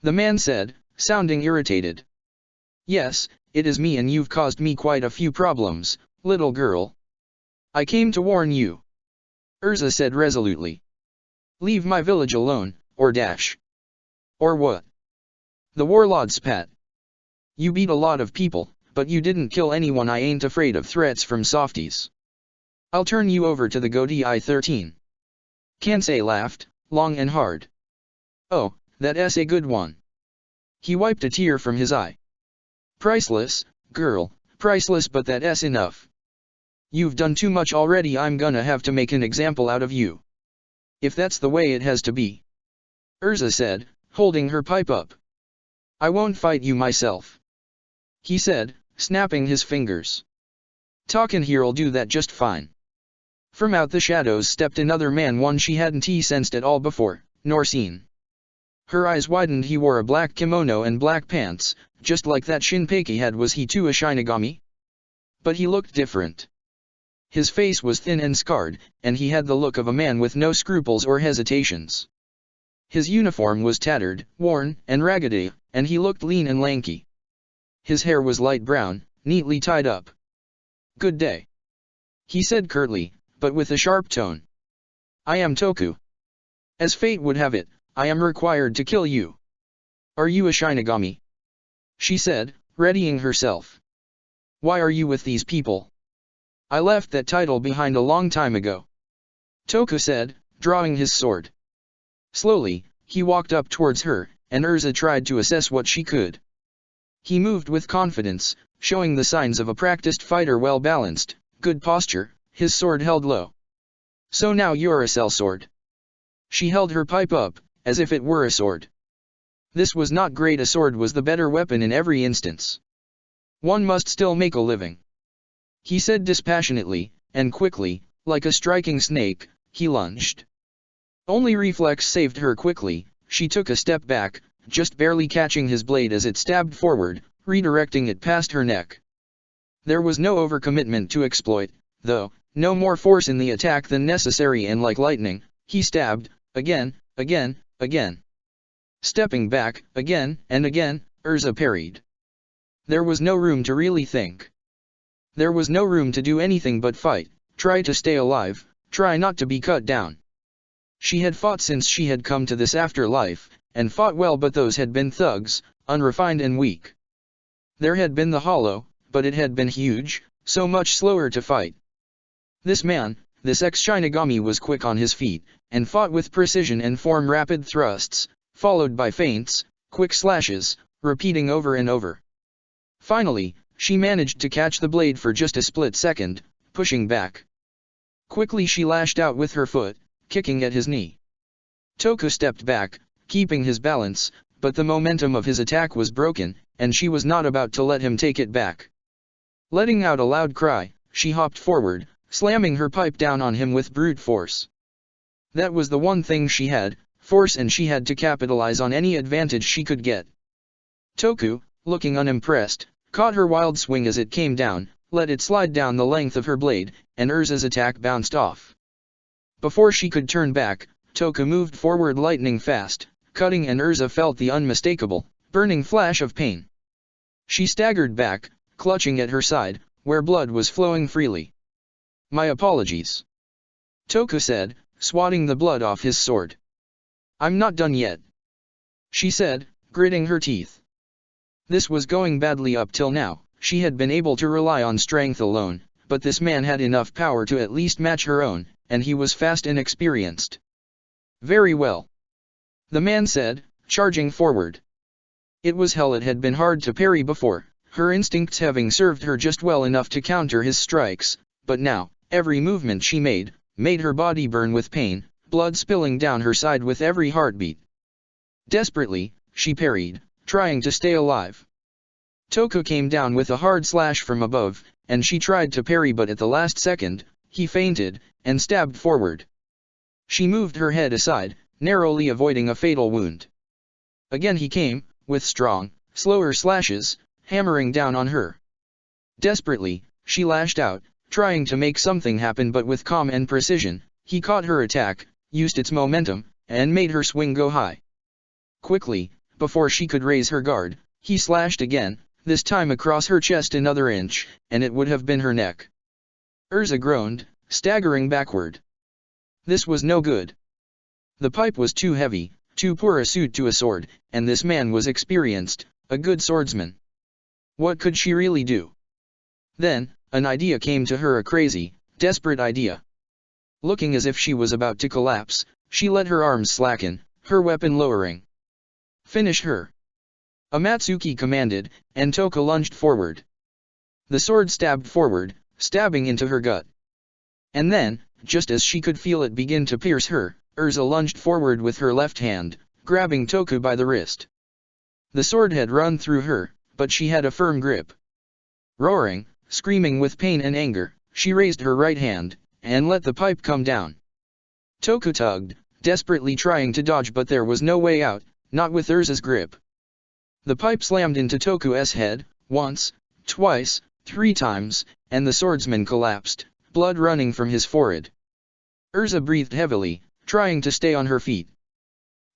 The man said, sounding irritated. Yes, it is me, and you've caused me quite a few problems, little girl. I came to warn you. Erza said resolutely. Leave my village alone, or dash. Or what? The warlord spat. You beat a lot of people, but you didn't kill anyone. I ain't afraid of threats from softies. I'll turn you over to the Godi I-13. Kansei laughed, long and hard. Oh, that's a good one. He wiped a tear from his eye. Priceless, girl, priceless, but that's enough. You've done too much already. I'm gonna have to make an example out of you. If that's the way it has to be. Erza said, holding her pipe up. I won't fight you myself. He said, snapping his fingers. Talkin' here'll do that just fine. From out the shadows stepped another man, one she hadn't sensed at all before, nor seen. Her eyes widened. He wore a black kimono and black pants, just like that Shinpeki had. Was he too a Shinigami? But he looked different. His face was thin and scarred, and he had the look of a man with no scruples or hesitations. His uniform was tattered, worn, and raggedy, and he looked lean and lanky. His hair was light brown, neatly tied up. Good day. He said curtly, but with a sharp tone. I am Toku. As fate would have it, I am required to kill you. Are you a Shinigami? She said, readying herself. Why are you with these people? I left that title behind a long time ago. Toku said, drawing his sword. Slowly, he walked up towards her, and Erza tried to assess what she could. He moved with confidence, showing the signs of a practiced fighter, well balanced, good posture, his sword held low. So now you're a sellsword. She held her pipe up, as if it were a sword. This was not great. A sword was the better weapon in every instance. One must still make a living. He said dispassionately, and quickly, like a striking snake, he lunged. Only reflex saved her. Quickly, she took a step back, just barely catching his blade as it stabbed forward, redirecting it past her neck. There was no overcommitment to exploit, though, no more force in the attack than necessary, and like lightning, he stabbed, again, again, again. Stepping back, again, and again, Erza parried. There was no room to really think. There was no room to do anything but fight, try to stay alive, try not to be cut down. She had fought since she had come to this afterlife, and fought well, but those had been thugs, unrefined and weak. There had been the hollow, but it had been huge, so much slower to fight. This man, this ex-Shinigami, was quick on his feet, and fought with precision and form rapid thrusts, followed by feints, quick slashes, repeating over and over. Finally, she managed to catch the blade for just a split second, pushing back. Quickly she lashed out with her foot, kicking at his knee. Toku stepped back, keeping his balance, but the momentum of his attack was broken, and she was not about to let him take it back. Letting out a loud cry, she hopped forward, slamming her pipe down on him with brute force. That was the one thing she had, force, and she had to capitalize on any advantage she could get. Toku, looking unimpressed, caught her wild swing as it came down, let it slide down the length of her blade, and Erza's attack bounced off. Before she could turn back, Toku moved forward lightning fast, cutting, and Erza felt the unmistakable, burning flash of pain. She staggered back, clutching at her side, where blood was flowing freely. "My apologies," Toku said, swatting the blood off his sword. "I'm not done yet," she said, gritting her teeth. This was going badly up till now. She had been able to rely on strength alone, but this man had enough power to at least match her own, and he was fast and experienced. "Very well," the man said, charging forward. It was hell. It had been hard to parry before, her instincts having served her just well enough to counter his strikes, but now, every movement she made her body burn with pain, blood spilling down her side with every heartbeat. Desperately, she parried, trying to stay alive. Toku came down with a hard slash from above, and she tried to parry, but at the last second, he feinted, and stabbed forward. She moved her head aside, narrowly avoiding a fatal wound. Again he came, with strong, slower slashes, hammering down on her. Desperately, she lashed out, trying to make something happen, but with calm and precision, he caught her attack, used its momentum, and made her swing go high. Quickly, before she could raise her guard, he slashed again, this time across her chest another inch, and it would have been her neck. Erza groaned, staggering backward. This was no good. The pipe was too heavy, too poor a suit to a sword, and this man was experienced, a good swordsman. What could she really do? Then, an idea came to her, a crazy, desperate idea. Looking as if she was about to collapse, she let her arms slacken, her weapon lowering. "Finish her," Amatsuki commanded, and Toku lunged forward. The sword stabbed forward, stabbing into her gut. And then, just as she could feel it begin to pierce her, Erza lunged forward with her left hand, grabbing Toku by the wrist. The sword had run through her, but she had a firm grip. Roaring, screaming with pain and anger, she raised her right hand, and let the pipe come down. Toku tugged, desperately trying to dodge, but there was no way out, not with Erza's grip. The pipe slammed into Toku's head, once, twice, 3 times, and the swordsman collapsed, blood running from his forehead. Erza breathed heavily, trying to stay on her feet.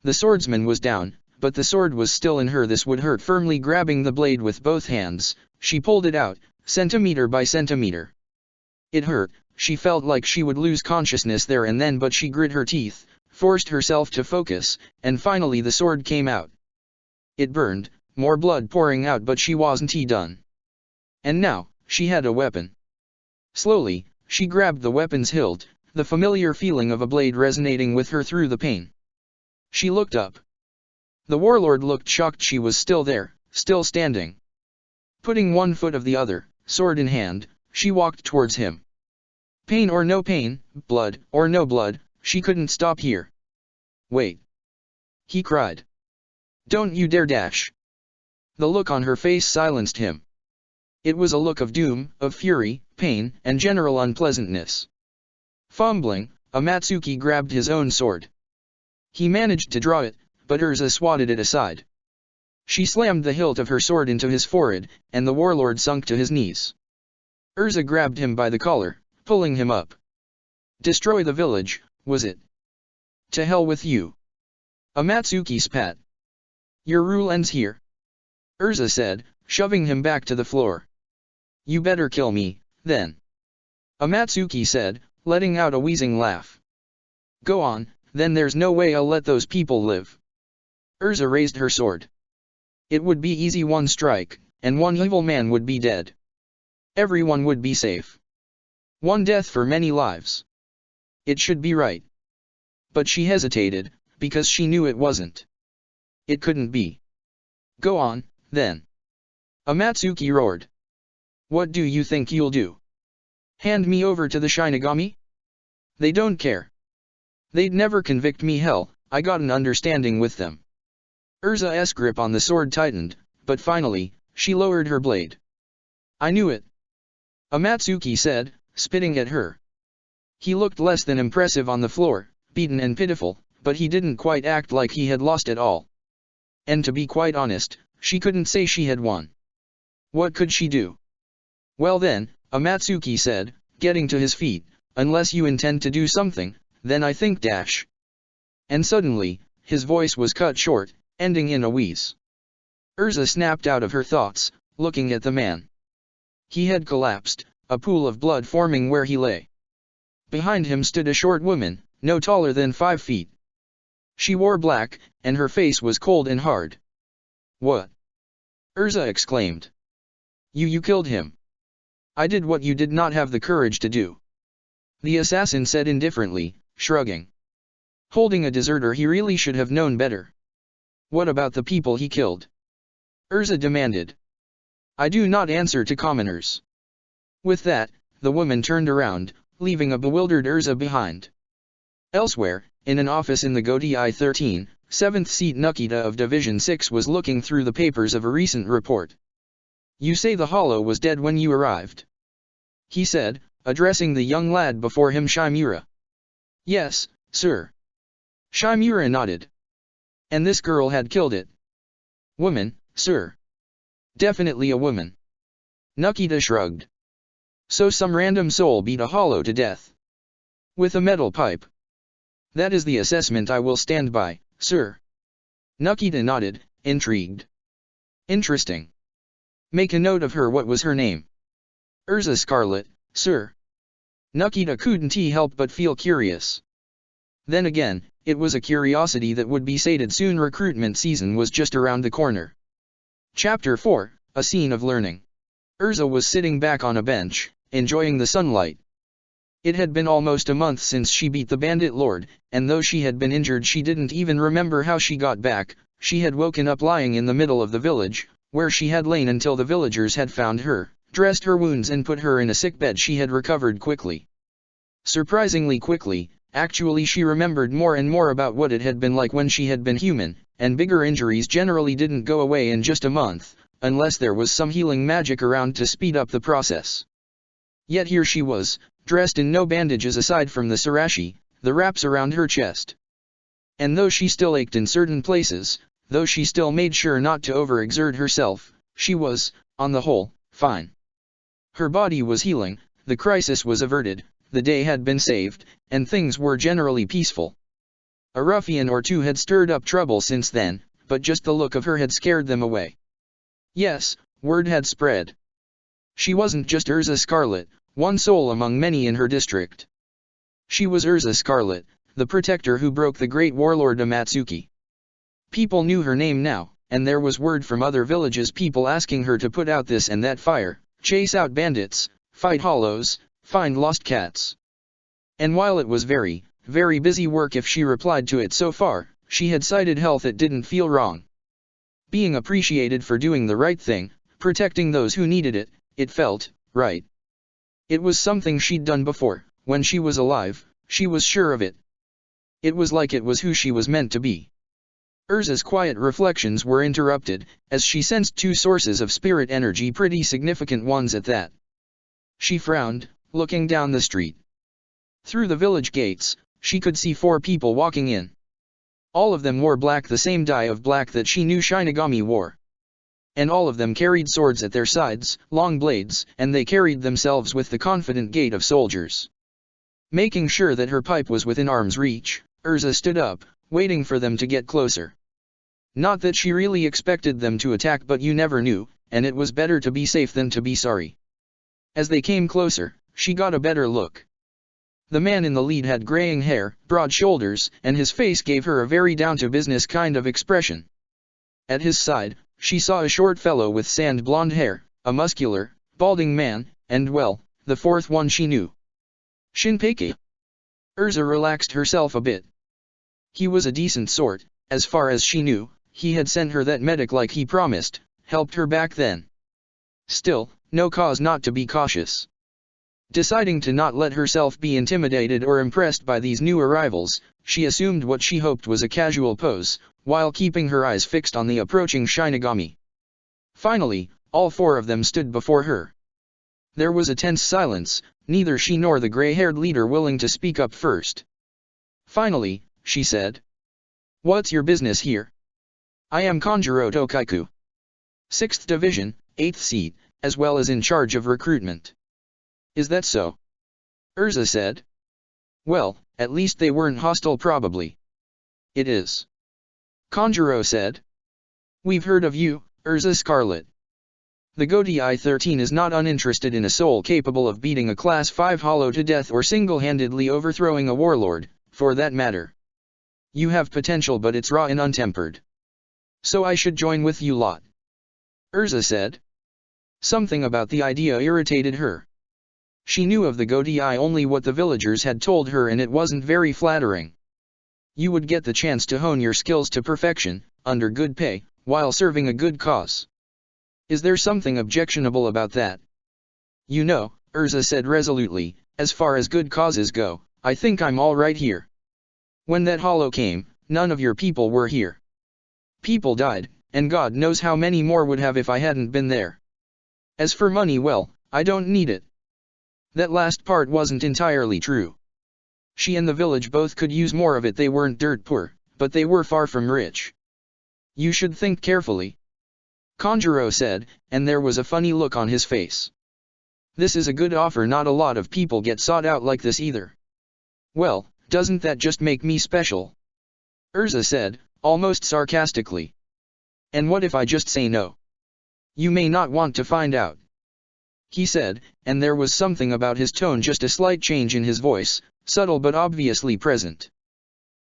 The swordsman was down, but the sword was still in her. This would hurt. Firmly grabbing the blade with both hands, she pulled it out, centimeter by centimeter. It hurt, she felt like she would lose consciousness there and then, but she grit her teeth, forced herself to focus, and finally the sword came out. It burned, more blood pouring out, but she wasn't done. And now, she had a weapon. Slowly, she grabbed the weapon's hilt, the familiar feeling of a blade resonating with her through the pain. She looked up. The warlord looked shocked. She was still there, still standing. Putting one foot of the other, sword in hand, she walked towards him. Pain or no pain, blood or no blood, she couldn't stop here. "Wait!" he cried. "Don't you dare dash!" The look on her face silenced him. It was a look of doom, of fury, pain, and general unpleasantness. Fumbling, Amatsuki grabbed his own sword. He managed to draw it, but Erza swatted it aside. She slammed the hilt of her sword into his forehead, and the warlord sunk to his knees. Erza grabbed him by the collar, pulling him up. "Destroy the village, was it? To hell with you!" Amatsuki spat. "Your rule ends here," Erza said, shoving him back to the floor. "You better kill me, then," Amatsuki said, letting out a wheezing laugh. "Go on, then. There's no way I'll let those people live." Erza raised her sword. It would be easy. 1 strike, and 1 evil man would be dead. Everyone would be safe. 1 death for many lives. It should be right. But she hesitated, because she knew it wasn't. It couldn't be. "Go on, then," Amatsuki roared. "What do you think you'll do? Hand me over to the Shinigami?" They don't care. They'd never convict me. Hell, I got an understanding with them. Erza's grip on the sword tightened, but finally, she lowered her blade. I knew it. Amatsuki said, spitting at her. He looked less than impressive on the floor, beaten and pitiful, but he didn't quite act like he had lost it all. And to be quite honest, she couldn't say she had won. What could she do? Well then, Amatsuki said, getting to his feet, unless you intend to do something, then I think dash. And suddenly, his voice was cut short, ending in a wheeze. Erza snapped out of her thoughts, looking at the man. He had collapsed, a pool of blood forming where he lay. Behind him stood a short woman, no taller than 5 feet. She wore black, and her face was cold and hard. What? Erza exclaimed. You killed him. I did what you did not have the courage to do. The assassin said indifferently, shrugging. Holding a deserter, he really should have known better. What about the people he killed? Erza demanded. I do not answer to commoners. With that, the woman turned around, leaving a bewildered Erza behind. Elsewhere, in an office in the Goti I-13, 7th Seat Nukita of Division 6 was looking through the papers of a recent report. You say the Hollow was dead when you arrived? He said, addressing the young lad before him, Shimura. Yes, sir. Shimura nodded. And this girl had killed it. Woman, sir. Definitely a woman. Nukita shrugged. So some random soul beat a Hollow to death. With a metal pipe. That is the assessment I will stand by, sir. Nukita nodded, intrigued. Interesting. Make a note of her. What was her name? Erza Scarlet, sir. Nukita couldn't help but feel curious. Then again, it was a curiosity that would be sated soon. Recruitment season was just around the corner. Chapter 4, A Scene of Learning. Erza was sitting back on a bench, enjoying the sunlight. It had been almost a month since she beat the bandit lord, and though she had been injured, she didn't even remember how she got back. She had woken up lying in the middle of the village, where she had lain until the villagers had found her, dressed her wounds and put her in a sickbed. She had recovered quickly. Surprisingly quickly, actually. She remembered more and more about what it had been like when she had been human, and bigger injuries generally didn't go away in just a month, unless there was some healing magic around to speed up the process. Yet here she was, dressed in no bandages aside from the sarashi, the wraps around her chest. And though she still ached in certain places, though she still made sure not to overexert herself, she was, on the whole, fine. Her body was healing, the crisis was averted, the day had been saved, and things were generally peaceful. A ruffian or two had stirred up trouble since then, but just the look of her had scared them away. Yes, word had spread. She wasn't just Erza Scarlet, one soul among many in her district. She was Erza Scarlet, the protector who broke the great warlord Amatsuki. People knew her name now, and there was word from other villages, people asking her to put out this and that fire, chase out bandits, fight hollows, find lost cats. And while it was very, very busy work, if she replied to it so far, she had cited health. It didn't feel wrong. Being appreciated for doing the right thing, protecting those who needed it, it felt right. It was something she'd done before, when she was alive, she was sure of it. It was like it was who she was meant to be. Erza's quiet reflections were interrupted, as she sensed 2 sources of spirit energy, pretty significant ones at that. She frowned, looking down the street. Through the village gates, she could see 4 people walking in. All of them wore black, the same dye of black that she knew Shinigami wore. And all of them carried swords at their sides, long blades, and they carried themselves with the confident gait of soldiers. Making sure that her pipe was within arm's reach, Erza stood up, waiting for them to get closer. Not that she really expected them to attack, but you never knew, and it was better to be safe than to be sorry. As they came closer, she got a better look. The man in the lead had graying hair, broad shoulders, and his face gave her a very down-to-business kind of expression. At his side, she saw a short fellow with sand blonde hair, a muscular, balding man, and well, the 4th one she knew. Shinpei. Erza relaxed herself a bit. He was a decent sort, as far as she knew. He had sent her that medic like he promised, helped her back then. Still, no cause not to be cautious. Deciding to not let herself be intimidated or impressed by these new arrivals, she assumed what she hoped was a casual pose, while keeping her eyes fixed on the approaching Shinigami. Finally, all four of them stood before her. There was a tense silence, neither she nor the gray-haired leader willing to speak up first. Finally, she said, "What's your business here?" "I am Kanjuro Tokaiku. 6th Division, 8th Seat, as well as in charge of recruitment." "Is that so?" Erza said. "Well, at least they weren't hostile probably." "It is." Kanjuro said. "We've heard of you, Erza Scarlet. The Godi I-13 is not uninterested in a soul capable of beating a Class 5 hollow to death or single-handedly overthrowing a warlord, for that matter. You have potential but it's raw and untempered. So I should join with you lot." Erza said. Something about the idea irritated her. She knew of the Godi only what the villagers had told her, and it wasn't very flattering. You would get the chance to hone your skills to perfection, under good pay, while serving a good cause. Is there something objectionable about that? "You know," Erza said resolutely, "as far as good causes go, I think I'm all right here. When that hollow came, none of your people were here. People died, and God knows how many more would have if I hadn't been there. As for money, well, I don't need it." That last part wasn't entirely true. She and the village both could use more of it. They weren't dirt poor, but they were far from rich. "You should think carefully," Kanjuro said, and there was a funny look on his face. "This is a good offer. Not a lot of people get sought out like this either." "Well, doesn't that just make me special?" Erza said, almost sarcastically. "And what if I just say no? You may not want to find out," he said, and there was something about his tone, just a slight change in his voice, subtle but obviously present.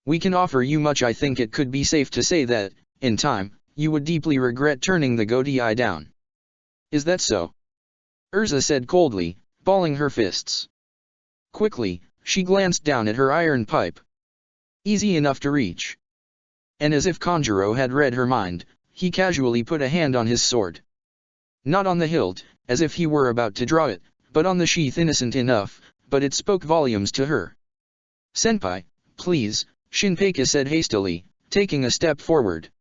"We can offer you much. I think it could be safe to say that, in time, you would deeply regret turning the Godi down." "Is that so?" Erza said coldly, balling her fists. Quickly, she glanced down at her iron pipe. Easy enough to reach. And as if Kanjuro had read her mind, he casually put a hand on his sword. Not on the hilt, as if he were about to draw it, but on the sheath. Innocent enough, but it spoke volumes to her. "Senpai, please," Shinpei said hastily, taking a step forward.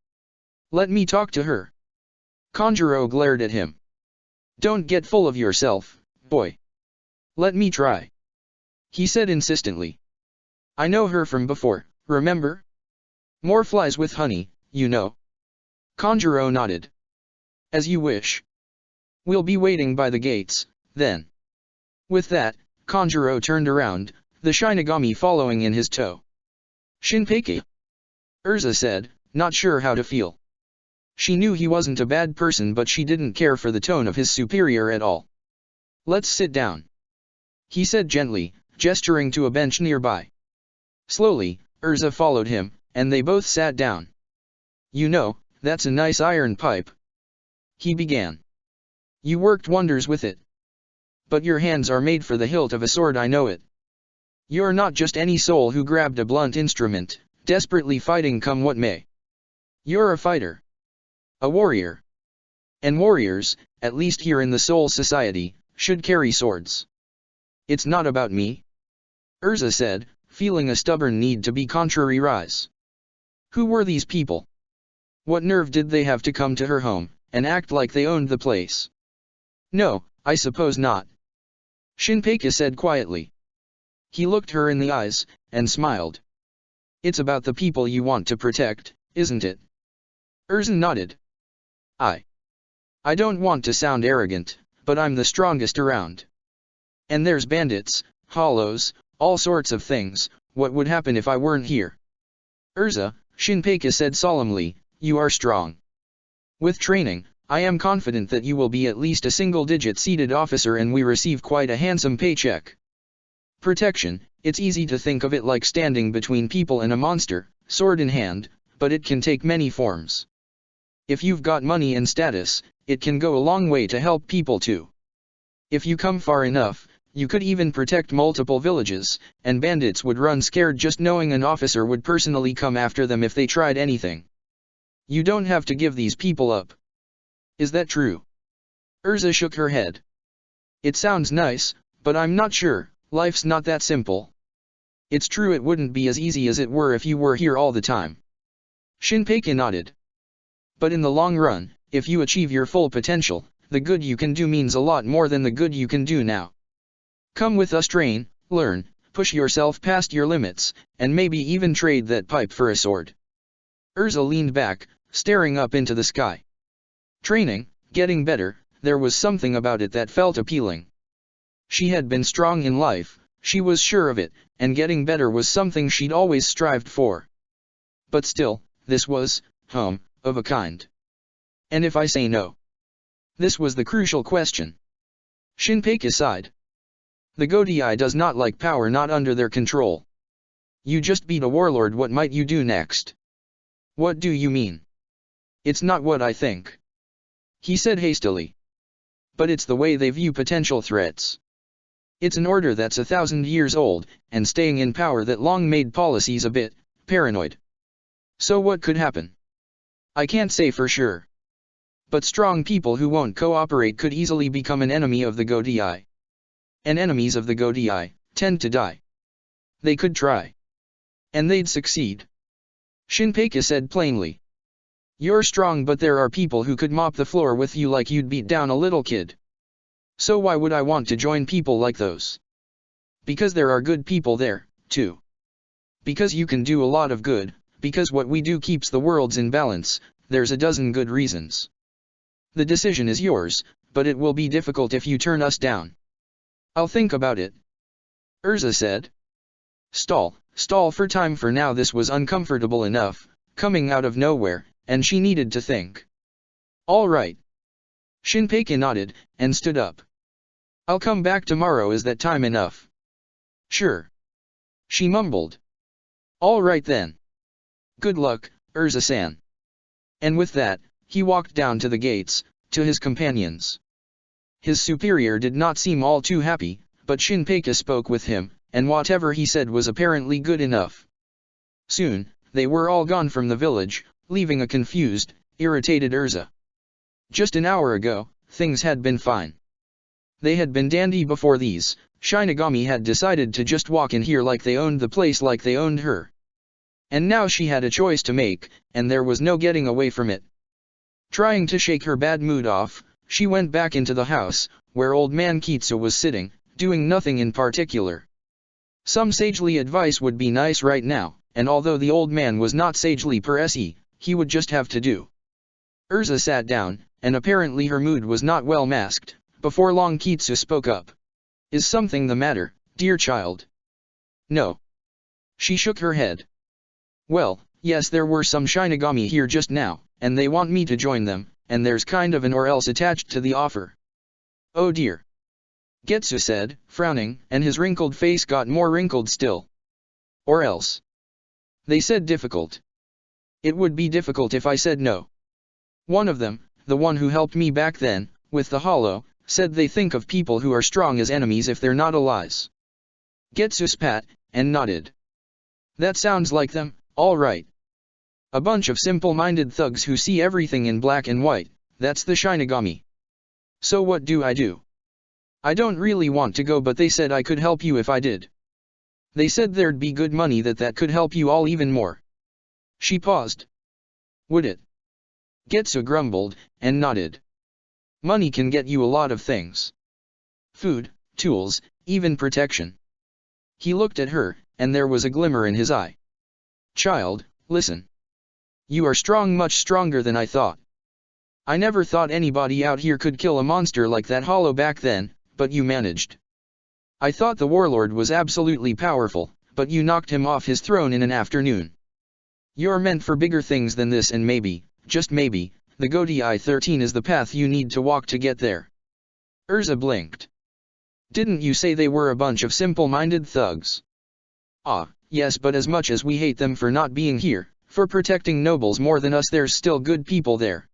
"Let me talk to her." Kanjuro glared at him. "Don't get full of yourself, boy. Let me try," he said insistently. "I know her from before, remember? More flies with honey, you know." Kanjuro nodded. "As you wish. We'll be waiting by the gates, then." With that, Kanjuro turned around, the Shinigami following in his tow. "Shinpei," Erza said, not sure how to feel. She knew he wasn't a bad person, but she didn't care for the tone of his superior at all. "Let's sit down," he said gently, gesturing to a bench nearby. Slowly, Erza followed him, and they both sat down. "You know, that's a nice iron pipe," he began. "You worked wonders with it. But your hands are made for the hilt of a sword. I know it. You're not just any soul who grabbed a blunt instrument, desperately fighting come what may. You're a fighter. A warrior. And warriors, at least here in the Soul Society, should carry swords." "It's not about me," Erza said, feeling a stubborn need to be contrary rise. Who were these people? What nerve did they have to come to her home, and act like they owned the place? "No, I suppose not," Shinpei said quietly. He looked her in the eyes, and smiled. "It's about the people you want to protect, isn't it?" Erza nodded. I don't want to sound arrogant, but I'm the strongest around. And there's bandits, hollows, all sorts of things. What would happen if I weren't here?" "Erza," Shinpei said solemnly, "you are strong. With training, I am confident that you will be at least a single-digit seated officer, and we receive quite a handsome paycheck. Protection, it's easy to think of it like standing between people and a monster, sword in hand, but it can take many forms. If you've got money and status, it can go a long way to help people too. If you come far enough, you could even protect multiple villages, and bandits would run scared just knowing an officer would personally come after them if they tried anything. You don't have to give these people up. Is that true?" Erza shook her head. "It sounds nice, But I'm not sure, life's not that simple. It's true it wouldn't be as easy as it were if you were here all the time. Shinpei nodded. But in the long run, if you achieve your full potential, the good you can do means a lot more than the good you can do now. Come with us, train, learn, push yourself past your limits, and maybe even trade that pipe for a sword. Erza leaned back, staring up into the sky. Training, getting better, there was something about it that felt appealing. She had been strong in life, she was sure of it, and getting better was something she'd always strived for. But still, this was, of a kind. And if I say no? This was the crucial question. Shinpei sighed. The Godai does not like power not under their control. You just beat a warlord, what might you do next? What do you mean? It's not what I think, he said hastily. But it's the way they view potential threats. It's an order that's 1,000 years old, and staying in power that long made policies a bit paranoid. So what could happen? I can't say for sure. But strong people who won't cooperate could easily become an enemy of the Godai. And enemies of the Godai tend to die. They could try. And they'd succeed. Shinpei said plainly. You're strong, but there are people who could mop the floor with you like you'd beat down a little kid. So why would I want to join people like those? Because there are good people there, too. Because you can do a lot of good, because what we do keeps the worlds in balance, there's a dozen good reasons. The decision is yours, but it will be difficult if you turn us down. I'll think about it, Erza said. Stall for time for now. This was uncomfortable enough, coming out of nowhere, and she needed to think. All right. Shinpei nodded, and stood up. I'll come back tomorrow. Is that time enough? Sure. She mumbled. All right then. Good luck, Erza-san. And with that, he walked down to the gates, to his companions. His superior did not seem all too happy, but Shinpei spoke with him, and whatever he said was apparently good enough. Soon, they were all gone from the village, leaving a confused, irritated Erza. Just an hour ago, things had been fine. They had been dandy before these. Shinigami had decided to just walk in here like they owned the place, like they owned her. And now she had a choice to make, and there was no getting away from it. Trying to shake her bad mood off, she went back into the house, where old man Kitsu was sitting, doing nothing in particular. Some sagely advice would be nice right now, and although the old man was not sagely per se, he would just have to do. Erza sat down, and apparently her mood was not well masked. Before long Kitsu spoke up. Is something the matter, dear child? No. She shook her head. Well, yes, there were some Shinigami here just now, and they want me to join them, and there's kind of an or else attached to the offer. Oh dear. Getsu said, frowning, and his wrinkled face got more wrinkled still. Or else. They said difficult. It would be difficult if I said no. One of them, the one who helped me back then, with the hollow, said they think of people who are strong as enemies if they're not allies. Getsu spat, and nodded. That sounds like them, all right. A bunch of simple-minded thugs who see everything in black and white, that's the Shinigami. So what do? I don't really want to go, but they said I could help you if I did. They said there'd be good money that could help you all even more. She paused. Would it? Getsu grumbled, and nodded. Money can get you a lot of things. Food, tools, even protection. He looked at her, and there was a glimmer in his eye. Child, listen. You are strong, much stronger than I thought. I never thought anybody out here could kill a monster like that hollow back then, but you managed. I thought the warlord was absolutely powerful, but you knocked him off his throne in an afternoon. You're meant for bigger things than this, and maybe, just maybe, the Godai 13 is the path you need to walk to get there. Erza blinked. Didn't you say they were a bunch of simple-minded thugs? Ah, yes, but as much as we hate them for not being here, for protecting nobles more than us, there's still good people there.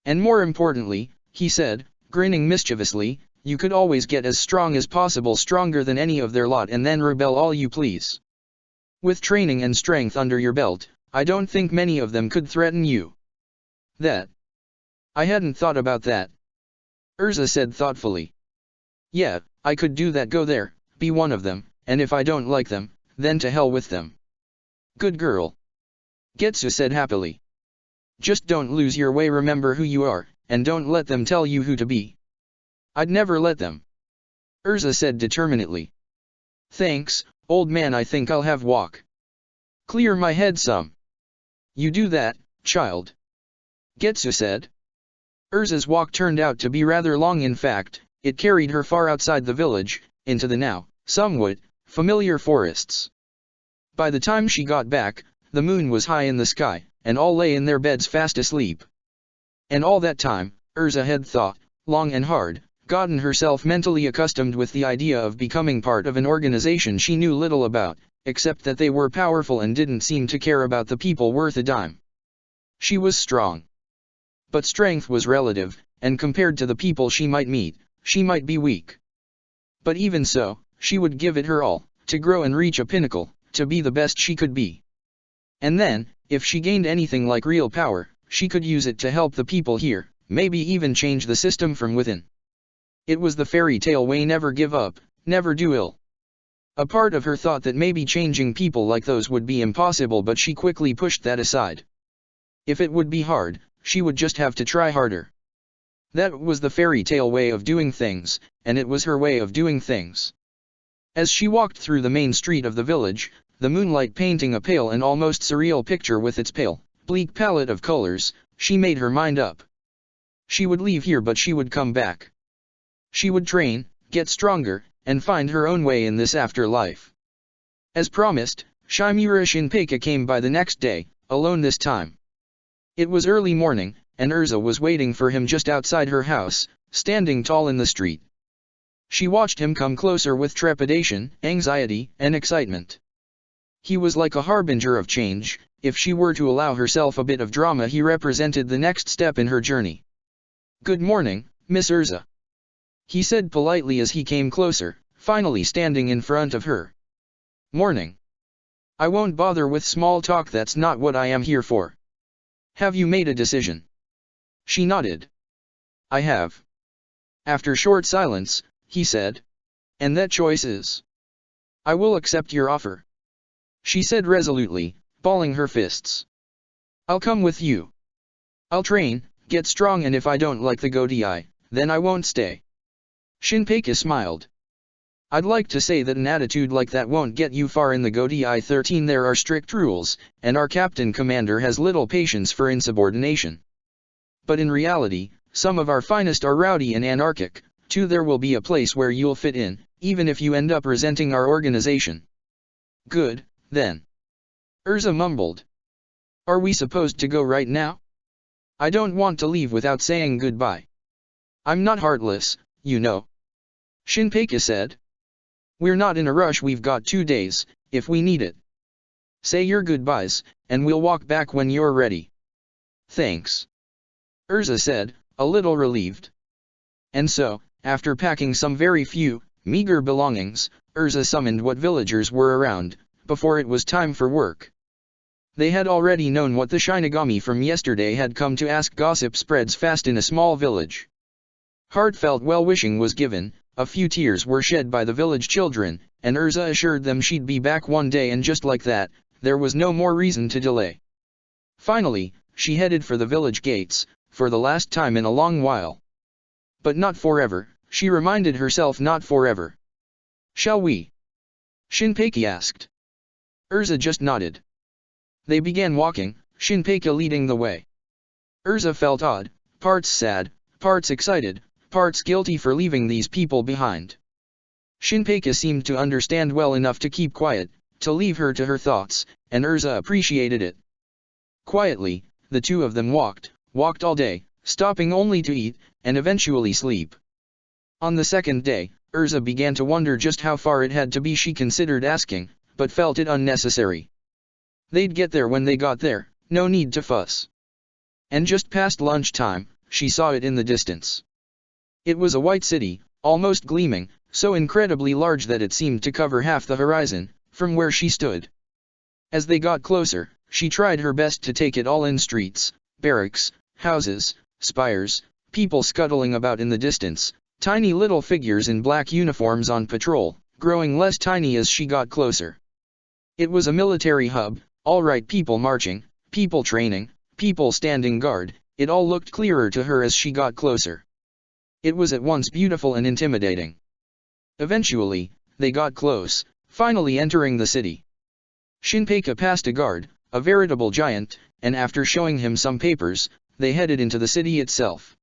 And more importantly, he said, grinning mischievously, you could always get as strong as possible, stronger than any of their lot, and then rebel all you please. With training and strength under your belt, I don't think many of them could threaten you. That. I hadn't thought about that. Erza said thoughtfully. Yeah, I could do that, go there, be one of them, and if I don't like them, then to hell with them. Good girl. Getsu said happily. Just don't lose your way, remember who you are, and don't let them tell you who to be. I'd never let them. Erza said determinedly. Thanks, old man, I think I'll have walk. Clear my head some. You do that, child. Getsu said. Erza's walk turned out to be rather long. In fact, it carried her far outside the village, into the now, somewhat, familiar forests. By the time she got back, the moon was high in the sky, and all lay in their beds fast asleep. And all that time, Erza had thought, long and hard, gotten herself mentally accustomed with the idea of becoming part of an organization she knew little about, except that they were powerful and didn't seem to care about the people worth a dime. She was strong. But strength was relative, and compared to the people she might meet, she might be weak. But even so, she would give it her all, to grow and reach a pinnacle, to be the best she could be. And then, if she gained anything like real power, she could use it to help the people here, maybe even change the system from within. It was the fairy tale way, never give up, never do ill. A part of her thought that maybe changing people like those would be impossible, but she quickly pushed that aside. If it would be hard, she would just have to try harder. That was the fairy tale way of doing things, and it was her way of doing things. As she walked through the main street of the village, the moonlight painting a pale and almost surreal picture with its pale, bleak palette of colors, she made her mind up. She would leave here, but she would come back. She would train, get stronger, and find her own way in this afterlife. As promised, Shimura Shinpeka came by the next day, alone this time. It was early morning, and Erza was waiting for him just outside her house, standing tall in the street. She watched him come closer with trepidation, anxiety, and excitement. He was like a harbinger of change. If she were to allow herself a bit of drama, he represented the next step in her journey. "Good morning, Miss Erza," he said politely as he came closer, finally standing in front of her. "Morning. I won't bother with small talk, that's not what I am here for. Have you made a decision?" She nodded. "I have." After short silence, he said. "And that choice is?" "I will accept your offer," she said resolutely, balling her fists. "I'll come with you. I'll train, get strong, and if I don't like the Godai, then I won't stay." Shinpeka smiled. "I'd like to say that an attitude like that won't get you far in the Godai 13. There are strict rules, and our captain commander has little patience for insubordination. But in reality, some of our finest are rowdy and anarchic, too. There will be a place where you'll fit in, even if you end up resenting our organization." "Good, then," Erza mumbled. "Are we supposed to go right now? I don't want to leave without saying goodbye." "I'm not heartless, you know," Shinpeka said. "We're not in a rush, we've got 2 days, if we need it. Say your goodbyes, and we'll walk back when you're ready." "Thanks," Erza said, a little relieved. And so, after packing some very few, meager belongings, Erza summoned what villagers were around, before it was time for work. They had already known what the Shinigami from yesterday had come to ask. Gossip spreads fast in a small village. Heartfelt well-wishing was given, a few tears were shed by the village children, and Erza assured them she'd be back one day, and just like that, there was no more reason to delay. Finally, she headed for the village gates, for the last time in a long while. But not forever, she reminded herself, not forever. "Shall we?" Shinpeka asked. Erza just nodded. They began walking, Shinpeka leading the way. Erza felt odd, parts sad, parts excited, parts guilty for leaving these people behind. Shinpeka seemed to understand well enough to keep quiet, to leave her to her thoughts, and Erza appreciated it. Quietly, the two of them walked all day, stopping only to eat, and eventually sleep. On the second day, Erza began to wonder just how far it had to be. She considered asking, but felt it unnecessary. They'd get there when they got there, no need to fuss. And just past lunchtime, she saw it in the distance. It was a white city, almost gleaming, so incredibly large that it seemed to cover half the horizon, from where she stood. As they got closer, she tried her best to take it all in: streets, barracks, houses, spires, people scuttling about in the distance, Tiny little figures in black uniforms on patrol, growing less tiny as she got closer. It was a military hub, all right, people marching, people training, people standing guard. It all looked clearer to her as she got closer. It was at once beautiful and intimidating. Eventually, they got close, finally entering the city. Shinpei passed a guard, a veritable giant, and after showing him some papers, they headed into the city itself.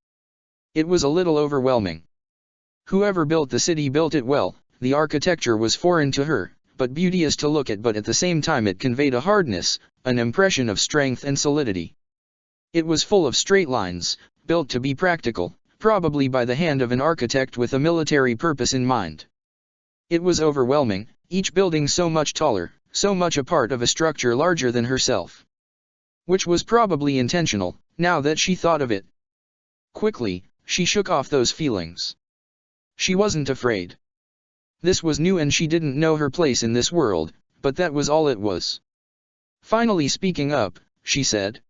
It was a little overwhelming. Whoever built the city built it well. The architecture was foreign to her, but beauteous to look at, but at the same time it conveyed a hardness, an impression of strength and solidity. It was full of straight lines, built to be practical, probably by the hand of an architect with a military purpose in mind. It was overwhelming, each building so much taller, so much a part of a structure larger than herself. Which was probably intentional, now that she thought of it. Quickly, she shook off those feelings. She wasn't afraid. This was new and she didn't know her place in this world, but that was all it was. Finally speaking up, she said.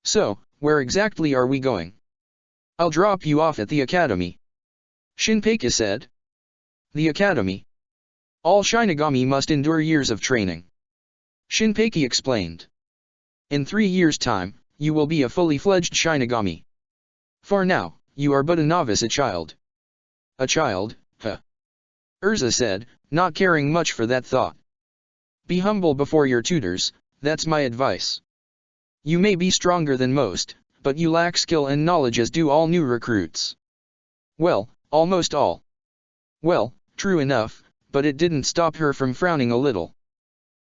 So, where exactly are we going? I'll drop you off at the academy. Shinpei said. The academy? All Shinigami must endure years of training. Shinpei explained. In 3 years' time, you will be a fully fledged Shinigami. For now, you are but a novice, a child. A child, huh? Erza said, not caring much for that thought. Be humble before your tutors, that's my advice. You may be stronger than most, but you lack skill and knowledge as do all new recruits. Well, almost all. Well, true enough, but it didn't stop her from frowning a little.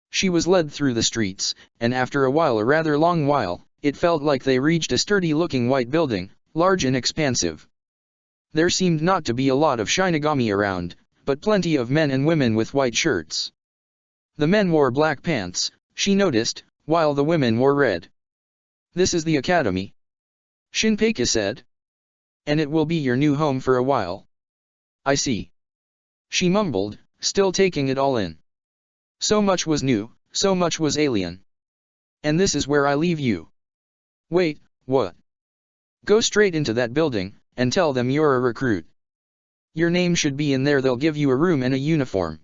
She was led through the streets, and after a while, a rather long while, it felt like they reached a sturdy-looking white building, large and expansive. There seemed not to be a lot of Shinigami around, but plenty of men and women with white shirts. The men wore black pants, she noticed, while the women wore red. This is the academy. Shinpei said. And it will be your new home for a while. I see. She mumbled, still taking it all in. So much was new, so much was alien. And this is where I leave you. Wait, what? Go straight into that building, and tell them you're a recruit. Your name should be in there, they'll give you a room and a uniform.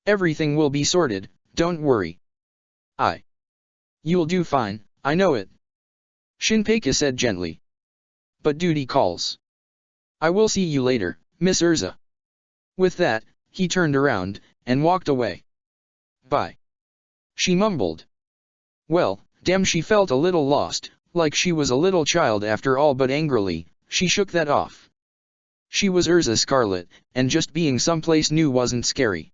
Everything will be sorted, don't worry. You'll do fine, I know it. Shinpei said gently. But duty calls. I will see you later, Miss Erza. With that, he turned around, and walked away. Bye. She mumbled. Well, damn, she felt a little lost, like she was a little child after all, but angrily, she shook that off. She was Erza Scarlet, and just being someplace new wasn't scary.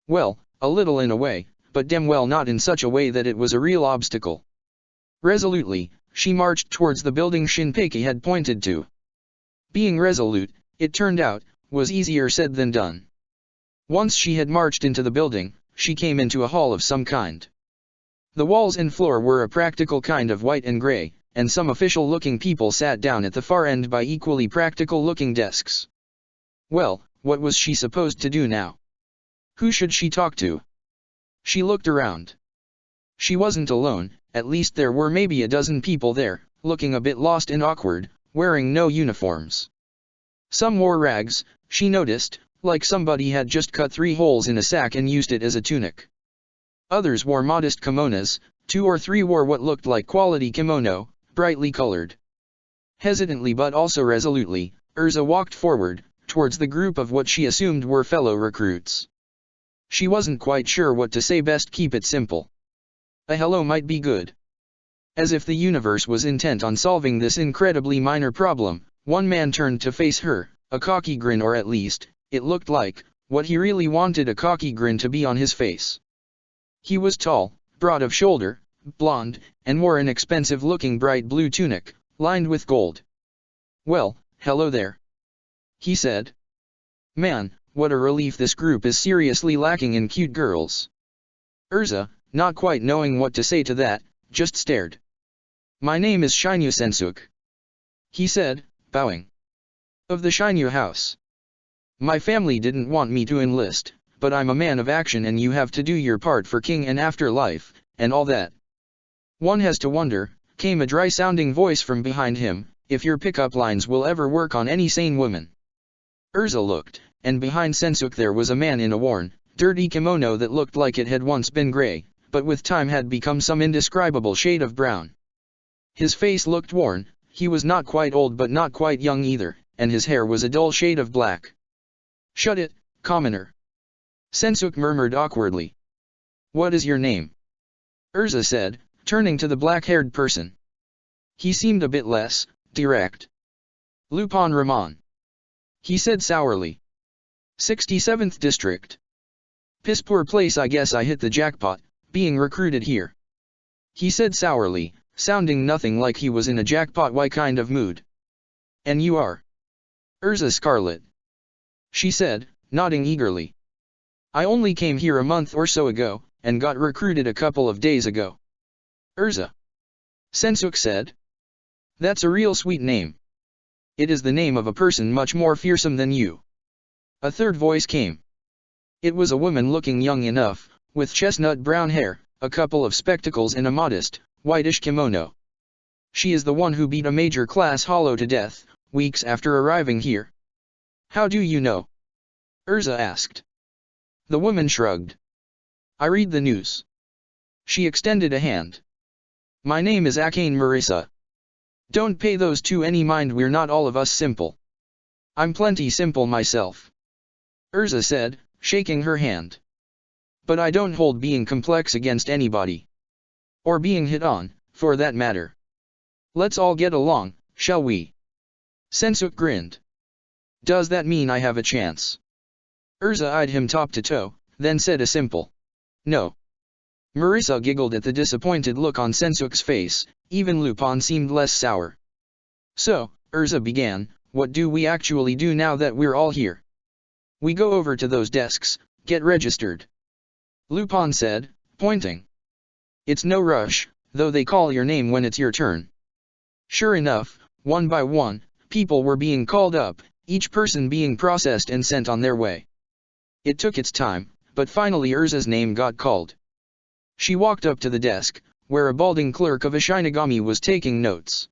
Well, a little in a way, but damn well not in such a way that it was a real obstacle. Resolutely, she marched towards the building Shinpei had pointed to. Being resolute, it turned out, was easier said than done. Once she had marched into the building, she came into a hall of some kind. The walls and floor were a practical kind of white and gray, and some official-looking people sat down at the far end by equally practical-looking desks. Well, what was she supposed to do now? Who should she talk to? She looked around. She wasn't alone, at least there were maybe a dozen people there, looking a bit lost and awkward, wearing no uniforms. Some wore rags, she noticed, like somebody had just cut 3 holes in a sack and used it as a tunic. Others wore modest kimonos, 2 or 3 wore what looked like quality kimono, brightly colored. Hesitantly but also resolutely, Erza walked forward, towards the group of what she assumed were fellow recruits. She wasn't quite sure what to say, best keep it simple. A hello might be good. As if the universe was intent on solving this incredibly minor problem, one man turned to face her, a cocky grin, or at least, it looked like, what he really wanted a cocky grin to be on his face. He was tall, broad of shoulder, blonde, and wore an expensive-looking bright blue tunic, lined with gold. Well, hello there. He said. Man, what a relief this group is seriously lacking in cute girls. Erza, not quite knowing what to say to that, just stared. My name is Shinyu Sensuk. He said, bowing. Of the Shinyu house. My family didn't want me to enlist, but I'm a man of action and you have to do your part for king and afterlife, and all that. One has to wonder, came a dry-sounding voice from behind him, if your pickup lines will ever work on any sane woman. Erza looked, and behind Sensuk there was a man in a worn, dirty kimono that looked like it had once been gray, but with time had become some indescribable shade of brown. His face looked worn, he was not quite old but not quite young either, and his hair was a dull shade of black. "Shut it, commoner," Sensuk murmured awkwardly. "What is your name?" Erza said, turning to the black-haired person. He seemed a bit less direct. "Lupin Rahman," he said sourly. 67th District. "Piss poor place, I guess I hit the jackpot, being recruited here," he said sourly, sounding nothing like he was in a jackpot-y kind of mood. "And you are?" "Erza Scarlet," she said, nodding eagerly. "I only came here a month or so ago, and got recruited a couple of days ago." "Erza," Sensuk said. "That's a real sweet name. It is the name of a person much more fearsome than you." A third voice came. It was a woman looking young enough, with chestnut brown hair, a couple of spectacles and a modest, whitish kimono. "She is the one who beat a major class hollow to death, weeks after arriving here." "How do you know?" Erza asked. The woman shrugged. "I read the news." She extended a hand. "My name is Akane Marissa. Don't pay those two any mind, we're not all of us simple." "I'm plenty simple myself," Erza said, shaking her hand. "But I don't hold being complex against anybody. Or being hit on, for that matter. Let's all get along, shall we?" Sensuk grinned. "Does that mean I have a chance?" Erza eyed him top to toe, then said a simple "No." Marissa giggled at the disappointed look on Sensuk's face, even Lupin seemed less sour. "So," Erza began, "what do we actually do now that we're all here?" "We go over to those desks, get registered," Lupin said, pointing. "It's no rush, though they call your name when it's your turn." Sure enough, one by one, people were being called up, each person being processed and sent on their way. It took its time, but finally Erza's name got called. She walked up to the desk, where a balding clerk of a Shinigami was taking notes.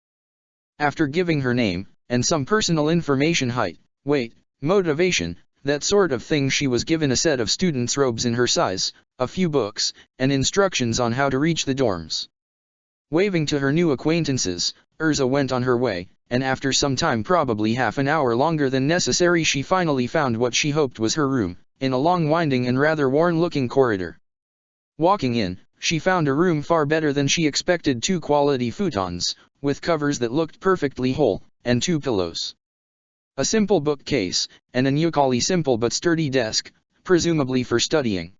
After giving her name, and some personal information, height, weight, motivation, that sort of thing, she was given a set of students' robes in her size, a few books, and instructions on how to reach the dorms. Waving to her new acquaintances, Erza went on her way, and after some time, probably half an hour longer than necessary, she finally found what she hoped was her room, in a long winding and rather worn-looking corridor. Walking in, she found a room far better than she expected: 2 quality futons, with covers that looked perfectly whole, and 2 pillows. A simple bookcase, and an equally simple but sturdy desk, presumably for studying.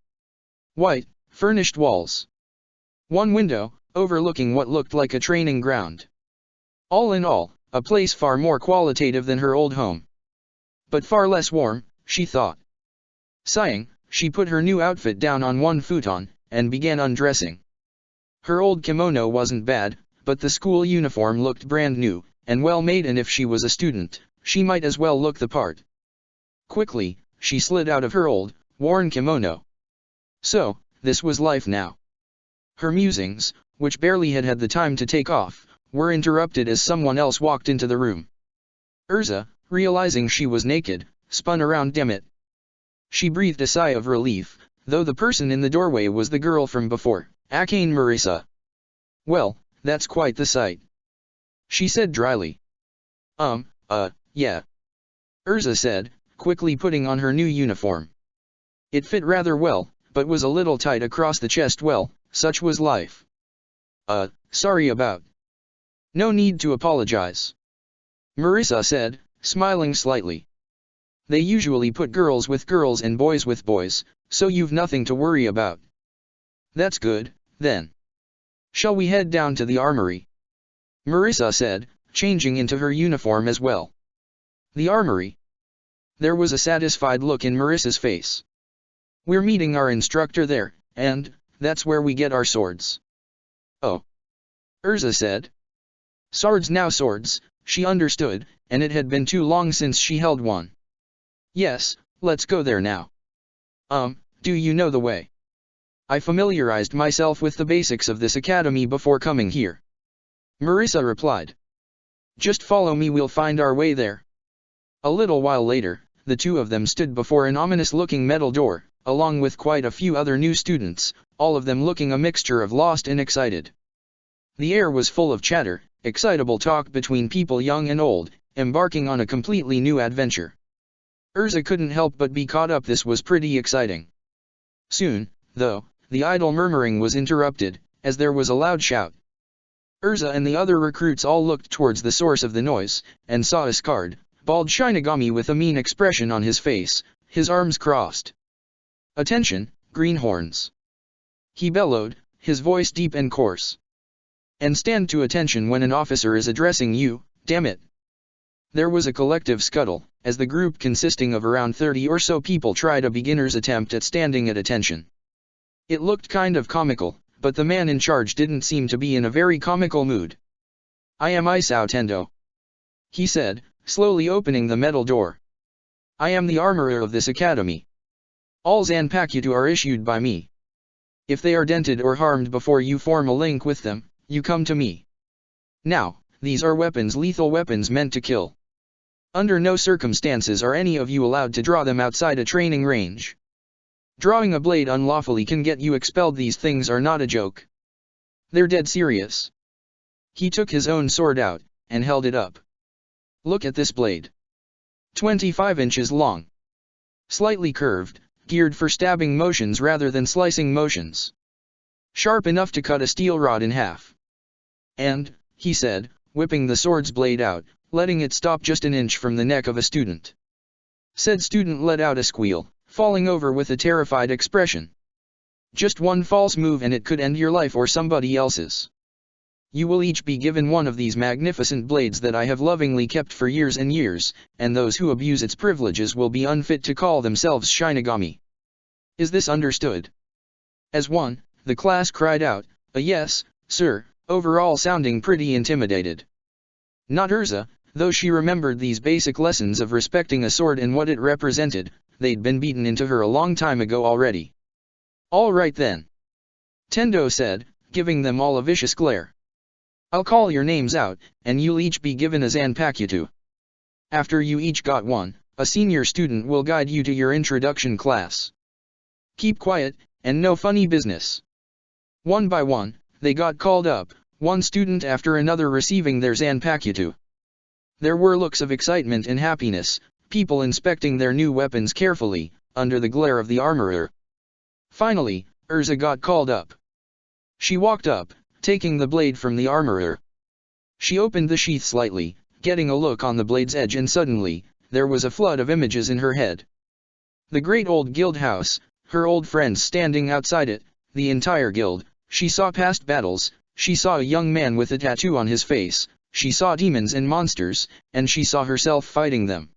White, furnished walls. 1 window, overlooking what looked like a training ground. All in all, a place far more qualitative than her old home. But far less warm, she thought. Sighing, she put her new outfit down on one futon, and began undressing. Her old kimono wasn't bad, but the school uniform looked brand new, and well made, and if she was a student, she might as well look the part. Quickly, she slid out of her old, worn kimono. So, this was life now. Her musings, which barely had the time to take off, were interrupted as someone else walked into the room. Erza, realizing she was naked, spun around. Damn it. She breathed a sigh of relief, though the person in the doorway was the girl from before, Akane Marissa. "Well, that's quite the sight," she said dryly. Yeah," Erza said, quickly putting on her new uniform. It fit rather well, but was a little tight across the chest. Well, such was life. Sorry about." "No need to apologize," Marissa said, smiling slightly. "They usually put girls with girls and boys with boys, so you've nothing to worry about." "That's good, then. Shall we head down to the armory?" Marissa said, changing into her uniform as well. "The armory?" There was a satisfied look in Marissa's face. "We're meeting our instructor there, and that's where we get our swords." "Oh," Erza said. Swords now swords, she understood, and it had been too long since she held one. "Yes, let's go there now." Do you know the way?" "I familiarized myself with the basics of this academy before coming here," Marissa replied. "Just follow me, we'll find our way there." A little while later, the two of them stood before an ominous-looking metal door, along with quite a few other new students, all of them looking a mixture of lost and excited. The air was full of chatter, excitable talk between people young and old, embarking on a completely new adventure. Erza couldn't help but be caught up. This was pretty exciting. Soon, though, the idle murmuring was interrupted, as there was a loud shout. Erza and the other recruits all looked towards the source of the noise, and saw a scarred, bald Shinigami with a mean expression on his face, his arms crossed. "Attention, greenhorns!" he bellowed, his voice deep and coarse. "And stand to attention when an officer is addressing you, damn it!" There was a collective scuttle, as the group consisting of around 30 or so people tried a beginner's attempt at standing at attention. It looked kind of comical, but the man in charge didn't seem to be in a very comical mood. "I am Isao Tendo," he said, slowly opening the metal door. "I am the armorer of this academy. All Zanpakuto are issued by me. If they are dented or harmed before you form a link with them, you come to me. Now, these are weapons, lethal weapons meant to kill. Under no circumstances are any of you allowed to draw them outside a training range. Drawing a blade unlawfully can get you expelled. These things are not a joke. They're dead serious." He took his own sword out, and held it up. "Look at this blade. 25 inches long. Slightly curved, geared for stabbing motions rather than slicing motions. Sharp enough to cut a steel rod in half. And," he said, whipping the sword's blade out, letting it stop just an inch from the neck of a student. Said student let out a squeal, falling over with a terrified expression. "Just one false move and it could end your life or somebody else's. You will each be given one of these magnificent blades that I have lovingly kept for years and years, and those who abuse its privileges will be unfit to call themselves Shinigami. Is this understood?" As one, the class cried out, a "Yes, sir," overall sounding pretty intimidated. Not Erza, though she remembered these basic lessons of respecting a sword and what it represented. They'd been beaten into her a long time ago already. "All right then," Tendo said, giving them all a vicious glare. "I'll call your names out, and you'll each be given a Zanpakuto. After you each got one, a senior student will guide you to your introduction class. Keep quiet, and no funny business." One by one, they got called up, one student after another receiving their Zanpakuto. There were looks of excitement and happiness, people inspecting their new weapons carefully, under the glare of the armorer. Finally, Erza got called up. She walked up, taking the blade from the armorer. She opened the sheath slightly, getting a look on the blade's edge, and suddenly, there was a flood of images in her head. The great old guild house, her old friends standing outside it, the entire guild. She saw past battles, she saw a young man with a tattoo on his face, she saw demons and monsters, and she saw herself fighting them.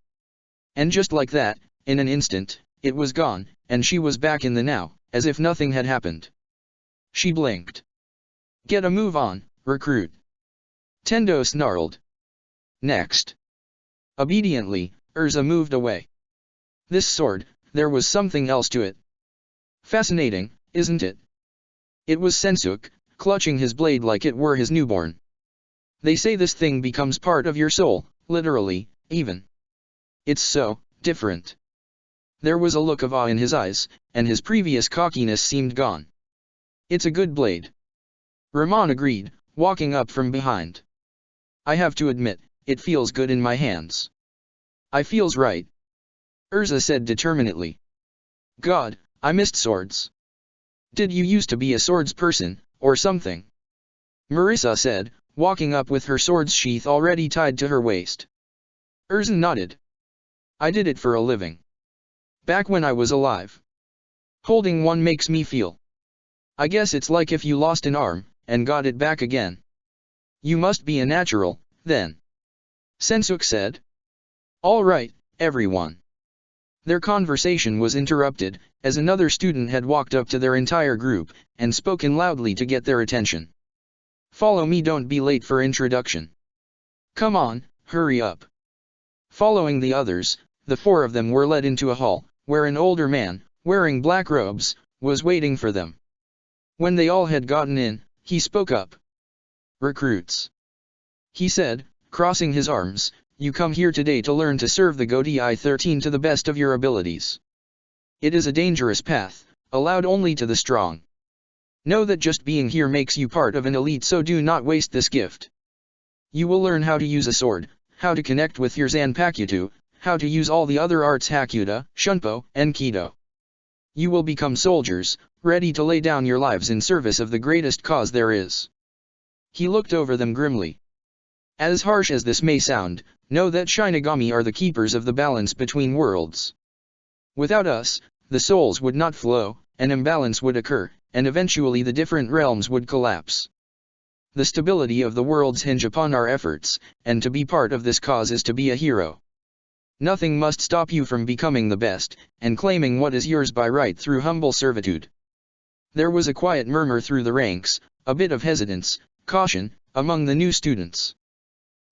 And just like that, in an instant, it was gone, and she was back in the now, as if nothing had happened. She blinked. "Get a move on, recruit," Tendo snarled. "Next." Obediently, Erza moved away. This sword, there was something else to it. Fascinating, isn't it? It was Sensuk, clutching his blade like it were his newborn. They say this thing becomes part of your soul, literally, even. It's so different. There was a look of awe in his eyes, and his previous cockiness seemed gone. "It's a good blade," Ramon agreed, walking up from behind. "I have to admit, it feels good in my hands." "I feels right," Erza said determinedly. "God, I missed swords. Did you used to be a swords person, or something?" Marissa said, walking up with her sword's sheath already tied to her waist. Erza nodded. "I did it for a living. Back when I was alive. Holding one makes me feel. I guess it's like if you lost an arm, and got it back again." "You must be a natural, then," Sensuk said. "All right, everyone." Their conversation was interrupted, as another student had walked up to their entire group, and spoken loudly to get their attention. "Follow me, don't be late for introduction. Come on, hurry up." Following the others, the four of them were led into a hall, where an older man, wearing black robes, was waiting for them. When they all had gotten in, he spoke up. "Recruits," he said, crossing his arms, you come here today to learn to serve the Godi I-13 to the best of your abilities. It is a dangerous path, allowed only to the strong. Know that just being here makes you part of an elite, so do not waste this gift. You will learn how to use a sword, how to connect with your Zanpakuto, how to use all the other arts Hakuta, Shunpo, and Kido. You will become soldiers, ready to lay down your lives in service of the greatest cause there is. He looked over them grimly. As harsh as this may sound, know that Shinigami are the keepers of the balance between worlds. Without us, the souls would not flow, an imbalance would occur, and eventually the different realms would collapse. The stability of the worlds hinge upon our efforts, and to be part of this cause is to be a hero. Nothing must stop you from becoming the best, and claiming what is yours by right through humble servitude. There was a quiet murmur through the ranks, a bit of hesitance, caution, among the new students.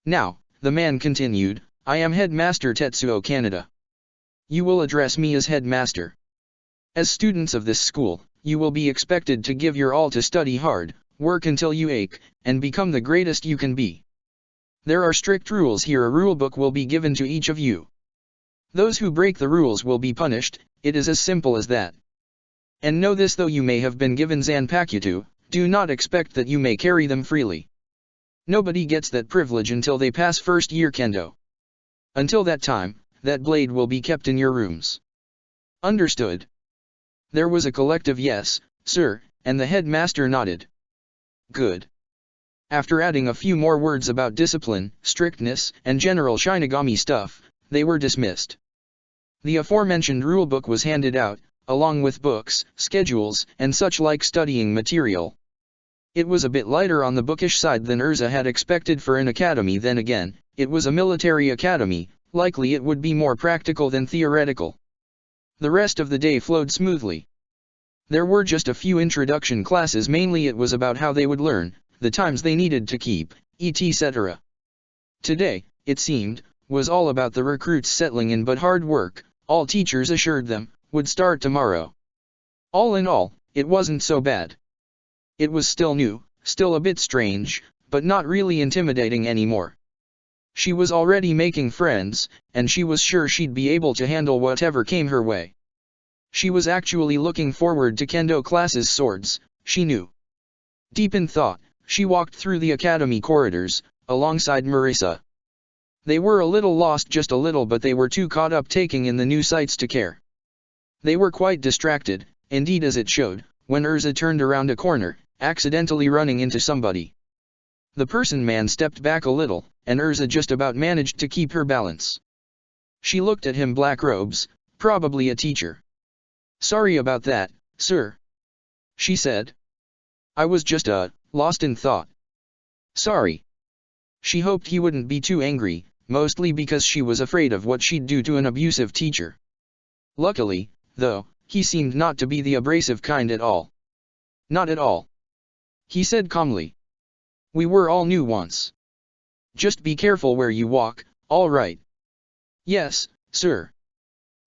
Now, the man continued, I am Headmaster Tetsuo Kaneda. You will address me as Headmaster. As students of this school, you will be expected to give your all to study hard, work until you ache, and become the greatest you can be. There are strict rules here. A rulebook will be given to each of you. Those who break the rules will be punished, it is as simple as that. And know this, though you may have been given Zanpakuto, do not expect that you may carry them freely. Nobody gets that privilege until they pass first year Kendo. Until that time, that blade will be kept in your rooms. Understood? There was a collective yes, sir, and the headmaster nodded. Good. After adding a few more words about discipline, strictness, and general Shinigami stuff, they were dismissed. The aforementioned rulebook was handed out, along with books, schedules, and such like studying material. It was a bit lighter on the bookish side than Erza had expected for an academy. Then again, it was a military academy, likely it would be more practical than theoretical. The rest of the day flowed smoothly. There were just a few introduction classes. Mainly it was about how they would learn, the times they needed to keep, etc. Today, it seemed, was all about the recruits settling in, but hard work, all teachers assured them, would start tomorrow. All in all, it wasn't so bad. It was still new, still a bit strange, but not really intimidating anymore. She was already making friends, and she was sure she'd be able to handle whatever came her way. She was actually looking forward to Kendo classes. Swords, she knew. Deep in thought, she walked through the academy corridors, alongside Marisa. They were a little lost, just a little, but they were too caught up taking in the new sights to care. They were quite distracted, indeed, as it showed, when Erza turned around a corner, accidentally running into somebody. The man stepped back a little, and Erza just about managed to keep her balance. She looked at him. Black robes, probably a teacher. Sorry about that, sir, she said. I was just lost in thought. Sorry. She hoped he wouldn't be too angry, mostly because she was afraid of what she'd do to an abusive teacher. Luckily, though, he seemed not to be the abrasive kind at all. Not at all. He said calmly. We were all new once. Just be careful where you walk, all right? Yes, sir.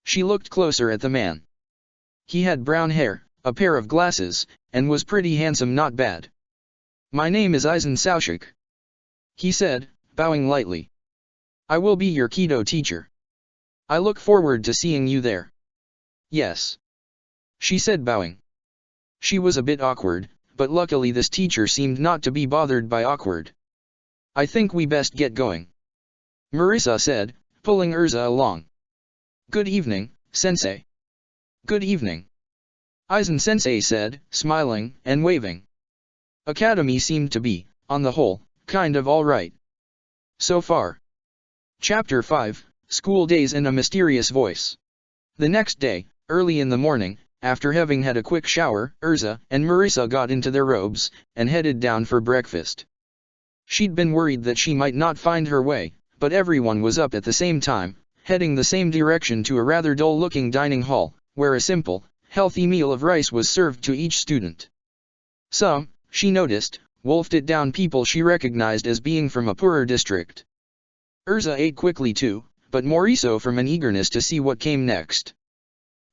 She looked closer at the man. He had brown hair, a pair of glasses, and was pretty handsome. Not bad. My name is Aizen Saushik, he said, bowing lightly. I will be your Kido teacher. I look forward to seeing you there. Yes, she said, bowing. She was a bit awkward, but luckily this teacher seemed not to be bothered by awkward. I think we best get going, Marisa said, pulling Erza along. Good evening, sensei. Good evening, Aizen sensei said, smiling and waving. Academy seemed to be, on the whole, kind of all right so far. Chapter 5, School Days in a Mysterious Voice. The next day, early in the morning, after having had a quick shower, Erza and Marisa got into their robes, and headed down for breakfast. She'd been worried that she might not find her way, but everyone was up at the same time, heading the same direction to a rather dull-looking dining hall, where a simple, healthy meal of rice was served to each student. Some, she noticed, wolfed it down, people she recognized as being from a poorer district. Erza ate quickly too, but more so from an eagerness to see what came next.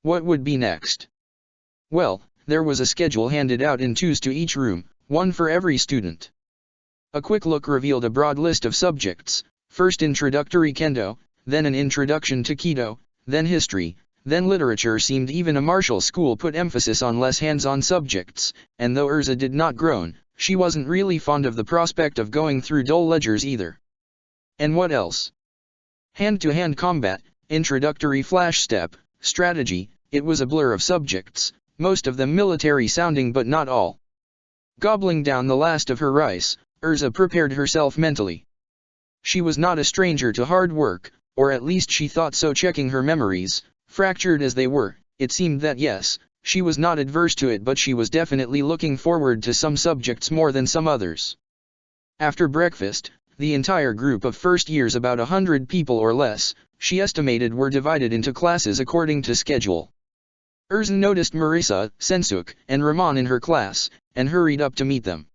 What would be next? Well, there was a schedule handed out in twos to each room, one for every student. A quick look revealed a broad list of subjects, first introductory kendo, then an introduction to Kido, then history, then literature. Seemed even a martial school put emphasis on less hands-on subjects, and though Erza did not groan, she wasn't really fond of the prospect of going through dull ledgers either. And what else? Hand-to-hand combat, introductory flash step, strategy, it was a blur of subjects, most of them military-sounding but not all. Gobbling down the last of her rice, Erza prepared herself mentally. She was not a stranger to hard work, or at least she thought so. Checking her memories, fractured as they were, it seemed that yes, she was not adverse to it, but she was definitely looking forward to some subjects more than some others. After breakfast, the entire group of first years, about 100 people or less, she estimated, were divided into classes according to schedule. Erza noticed Marisa, Sensuk, and Ramon in her class, and hurried up to meet them.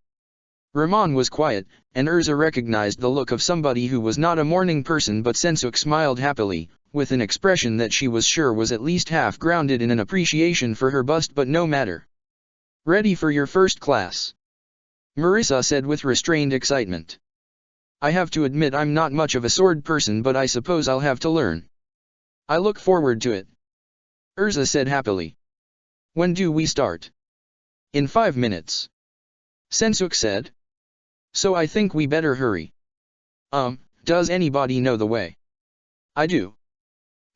Ramon was quiet, and Erza recognized the look of somebody who was not a morning person, but Sensuk smiled happily, with an expression that she was sure was at least half grounded in an appreciation for her bust. But no matter. "Ready for your first class?" Marisa said with restrained excitement. "I have to admit I'm not much of a sword person, but I suppose I'll have to learn. I look forward to it," Erza said happily. "When do we start?" "In 5 minutes. Sensuk said. "So I think we better hurry." Does anybody know the way?" "I do,"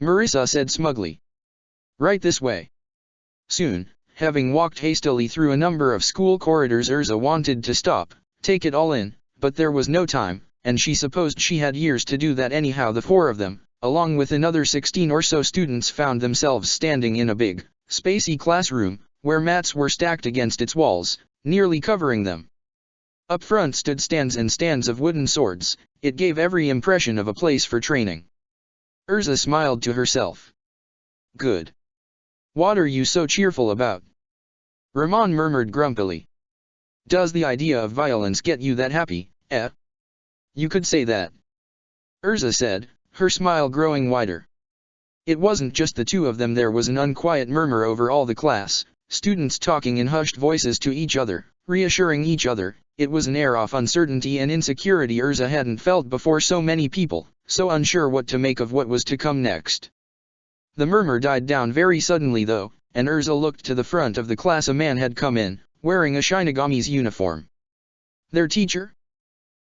Marisa said smugly. "Right this way." Soon, having walked hastily through a number of school corridors, Erza wanted to stop, take it all in, but there was no time, and she supposed she had years to do that anyhow. The 4 of them, along with another 16 or so students, found themselves standing in a big, spacey classroom, where mats were stacked against its walls, nearly covering them. Up front stood stands and stands of wooden swords. It gave every impression of a place for training. Erza smiled to herself. "Good. What are you so cheerful about?" Ramon murmured grumpily. "Does the idea of violence get you that happy, eh?" "You could say that," Erza said, her smile growing wider. It wasn't just the 2 of them. There was an unquiet murmur over all the class, students talking in hushed voices to each other, reassuring each other. It was an air of uncertainty and insecurity Erza hadn't felt before. So many people, so unsure what to make of what was to come next. The murmur died down very suddenly though, and Erza looked to the front of the class. A man had come in, wearing a Shinigami's uniform. Their teacher?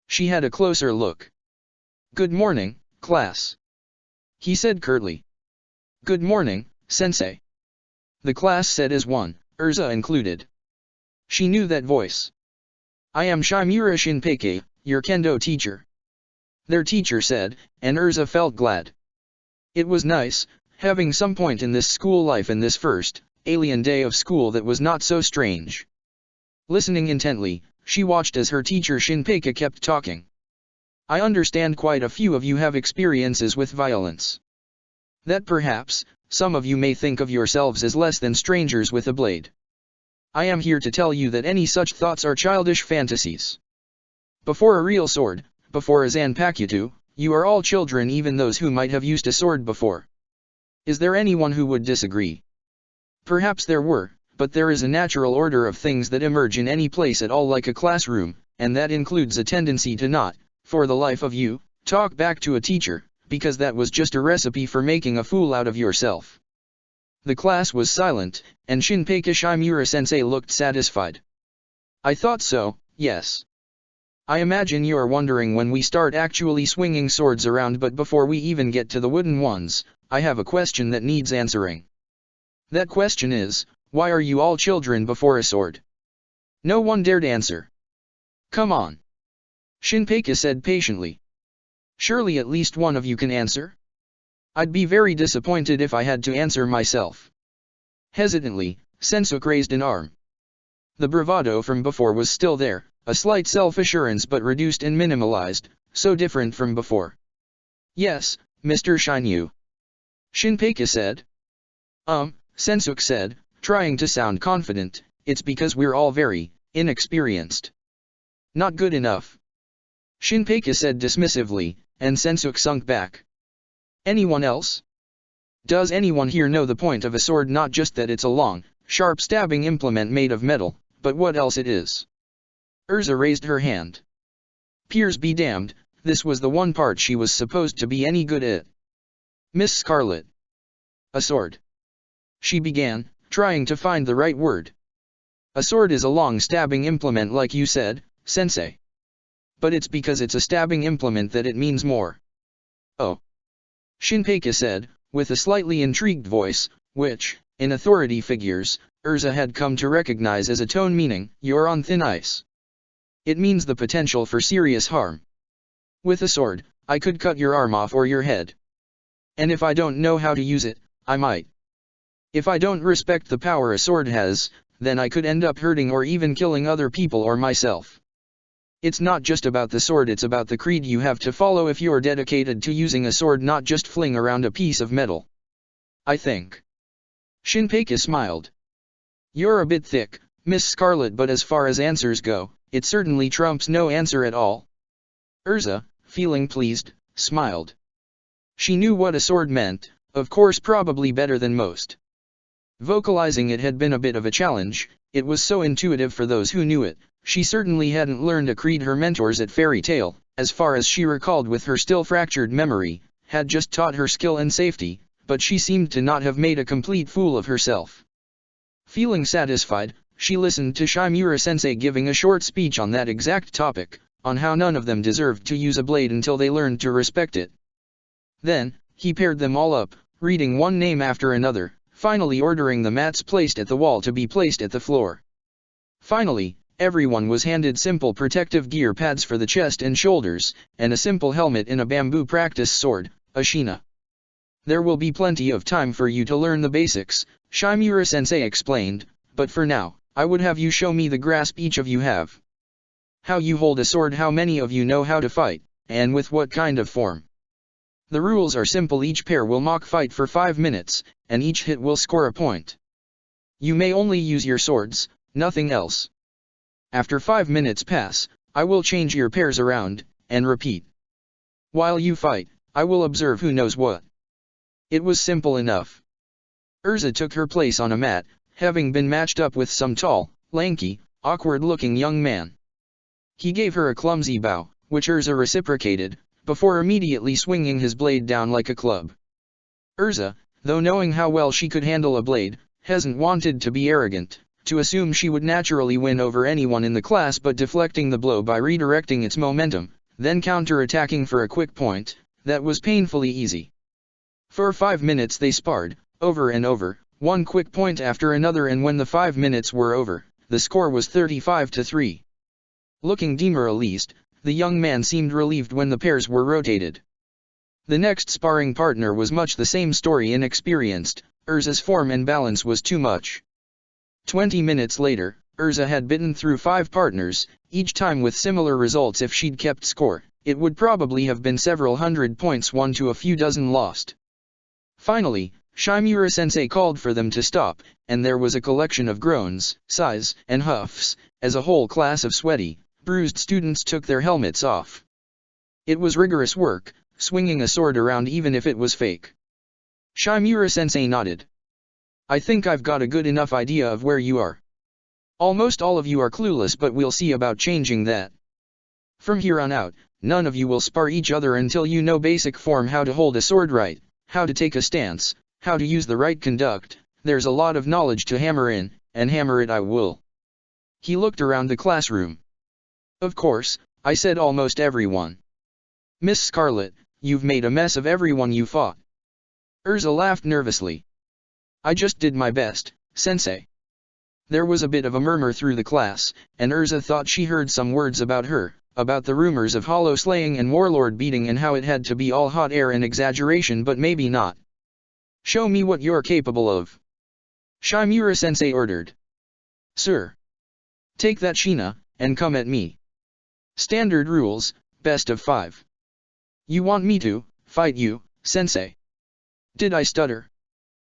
She had a closer look. "Good morning, class," he said curtly. "Good morning, sensei," the class said as one, Erza included. She knew that voice. "I am Shimura Shinpei, your kendo teacher," their teacher said, and Erza felt glad. It was nice, having some point in this school life and this first, alien day of school that was not so strange. Listening intently, she watched as her teacher Shinpei kept talking. "I understand quite a few of you have experiences with violence. That perhaps, some of you may think of yourselves as less than strangers with a blade. I am here to tell you that any such thoughts are childish fantasies. Before a real sword, before a Zanpakuto, you are all children, even those who might have used a sword before. Is there anyone who would disagree? Perhaps there were, but there is a natural order of things that emerge in any place at all, like a classroom, and that includes a tendency to not, for the life of you, talk back to a teacher, because that was just a recipe for making a fool out of yourself." The class was silent, and Shinpei Shimura-sensei looked satisfied. "I thought so, yes. I imagine you're wondering when we start actually swinging swords around, but before we even get to the wooden ones, I have a question that needs answering. That question is, why are you all children before a sword?" No one dared answer. "Come on," Shinpei said patiently. "Surely at least one of you can answer? I'd be very disappointed if I had to answer myself." Hesitantly, Sensuk raised an arm. The bravado from before was still there, a slight self-assurance but reduced and minimalized, so different from before. "Yes, Mr. Shinyu," Shinpei said. Sensuk said, trying to sound confident, "It's because we're all very inexperienced." "Not good enough," Shinpei said dismissively, and Sensuk sunk back. "Anyone else? Does anyone here know the point of a sword? Not just that it's a long, sharp stabbing implement made of metal, but what else it is?" Erza raised her hand. "Peers be damned," this was the one part she was supposed to be any good at. Miss Scarlet. A sword. She began, trying to find the right word. A sword is a long stabbing implement like you said, sensei. But it's because it's a stabbing implement that it means more. Oh. Shinpeika said, with a slightly intrigued voice, which, in authority figures, Erza had come to recognize as a tone meaning, you're on thin ice. It means the potential for serious harm. With a sword, I could cut your arm off or your head. And if I don't know how to use it, I might. If I don't respect the power a sword has, then I could end up hurting or even killing other people or myself. It's not just about the sword, it's about the creed you have to follow if you're dedicated to using a sword, not just fling around a piece of metal. I think. Shinpeika smiled. You're a bit thick, Miss Scarlet, but as far as answers go, it certainly trumps no answer at all. Erza, feeling pleased, smiled. She knew what a sword meant, of course probably better than most. Vocalizing it had been a bit of a challenge, it was so intuitive for those who knew it. She certainly hadn't learned a creed her mentors at Fairy Tale, as far as she recalled with her still fractured memory, had just taught her skill and safety, but she seemed to not have made a complete fool of herself. Feeling satisfied, she listened to Shimura-sensei giving a short speech on that exact topic, on how none of them deserved to use a blade until they learned to respect it. Then, he paired them all up, reading one name after another, finally ordering the mats placed at the wall to be placed at the floor. Finally, everyone was handed simple protective gear pads for the chest and shoulders, and a simple helmet in a bamboo practice sword, a shina. There will be plenty of time for you to learn the basics, Shimura-sensei explained, but for now, I would have you show me the grasp each of you have. How you hold a sword, how many of you know how to fight, and with what kind of form. The rules are simple, each pair will mock fight for 5 minutes, and each hit will score a point. You may only use your swords, nothing else. After 5 minutes pass, I will change your pairs around, and repeat. While you fight, I will observe who knows what. It was simple enough. Erza took her place on a mat, having been matched up with some tall, lanky, awkward-looking young man. He gave her a clumsy bow, which Erza reciprocated, before immediately swinging his blade down like a club. Erza, though knowing how well she could handle a blade, hasn't wanted to be arrogant, to assume she would naturally win over anyone in the class, but deflecting the blow by redirecting its momentum, then counter-attacking for a quick point, that was painfully easy. For 5 minutes they sparred, over and over, one quick point after another, and when the 5 minutes were over, the score was 35-3. Looking demoralized, the young man seemed relieved when the pairs were rotated. The next sparring partner was much the same story, inexperienced. Erza's form and balance was too much. 20 minutes later, Erza had bitten through 5 partners, each time with similar results. If she'd kept score, it would probably have been several hundred points won to a few dozen lost. Finally, Shimura-sensei called for them to stop, and there was a collection of groans, sighs, and huffs, as a whole class of sweaty, bruised students took their helmets off. It was rigorous work, swinging a sword around even if it was fake. Shimura-sensei nodded. I think I've got a good enough idea of where you are. Almost all of you are clueless, but we'll see about changing that. From here on out, none of you will spar each other until you know basic form, how to hold a sword right, how to take a stance, how to use the right conduct. There's a lot of knowledge to hammer in, and hammer it I will. He looked around the classroom. Of course, I said almost everyone. Miss Scarlet, you've made a mess of everyone you fought. Erza laughed nervously. I just did my best, sensei. There was a bit of a murmur through the class, and Erza thought she heard some words about her, about the rumors of hollow slaying and warlord beating, and how it had to be all hot air and exaggeration, but maybe not. Show me what you're capable of. Shimura-sensei ordered. Sir. Take that shina, and come at me. Standard rules, best of 5. You want me to fight you, sensei? Did I stutter?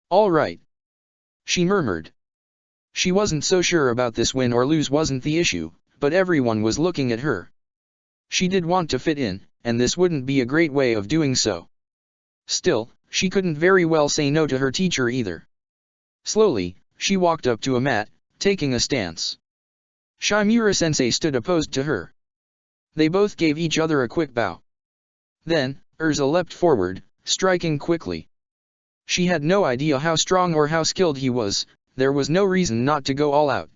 All right. She murmured. She wasn't so sure about this. Win or lose wasn't the issue, but everyone was looking at her. She did want to fit in, and this wouldn't be a great way of doing so. Still, she couldn't very well say no to her teacher either. Slowly, she walked up to a mat, taking a stance. Shimura-sensei stood opposed to her. They both gave each other a quick bow. Then, Erza leapt forward, striking quickly. She had no idea how strong or how skilled he was, there was no reason not to go all out.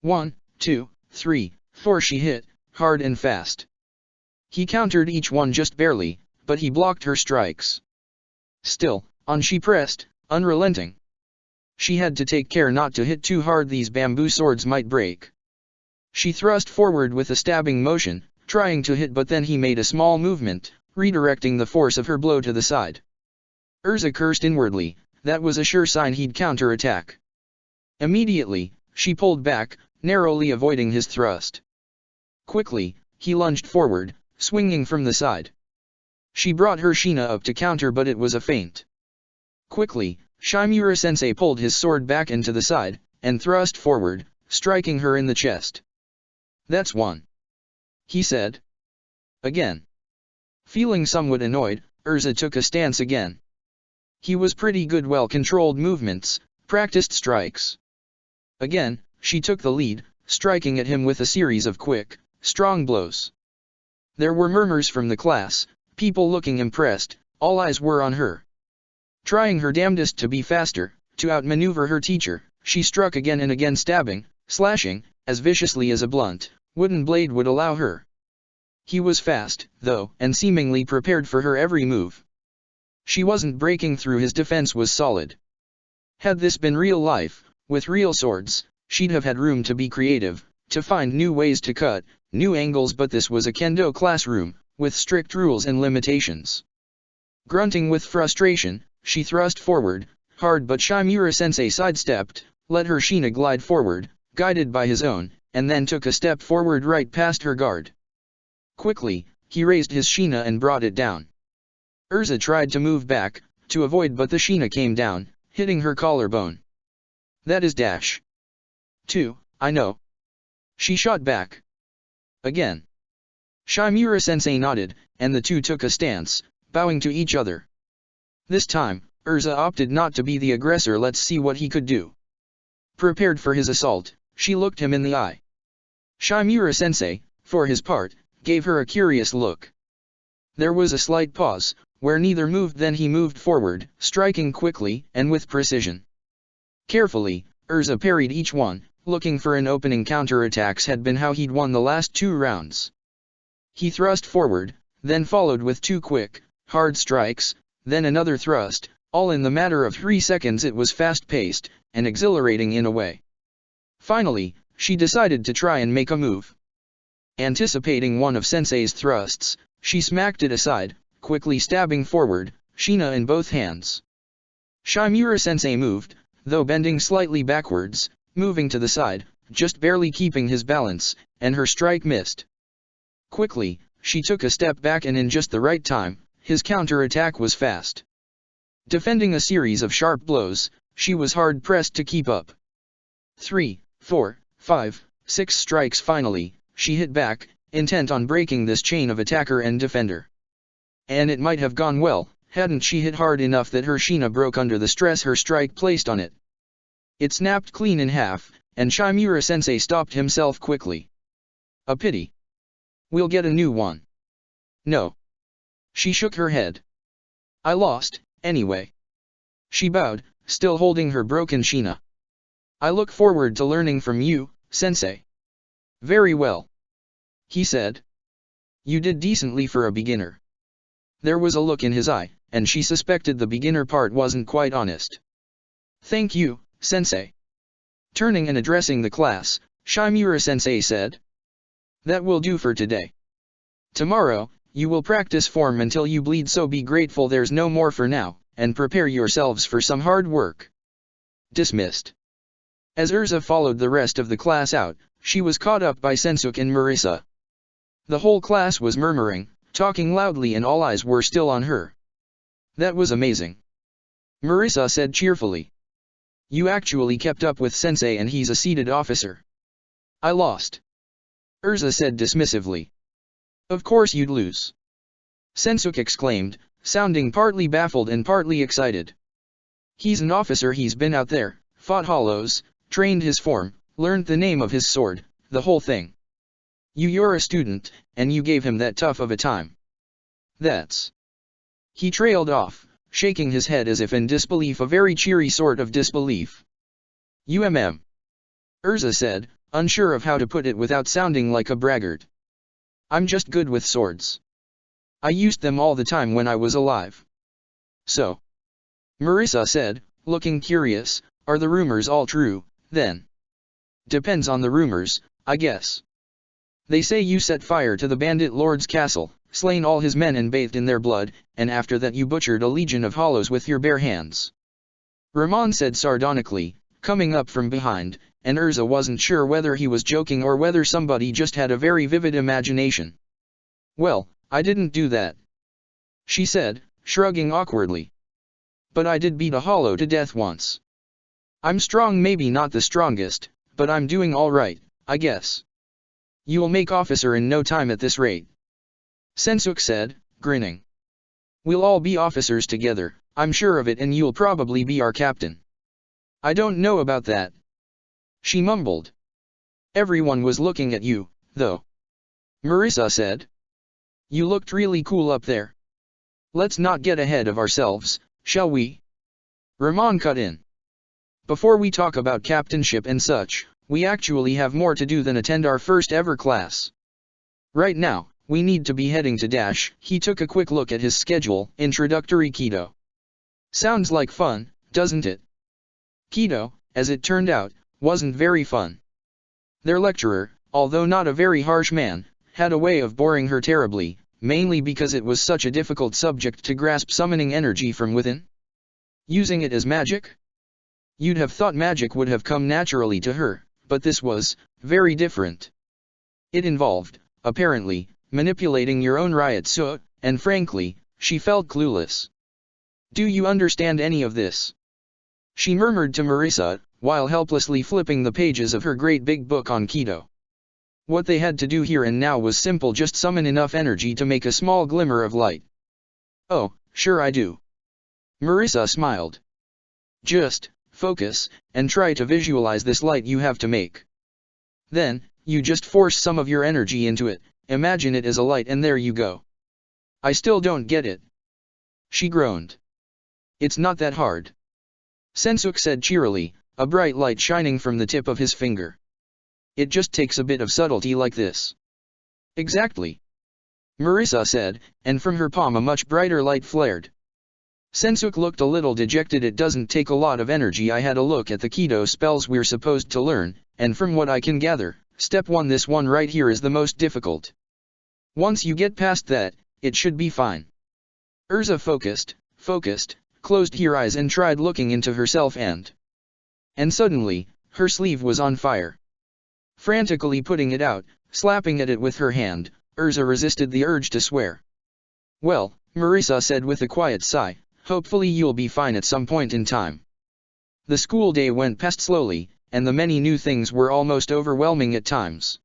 1, 2, 3, 4 she hit, hard and fast. He countered each one just barely, but he blocked her strikes. Still, on she pressed, unrelenting. She had to take care not to hit too hard, these bamboo swords might break. She thrust forward with a stabbing motion, trying to hit, but then he made a small movement, redirecting the force of her blow to the side. Erza cursed inwardly, that was a sure sign he'd counter-attack. Immediately, she pulled back, narrowly avoiding his thrust. Quickly, he lunged forward, swinging from the side. She brought her Shina up to counter, but it was a feint. Quickly, Shimura-sensei pulled his sword back into the side, and thrust forward, striking her in the chest. "That's one," he said. Again. Feeling somewhat annoyed, Erza took a stance again. He was pretty good, well-controlled movements, practiced strikes. Again, she took the lead, striking at him with a series of quick, strong blows. There were murmurs from the class, people looking impressed, all eyes were on her. Trying her damnedest to be faster, to outmaneuver her teacher, she struck again and again, stabbing, slashing, as viciously as a blunt wooden blade would allow her. He was fast, though, and seemingly prepared for her every move. She wasn't breaking through, his defense was solid. Had this been real life, with real swords, she'd have had room to be creative, to find new ways to cut, new angles, but this was a kendo classroom, with strict rules and limitations. Grunting with frustration, she thrust forward, hard, but Shimura-sensei sidestepped, let her Shina glide forward, guided by his own, and then took a step forward right past her guard. Quickly, he raised his Shina and brought it down. Erza tried to move back, to avoid, but the Shina came down, hitting her collarbone. "That is dash. 2, I know." She shot back. Again. Shimura-sensei nodded, and the two took a stance, bowing to each other. This time, Erza opted not to be the aggressor. Let's see what he could do. Prepared for his assault, she looked him in the eye. Shimura-sensei, for his part, gave her a curious look. There was a slight pause, where neither moved, then he moved forward, striking quickly, and with precision. Carefully, Erza parried each one, looking for an opening. Counterattacks had been how he'd won the last 2 rounds. He thrust forward, then followed with 2 quick, hard strikes, then another thrust, all in the matter of 3 seconds. It was fast-paced, and exhilarating in a way. Finally, she decided to try and make a move. Anticipating one of Sensei's thrusts, she smacked it aside, quickly stabbing forward, Shina in both hands. Shimura-sensei moved, though bending slightly backwards, moving to the side, just barely keeping his balance, and her strike missed. Quickly, she took a step back, and in just the right time, his counter-attack was fast. Defending a series of sharp blows, she was hard-pressed to keep up. 3, 4, 5, 6 strikes. Finally, she hit back, intent on breaking this chain of attacker and defender. And it might have gone well, hadn't she hit hard enough that her Shina broke under the stress her strike placed on it. It snapped clean in half, and Shimura-sensei stopped himself quickly. "A pity. We'll get a new one." "No." She shook her head. "I lost, anyway." She bowed, still holding her broken Shina. "I look forward to learning from you, sensei." "Very well," he said. "You did decently for a beginner." There was a look in his eye, and she suspected the beginner part wasn't quite honest. "Thank you, sensei." Turning and addressing the class, Shimura-sensei said, "That will do for today. Tomorrow, you will practice form until you bleed, so be grateful there's no more for now, and prepare yourselves for some hard work." Dismissed. As Erza followed the rest of the class out, she was caught up by Sensuke and Marissa. The whole class was murmuring, talking loudly, and all eyes were still on her. "That was amazing," Marissa said cheerfully. "You actually kept up with Sensei, and he's a seated officer." "I lost," Erza said dismissively. "Of course you'd lose," Sensuke exclaimed, sounding partly baffled and partly excited. "He's an officer, he's been out there, fought hollows, trained his form, learned the name of his sword, the whole thing. You're a student, and you gave him that tough of a time." That's. He trailed off, shaking his head as if in disbelief, a very cheery sort of disbelief. Erza said, unsure of how to put it without sounding like a braggart. I'm just good with swords. I used them all the time when I was alive. So? Marissa said, looking curious, are the rumors all true, then? Depends on the rumors, I guess. They say you set fire to the bandit lord's castle, slain all his men and bathed in their blood, and after that you butchered a legion of hollows with your bare hands. Ramon said sardonically, coming up from behind, and Erza wasn't sure whether he was joking or whether somebody just had a very vivid imagination. Well, I didn't do that, she said, shrugging awkwardly. But I did beat a hollow to death once. I'm strong, maybe not the strongest, but I'm doing all right, I guess. You'll make officer in no time at this rate, Sensuk said, grinning. We'll all be officers together, I'm sure of it, and you'll probably be our captain. I don't know about that, she mumbled. Everyone was looking at you, though, Marissa said. You looked really cool up there. Let's not get ahead of ourselves, shall we? Ramon cut in. Before we talk about captainship and such, we actually have more to do than attend our first ever class. Right now, we need to be heading to Dash. He took a quick look at his schedule. Introductory Keto. Sounds like fun, doesn't it? Keto, as it turned out, wasn't very fun. Their lecturer, although not a very harsh man, had a way of boring her terribly, mainly because it was such a difficult subject to grasp, summoning energy from within. Using it as magic? You'd have thought magic would have come naturally to her, but this was very different. It involved, apparently, manipulating your own Ryotsu, and frankly, she felt clueless. Do you understand any of this? She murmured to Marissa, while helplessly flipping the pages of her great big book on Keto. What they had to do here and now was simple: just summon enough energy to make a small glimmer of light. Oh, sure I do. Marissa smiled. Just focus, and try to visualize this light you have to make. Then, you just force some of your energy into it, imagine it as a light, and there you go. I still don't get it, she groaned. It's not that hard, Sensuk said cheerily, a bright light shining from the tip of his finger. It just takes a bit of subtlety like this. Exactly, Marissa said, and from her palm a much brighter light flared. Sensuk looked a little dejected. It doesn't take a lot of energy. I had a look at the Keto spells we're supposed to learn, and from what I can gather, step 1, this one right here, is the most difficult. Once you get past that, it should be fine. Erza focused, closed her eyes and tried looking into herself, and suddenly, her sleeve was on fire. Frantically putting it out, slapping at it with her hand, Erza resisted the urge to swear. Well, Marissa said with a quiet sigh, hopefully you'll be fine at some point in time. The school day went past slowly, and the many new things were almost overwhelming at times.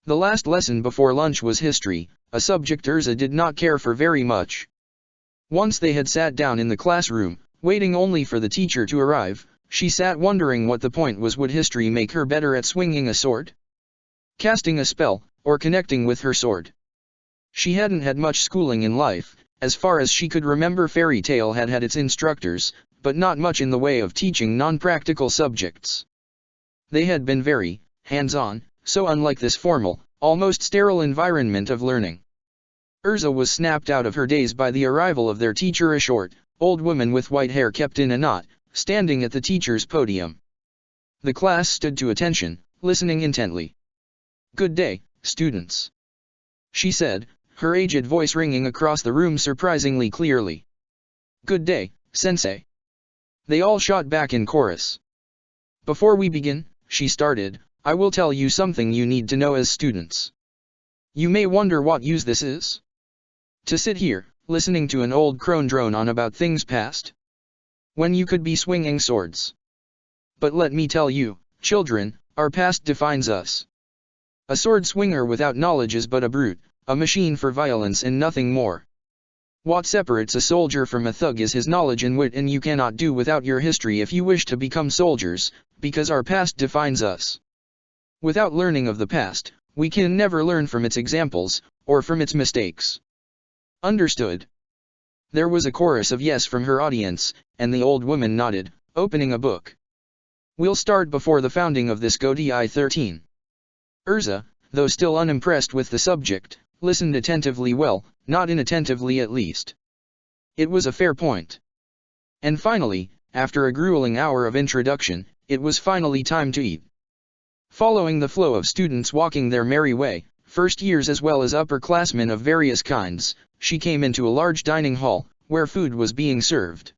The last lesson before lunch was history, a subject Erza did not care for very much. Once they had sat down in the classroom, waiting only for the teacher to arrive, she sat wondering what the point was. Would history make her better at swinging a sword, casting a spell, or connecting with her sword? She hadn't had much schooling in life. As far as she could remember, fairy tale had its instructors, but not much in the way of teaching non-practical subjects. They had been very hands-on, so unlike this formal, almost sterile environment of learning. Erza was snapped out of her daze by the arrival of their teacher, a short, old woman with white hair kept in a knot, standing at the teacher's podium. The class stood to attention, listening intently. Good day, students, she said, her aged voice ringing across the room surprisingly clearly. Good day, sensei. They all shot back in chorus. Before we begin, she started, I will tell you something you need to know as students. You may wonder what use this is. To sit here, listening to an old crone drone on about things past, when you could be swinging swords. But let me tell you, children, our past defines us. A sword swinger without knowledge is but a brute, a machine for violence and nothing more. What separates a soldier from a thug is his knowledge and wit, and you cannot do without your history if you wish to become soldiers, because our past defines us. Without learning of the past, we can never learn from its examples, or from its mistakes. Understood. There was a chorus of yes from her audience, and the old woman nodded, opening a book. We'll start before the founding of this Godi 13. Erza, though still unimpressed with the subject, listened attentively well, not inattentively at least. It was a fair point. And finally, after a grueling hour of introduction, it was finally time to eat. Following the flow of students walking their merry way, first years as well as upperclassmen of various kinds, she came into a large dining hall, where food was being served.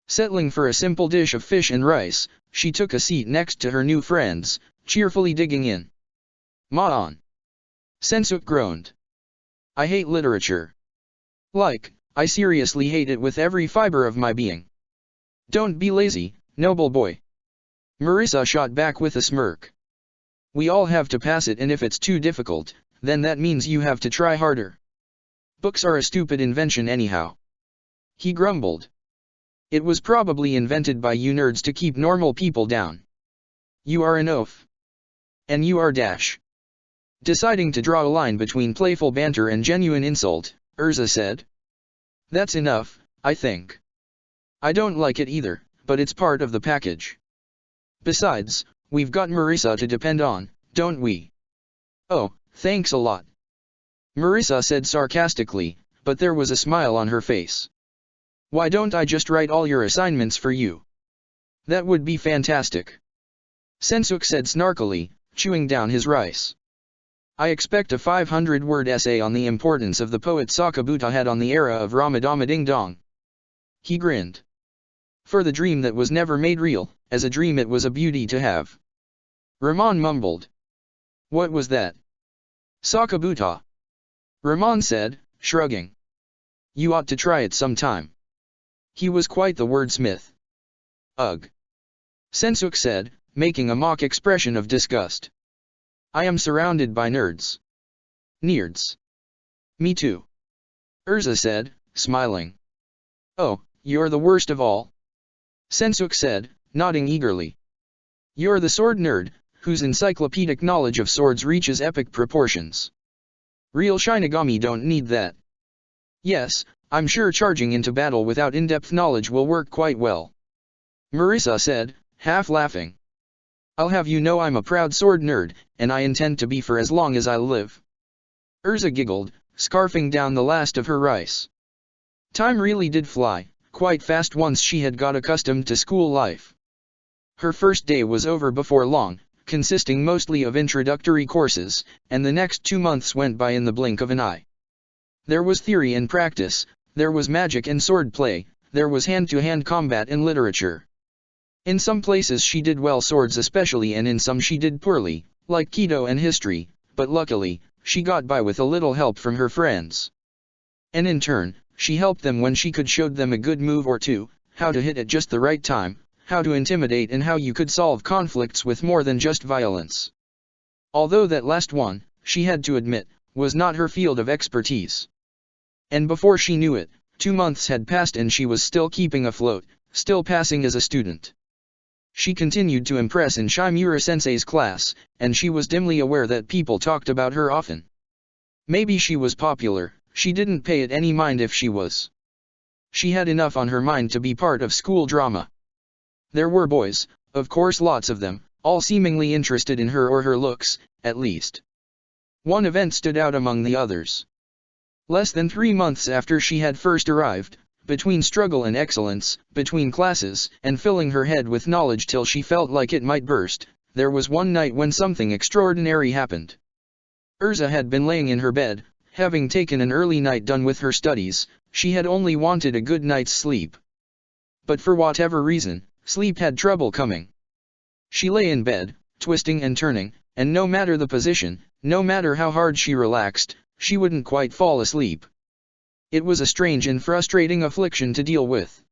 Settling for a simple dish of fish and rice, she took a seat next to her new friends, cheerfully digging in. Ma-on. Sensuk groaned. I hate literature. I seriously hate it with every fiber of my being. Don't be lazy, noble boy. Marissa shot back with a smirk. We all have to pass it, and if it's too difficult, then that means you have to try harder. Books are a stupid invention anyhow. He grumbled. It was probably invented by you nerds to keep normal people down. You are an oaf. And you are dash. Deciding to draw a line between playful banter and genuine insult, Erza said. That's enough, I think. I don't like it either, but it's part of the package. Besides, we've got Marissa to depend on, don't we? Oh, thanks a lot. Marissa said sarcastically, but there was a smile on her face. Why don't I just write all your assignments for you? That would be fantastic. Sensuk said snarkily, chewing down his rice. I expect a 500-word essay on the importance of the poet Sakabuta had on the era of Ramadama Ding Dong. He grinned. For the dream that was never made real, as a dream it was a beauty to have. Rahman mumbled. What was that? Sakabuta. Rahman said, shrugging. You ought to try it sometime. He was quite the wordsmith. Ugh. Sensuk said, making a mock expression of disgust. I am surrounded by nerds. Nerds. Me too. Erza said, smiling. Oh, you're the worst of all. Sensuk said, nodding eagerly. You're the sword nerd, whose encyclopedic knowledge of swords reaches epic proportions. Real Shinigami don't need that. Yes, I'm sure charging into battle without in-depth knowledge will work quite well. Marissa said, half laughing. I'll have you know I'm a proud sword nerd, and I intend to be for as long as I live. Erza giggled, scarfing down the last of her rice. Time really did fly, quite fast once she had got accustomed to school life. Her first day was over before long, consisting mostly of introductory courses, and the next 2 months went by in the blink of an eye. There was theory and practice, there was magic and sword play, there was hand-to-hand combat and literature. In some places she did well, swords especially, and in some she did poorly, like Keto and history, but luckily, she got by with a little help from her friends. And in turn, she helped them when she could, showed them a good move or two, how to hit at just the right time, how to intimidate, and how you could solve conflicts with more than just violence. Although that last one, she had to admit, was not her field of expertise. And before she knew it, 2 months had passed and she was still keeping afloat, still passing as a student. She continued to impress in Shimura-sensei's class, and she was dimly aware that people talked about her often. Maybe she was popular, she didn't pay it any mind if she was. She had enough on her mind to be part of school drama. There were boys, of course, lots of them, all seemingly interested in her or her looks, at least. One event stood out among the others. Less than 3 months after she had first arrived, between struggle and excellence, between classes, and filling her head with knowledge till she felt like it might burst, there was one night when something extraordinary happened. Erza had been laying in her bed, having taken an early night done with her studies. She had only wanted a good night's sleep. But for whatever reason, sleep had trouble coming. She lay in bed, twisting and turning, and no matter the position, no matter how hard she relaxed, she wouldn't quite fall asleep. It was a strange and frustrating affliction to deal with.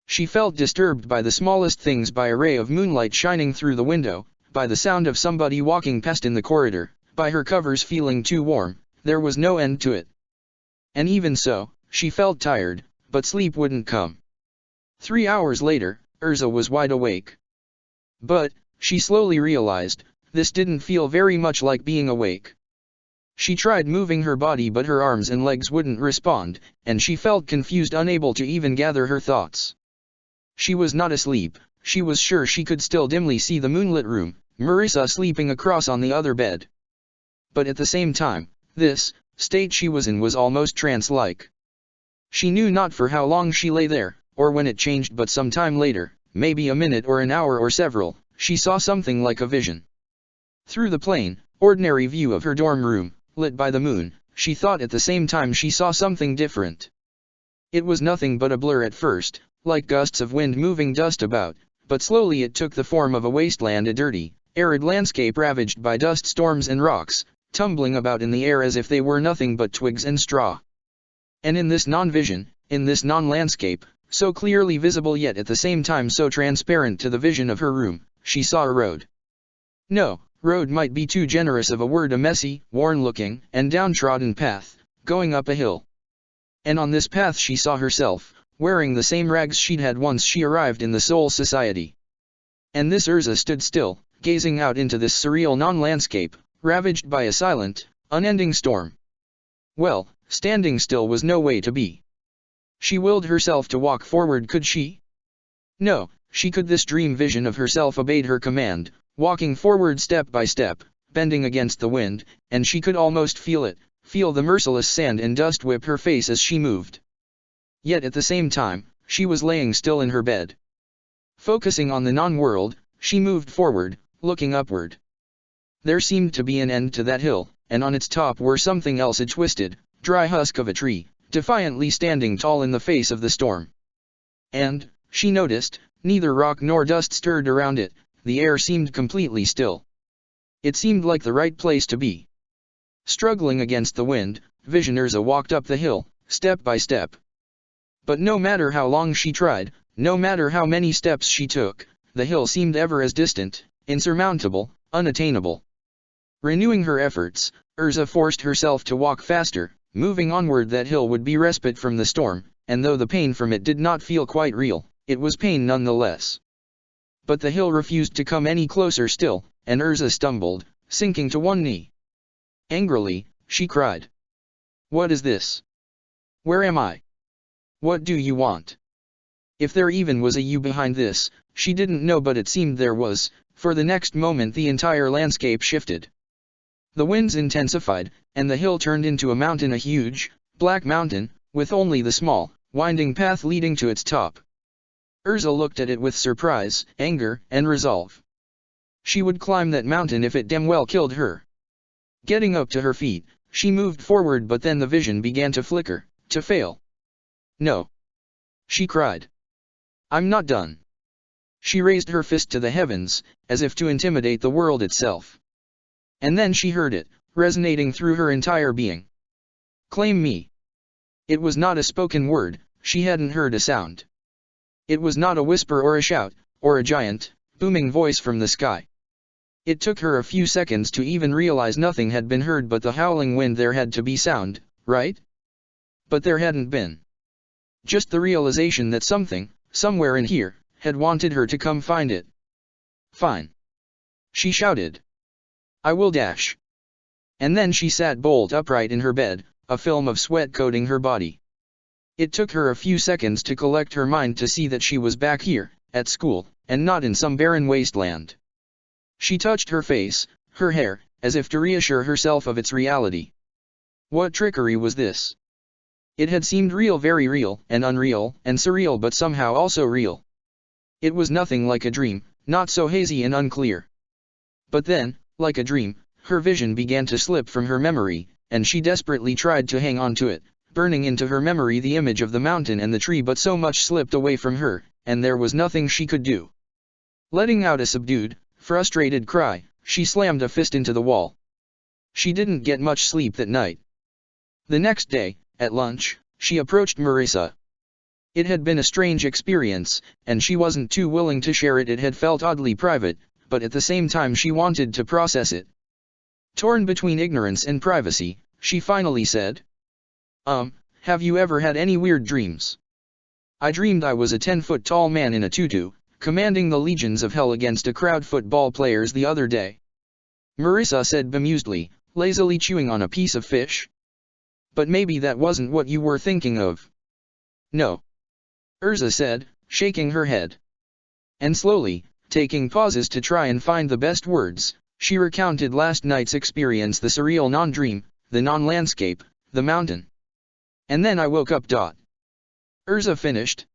She felt disturbed by the smallest things, by a ray of moonlight shining through the window, by the sound of somebody walking past in the corridor, by her covers feeling too warm. There was no end to it. And even so, she felt tired, but sleep wouldn't come. 3 hours later, Erza was wide awake. But, she slowly realized, this didn't feel very much like being awake. She tried moving her body but her arms and legs wouldn't respond, and she felt confused, unable to even gather her thoughts. She was not asleep. She was sure she could still dimly see the moonlit room, Marissa sleeping across on the other bed. But at the same time, this state she was in was almost trance-like. She knew not for how long she lay there, or when it changed, but some time later, maybe a minute or an hour or several, she saw something like a vision. Through the plain, ordinary view of her dorm room, lit by the moon, she thought at the same time she saw something different. It was nothing but a blur at first, like gusts of wind moving dust about, but slowly it took the form of a wasteland, a dirty, arid landscape ravaged by dust storms and rocks, tumbling about in the air as if they were nothing but twigs and straw. And in this non-vision, in this non-landscape, so clearly visible yet at the same time so transparent to the vision of her room, she saw a road. No, road might be too generous of a word, a messy, worn-looking, and downtrodden path, going up a hill. And on this path she saw herself, wearing the same rags she'd had once she arrived in the Soul Society. And this Erza stood still, gazing out into this surreal non-landscape, ravaged by a silent, unending storm. Well, standing still was no way to be. She willed herself to walk forward, could she? No, she could. This dream vision of herself obeyed her command, walking forward step by step, bending against the wind, and she could almost feel it, feel the merciless sand and dust whip her face as she moved. Yet at the same time, she was laying still in her bed. Focusing on the non-world, she moved forward, looking upward. There seemed to be an end to that hill, and on its top were something else, a twisted, dry husk of a tree, defiantly standing tall in the face of the storm. And, she noticed, neither rock nor dust stirred around it, the air seemed completely still. It seemed like the right place to be. Struggling against the wind, Vision Erza walked up the hill, step by step. But no matter how long she tried, no matter how many steps she took, the hill seemed ever as distant, insurmountable, unattainable. Renewing her efforts, Erza forced herself to walk faster, moving onward. That hill would be respite from the storm, and though the pain from it did not feel quite real, it was pain nonetheless. But the hill refused to come any closer still, and Erza stumbled, sinking to one knee. Angrily, she cried. "What is this? Where am I? What do you want?" If there even was a you behind this, she didn't know, but it seemed there was, for the next moment the entire landscape shifted. The winds intensified, and the hill turned into a mountain, a huge, black mountain, with only the small, winding path leading to its top. Erza looked at it with surprise, anger, and resolve. She would climb that mountain if it damn well killed her. Getting up to her feet, she moved forward, but then the vision began to flicker, to fail. "No!" she cried. "I'm not done." She raised her fist to the heavens, as if to intimidate the world itself. And then she heard it, resonating through her entire being. "Claim me." It was not a spoken word, she hadn't heard a sound. It was not a whisper or a shout, or a giant, booming voice from the sky. It took her a few seconds to even realize nothing had been heard but the howling wind. There had to be sound, right? But there hadn't been. Just the realization that something, somewhere in here, had wanted her to come find it. "Fine!" she shouted. "I will dash." And then she sat bolt upright in her bed, a film of sweat coating her body. It took her a few seconds to collect her mind to see that she was back here, at school, and not in some barren wasteland. She touched her face, her hair, as if to reassure herself of its reality. What trickery was this? It had seemed real, very real, and unreal, and surreal, but somehow also real. It was nothing like a dream, not so hazy and unclear. But then, like a dream, her vision began to slip from her memory, and she desperately tried to hang on to it, burning into her memory the image of the mountain and the tree, but so much slipped away from her, and there was nothing she could do. Letting out a subdued, frustrated cry, she slammed a fist into the wall. She didn't get much sleep that night. The next day, at lunch, she approached Marissa. It had been a strange experience, and she wasn't too willing to share it. It had felt oddly private, but at the same time she wanted to process it. Torn between ignorance and privacy, she finally said, Have you ever had any weird dreams? I dreamed I was a 10-foot tall man in a tutu, commanding the legions of hell against a crowd football players the other day." Marissa said bemusedly, lazily chewing on a piece of fish. But maybe that wasn't what you were thinking of. No. Erza said, shaking her head. And slowly, taking pauses to try and find the best words, she recounted last night's experience, the surreal non-dream, the non-landscape, the mountain. And then I woke up. Erza finished.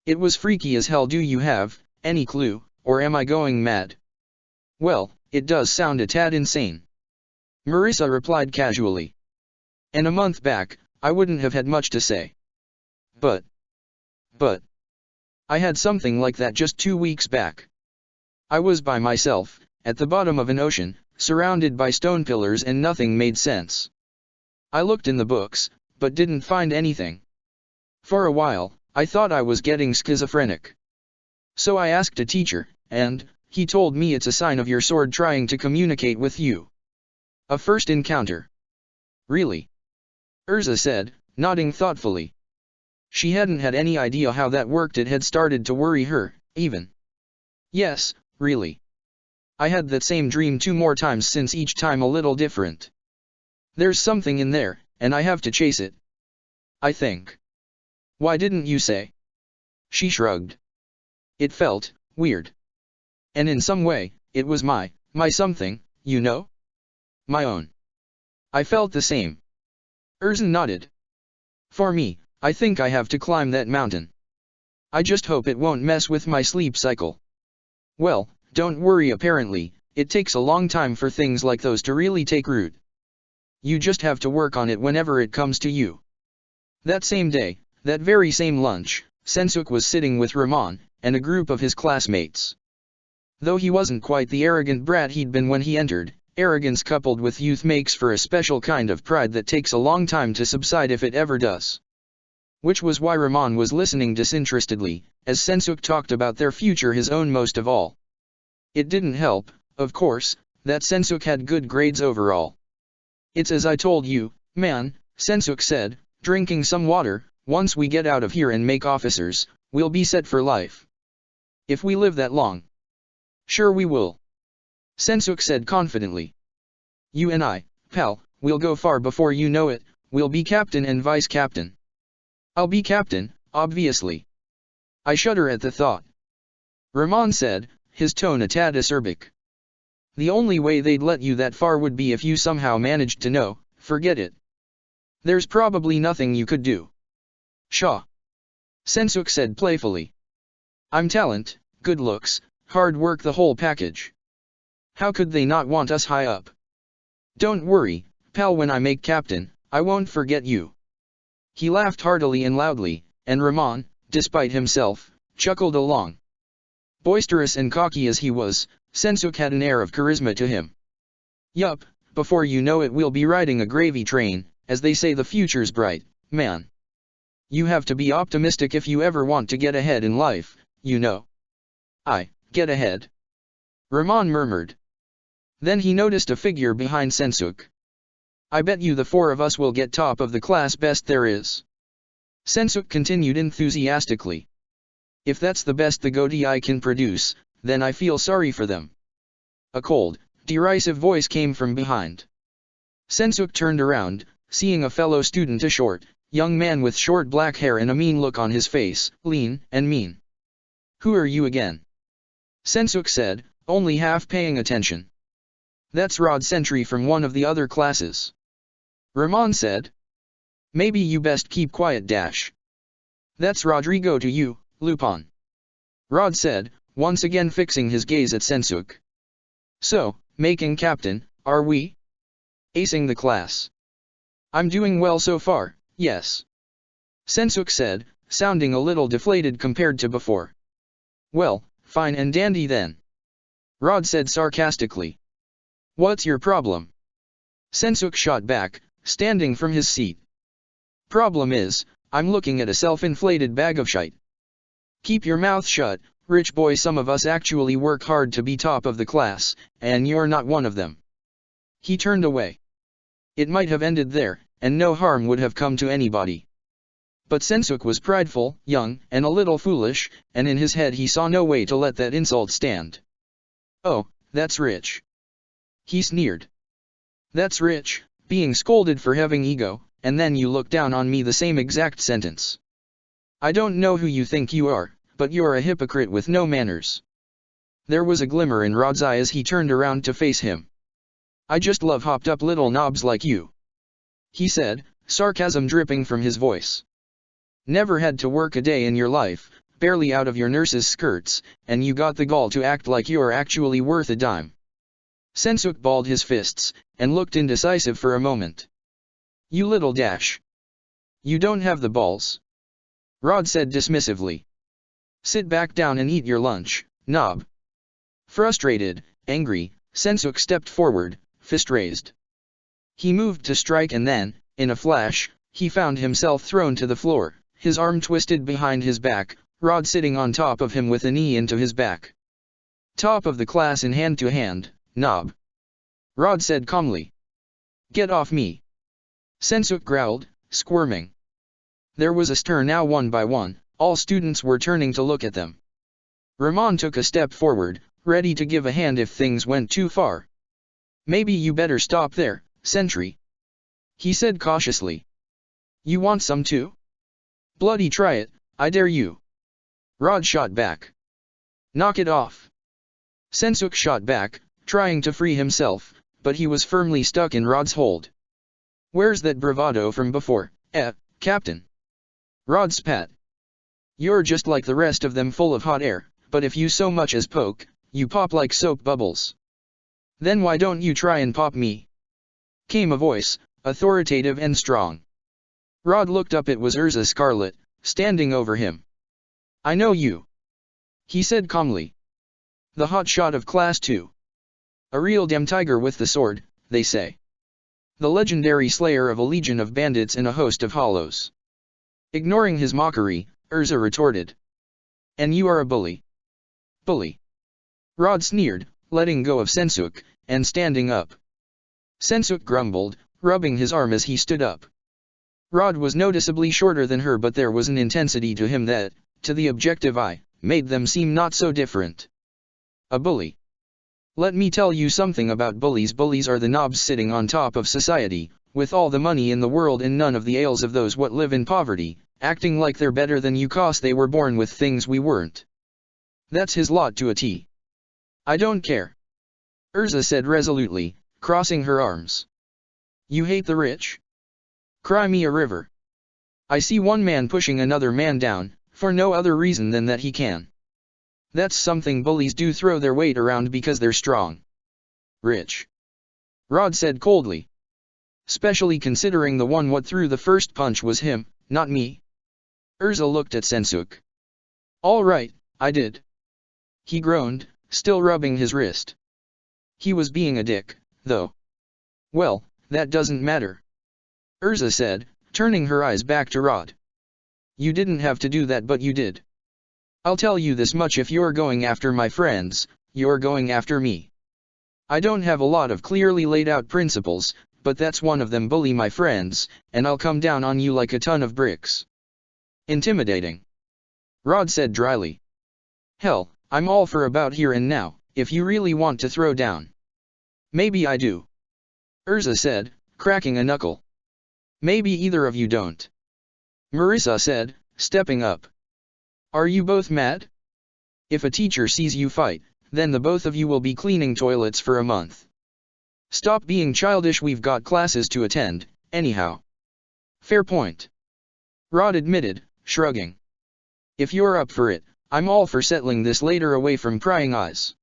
It was freaky as hell. Do you have any clue, or am I going mad? Well, it does sound a tad insane. Marissa replied casually. And a month back, I wouldn't have had much to say. But I had something like that just 2 weeks back. I was by myself, at the bottom of an ocean, surrounded by stone pillars, and nothing made sense. I looked in the books, but didn't find anything. For a while, I thought I was getting schizophrenic. So I asked a teacher, and he told me it's a sign of your sword trying to communicate with you. A first encounter. Really? Erza said, nodding thoughtfully. She hadn't had any idea how that worked. It had started to worry her, even. Yes, really. I had that same dream 2 more times since, each time a little different. There's something in there, and I have to chase it. I think. Why didn't you say? She shrugged. It felt weird. And in some way, it was my something, you know? My own. I felt the same. Erza nodded. For me, I think I have to climb that mountain. I just hope it won't mess with my sleep cycle. Well, don't worry. Apparently, it takes a long time for things like those to really take root. You just have to work on it whenever it comes to you. That same day, that very same lunch, Sensuk was sitting with Rahman and a group of his classmates. Though he wasn't quite the arrogant brat he'd been when he entered, arrogance coupled with youth makes for a special kind of pride that takes a long time to subside, if it ever does. Which was why Rahman was listening disinterestedly, as Sensuk talked about their future, his own most of all. It didn't help, of course, that Sensuk had good grades overall. It's as I told you, man, Sensuk said, drinking some water. Once we get out of here and make officers, we'll be set for life. If we live that long. Sure we will. Sensuk said confidently. You and I, pal, we'll go far before you know it. We'll be captain and vice captain. I'll be captain, obviously. I shudder at the thought. Rahman said, his tone a tad acerbic. The only way they'd let you that far would be if you somehow managed to know. Forget it. There's probably nothing you could do. Shaw. Sensuk said playfully. I'm talent, good looks, hard work, the whole package. How could they not want us high up? Don't worry, pal, when I make captain, I won't forget you. He laughed heartily and loudly, and Rahman, despite himself, chuckled along. Boisterous and cocky as he was, Sensuk had an air of charisma to him. Yup, before you know it we'll be riding a gravy train, as they say. The future's bright, man. You have to be optimistic if you ever want to get ahead in life, you know. Get ahead? Rahman murmured. Then he noticed a figure behind Sensuk. I bet you the 4 of us will get top of the class, best there is. Sensuk continued enthusiastically. If that's the best the Godai can produce, then I feel sorry for them. A cold, derisive voice came from behind. Sensuk turned around, seeing a fellow student, a short, young man with short black hair and a mean look on his face, lean and mean. Who are you again? Sensuk said, only half paying attention. That's Rod Sentry from one of the other classes. Rahman said. Maybe you best keep quiet. That's Rodrigo to you, Lupin. Rod said, once again fixing his gaze at Sensuk. So, making captain, are we? Acing the class. I'm doing well so far, yes. Sensuk said, sounding a little deflated compared to before. Well, fine and dandy then. Rod said sarcastically. What's your problem? Sensuk shot back, standing from his seat. Problem is, I'm looking at a self-inflated bag of shite. Keep your mouth shut, rich boy. Some of us actually work hard to be top of the class, and you're not one of them. He turned away. It might have ended there, and no harm would have come to anybody. But Sensuk was prideful, young, and a little foolish, and in his head he saw no way to let that insult stand. Oh, that's rich. He sneered. That's rich, being scolded for having ego, and then you look down on me the same exact sentence. I don't know who you think you are, but you're a hypocrite with no manners. There was a glimmer in Rod's eye as he turned around to face him. I just love hopped up little knobs like you, he said, sarcasm dripping from his voice. Never had to work a day in your life, barely out of your nurse's skirts, and you got the gall to act like you're actually worth a dime. Sensuk balled his fists, and looked indecisive for a moment. You little dash. You don't have the balls. Rod said dismissively. Sit back down and eat your lunch, knob. Frustrated, angry, Sensuk stepped forward, fist raised. He moved to strike and then, in a flash, he found himself thrown to the floor, his arm twisted behind his back, Rod sitting on top of him with a knee into his back. Top of the class in hand to hand, knob. Rod said calmly. Get off me. Sensuk growled, squirming. There was a stir now. One by one, all students were turning to look at them. Ramon took a step forward, ready to give a hand if things went too far. Maybe you better stop there, Sentry, he said cautiously. You want some too? Bloody try it, I dare you. Rod shot back. Knock it off. Sensuk shot back, trying to free himself, but he was firmly stuck in Rod's hold. Where's that bravado from before, Captain? Rod spat. You're just like the rest of them, full of hot air, but if you so much as poke, you pop like soap bubbles. Then why don't you try and pop me? Came a voice, authoritative and strong. Rod looked up. It was Erza Scarlet, standing over him. I know you, he said calmly. The hot shot of Class 2. A real damn tiger with the sword, they say. The legendary slayer of a legion of bandits and a host of hollows. Ignoring his mockery, Erza retorted. And you are a bully. Bully. Rod sneered, letting go of Sensuk, and standing up. Sensuk grumbled, rubbing his arm as he stood up. Rod was noticeably shorter than her, but there was an intensity to him that, to the objective eye, made them seem not so different. A bully. Let me tell you something about bullies. Bullies are the knobs sitting on top of society, with all the money in the world and none of the ails of those what live in poverty, acting like they're better than you 'cause they were born with things we weren't. That's his lot to a T. I don't care. Erza said resolutely, crossing her arms. You hate the rich? Cry me a river. I see one man pushing another man down, for no other reason than that he can. That's something bullies do, throw their weight around because they're strong. Rich. Rod said coldly. Especially considering the one what threw the first punch was him, not me. Erza looked at Sensuk. All right, I did. He groaned, still rubbing his wrist. He was being a dick, though. Well, that doesn't matter. Erza said, turning her eyes back to Rod. You didn't have to do that, but you did. I'll tell you this much: if you're going after my friends, you're going after me. I don't have a lot of clearly laid out principles, but that's one of them. Bully my friends, and I'll come down on you like a ton of bricks. Intimidating. Rod said dryly. Hell, I'm all for about here and now, if you really want to throw down. Maybe I do. Erza said, cracking a knuckle. Maybe either of you don't. Marissa said, stepping up. Are you both mad? If a teacher sees you fight, then the both of you will be cleaning toilets for a month. Stop being childish, we've got classes to attend, anyhow. Fair point. Rod admitted, shrugging. If you're up for it, I'm all for settling this later away from prying eyes.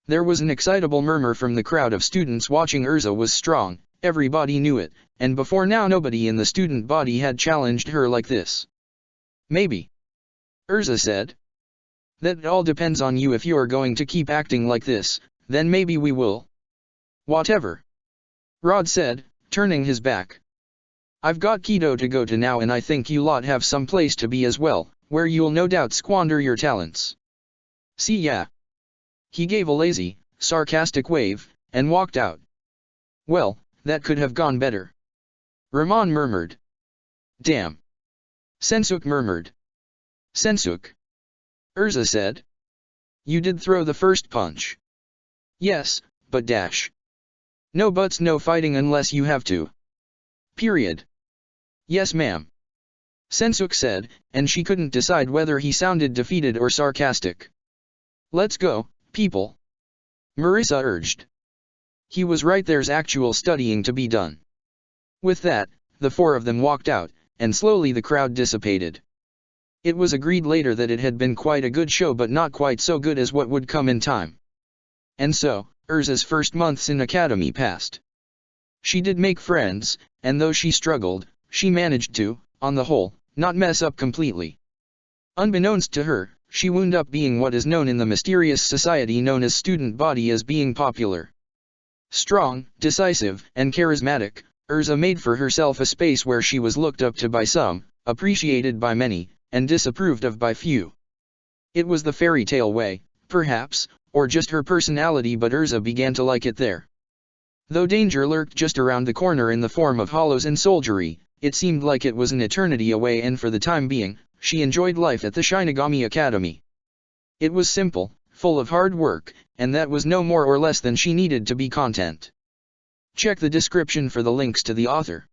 There was an excitable murmur from the crowd of students watching. Erza was strong, everybody knew it, and before now nobody in the student body had challenged her like this. Maybe. Erza said. That all depends on you. If you're going to keep acting like this, then maybe we will. Whatever. Rod said, turning his back. I've got Keto to go to now, and I think you lot have some place to be as well, where you'll no doubt squander your talents. See ya. He gave a lazy, sarcastic wave, and walked out. Well, that could have gone better. Ramon murmured. Damn. Sensuk murmured. Sensuk. Erza said. You did throw the first punch. Yes, but dash. No buts, no fighting unless you have to. Period. Yes ma'am. Sensuk said, and she couldn't decide whether he sounded defeated or sarcastic. Let's go, people. Marissa urged. He was right, there's actual studying to be done. With that, the four of them walked out, and slowly the crowd dissipated. It was agreed later that it had been quite a good show, but not quite so good as what would come in time. And so, Erza's first months in academy passed. She did make friends, and though she struggled, she managed to, on the whole, not mess up completely. Unbeknownst to her, she wound up being what is known in the mysterious society known as student body as being popular. Strong, decisive, and charismatic, Erza made for herself a space where she was looked up to by some, appreciated by many, and disapproved of by few. It was the fairy tale way, perhaps, or just her personality, but Erza began to like it there. Though danger lurked just around the corner in the form of hollows and soldiery, it seemed like it was an eternity away, and for the time being, she enjoyed life at the Shinigami Academy. It was simple, full of hard work, and that was no more or less than she needed to be content. Check the description for the links to the author.